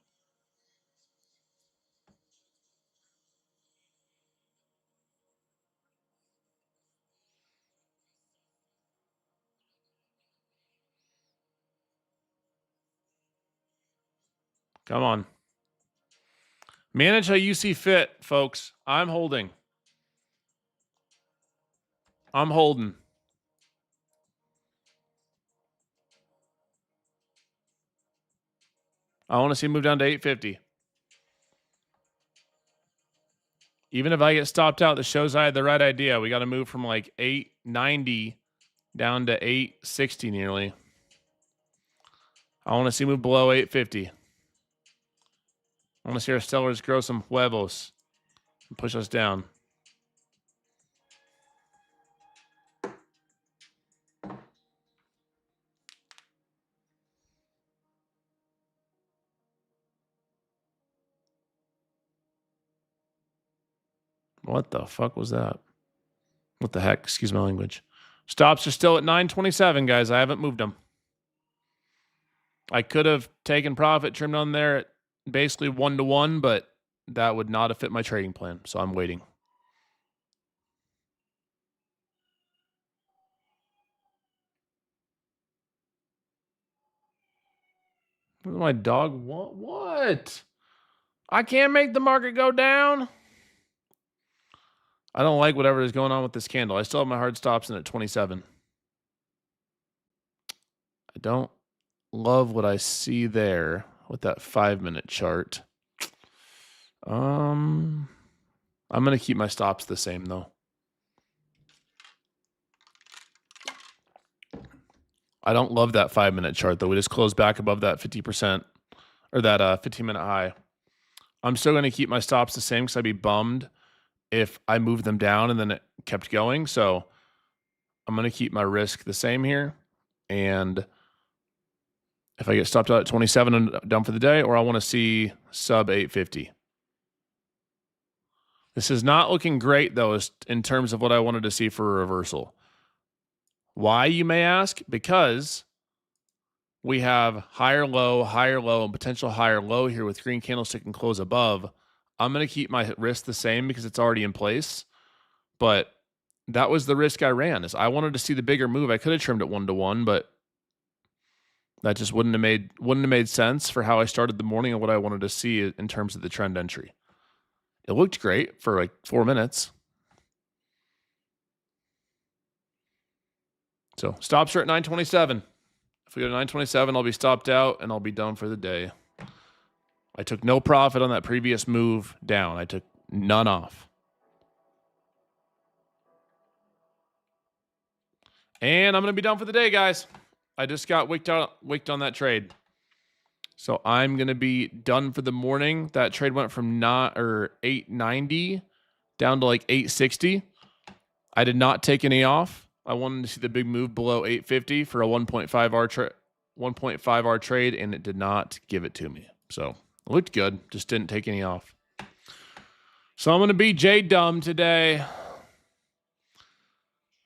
Come on. Manage how you see fit, folks. I'm holding. I'm holding. I want to see him move down to 850. Even if I get stopped out, this shows I had the right idea. We got to move from like 890 down to 860 nearly. I want to see him move below 850. I want to see our sellers grow some huevos and push us down. What the fuck was that? What the heck? Excuse my language. Stops are still at 927, guys. I haven't moved them. I could have taken profit, trimmed on there at basically 1-to-1, but that would not have fit my trading plan. So I'm waiting. What does my dog want? What? I can't make the market go down. I don't like whatever is going on with this candle. I still have my hard stops in at 27. I don't love what I see there with that 5-minute chart. I'm going to keep my stops the same though. I don't love that 5-minute chart, though. We just closed back above that 50% or that 15-minute high. I'm still going to keep my stops the same because I'd be bummed if I moved them down and then it kept going. So I'm going to keep my risk the same here. And if I get stopped out at 27 and done for the day, or I want to see sub 850. This is not looking great, though, in terms of what I wanted to see for a reversal. Why, you may ask? Because we have higher low, and potential higher low here with green candlestick and close above. I'm going to keep my risk the same because it's already in place. But that was the risk I ran. Is I wanted to see the bigger move. I could have trimmed it 1-to-1, but that just wouldn't have made sense for how I started the morning and what I wanted to see in terms of the trend entry. It looked great for like 4 minutes. So stops are at 927. If we go to 927, I'll be stopped out and I'll be done for the day. I took no profit on that previous move down. I took none off. And I'm going to be done for the day, guys. I just got wicked on that trade. So I'm going to be done for the morning. That trade went from 890 down to like 860. I did not take any off. I wanted to see the big move below 850 for a 1.5R trade, and it did not give it to me. So it looked good, just didn't take any off. So I'm going to be Jdun today.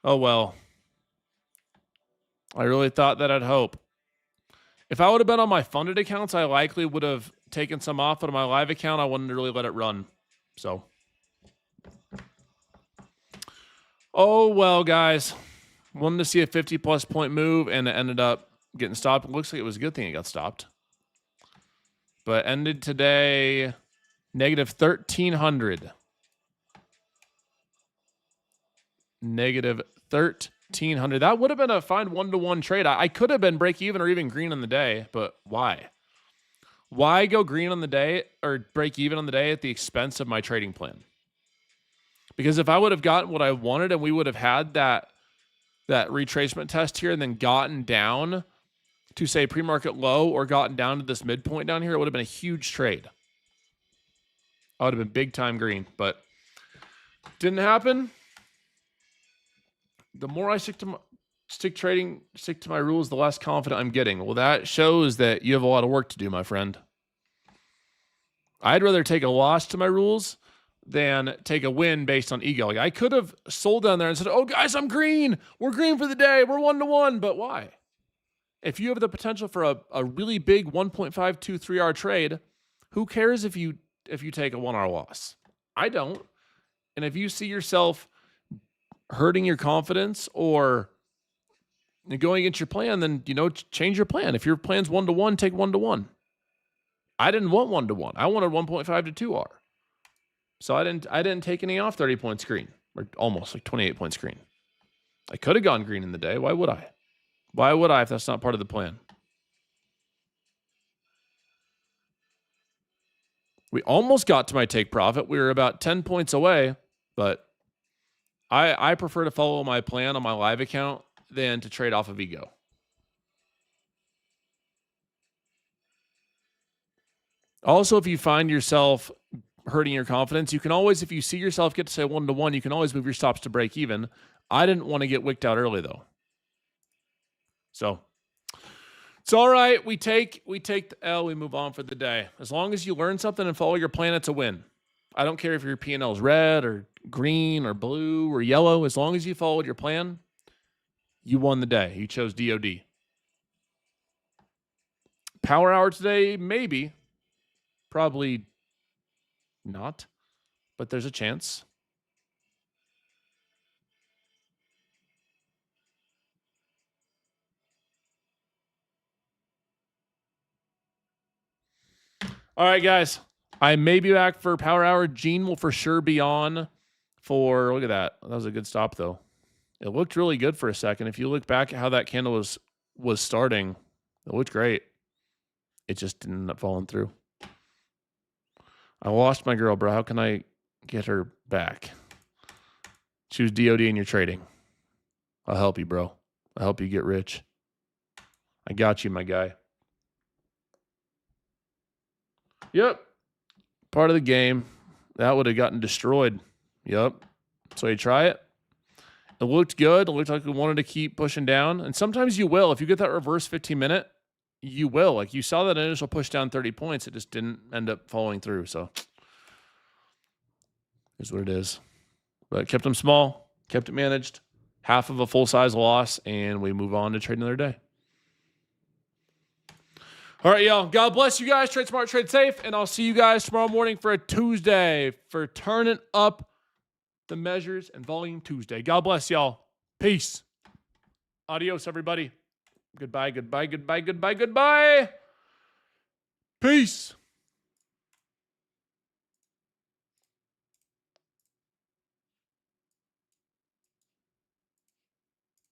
Oh, well. I really thought that I'd hope. If I would have been on my funded accounts, I likely would have taken some off. But on my live account, I wanted to really let it run. So. Oh, well, guys. Wanted to see a 50-plus point move, and it ended up getting stopped. It looks like it was a good thing it got stopped. But ended today negative 1,300. Negative 1,300. That would have been a fine 1-to-1 trade. I could have been break even or even green on the day, but why? Why go green on the day or break even on the day at the expense of my trading plan? Because if I would have gotten what I wanted and we would have had that retracement test here and then gotten down to, say, pre-market low or gotten down to this midpoint down here, it would have been a huge trade. I would have been big time green, but didn't happen. The more I stick to my rules, the less confident I'm getting. Well, that shows that you have a lot of work to do, my friend. I'd rather take a loss to my rules than take a win based on ego. Like, I could have sold down there and said, oh, guys, I'm green. We're green for the day. We're 1-to-1. But why? If you have the potential for a really big 1.523R trade, who cares if you take a 1R loss? I don't. And if you see yourself hurting your confidence or going against your plan, then, change your plan. If your plan's 1-to-1, take 1-to-1. I didn't want 1-to-1. I wanted 1.5 to 2R. So I didn't take any off 30 points green, or almost like 28 points green. I could have gone green in the day. Why would I? Why would I if that's not part of the plan? We almost got to my take profit. We were about 10 points away, but I prefer to follow my plan on my live account than to trade off of ego. Also, if you find yourself hurting your confidence, you can always, if you see yourself get to say 1-to-1, you can always move your stops to break even. I didn't want to get wicked out early, though. So it's all right. We take the L. We move on for the day. As long as you learn something and follow your plan, it's a win. I don't care if your P&L is red or green or blue or yellow. As long as you followed your plan, you won the day. You chose DOD. Power hour today, maybe. Probably not, but there's a chance. All right, guys. I may be back for power hour. Gene will for sure be on for, look at that. That was a good stop, though. It looked really good for a second. If you look back at how that candle was starting, it looked great. It just didn't end up falling through. I lost my girl, bro. How can I get her back? Choose DOD in your trading. I'll help you, bro. I'll help you get rich. I got you, my guy. Yep. Part of the game. That would have gotten destroyed. Yep. So you try it. It looked good. It looked like we wanted to keep pushing down. And sometimes you will. If you get that reverse 15-minute, you will. Like you saw that initial push down 30 points. It just didn't end up following through. So here's what it is. But kept them small. Kept it managed. Half of a full-size loss. And we move on to trade another day. All right, y'all. God bless you guys. Trade smart, trade safe. And I'll see you guys tomorrow morning for a Tuesday for turning up the measures and volume Tuesday. God bless y'all. Peace. Adios, everybody. Goodbye, goodbye, goodbye, goodbye, goodbye. Peace.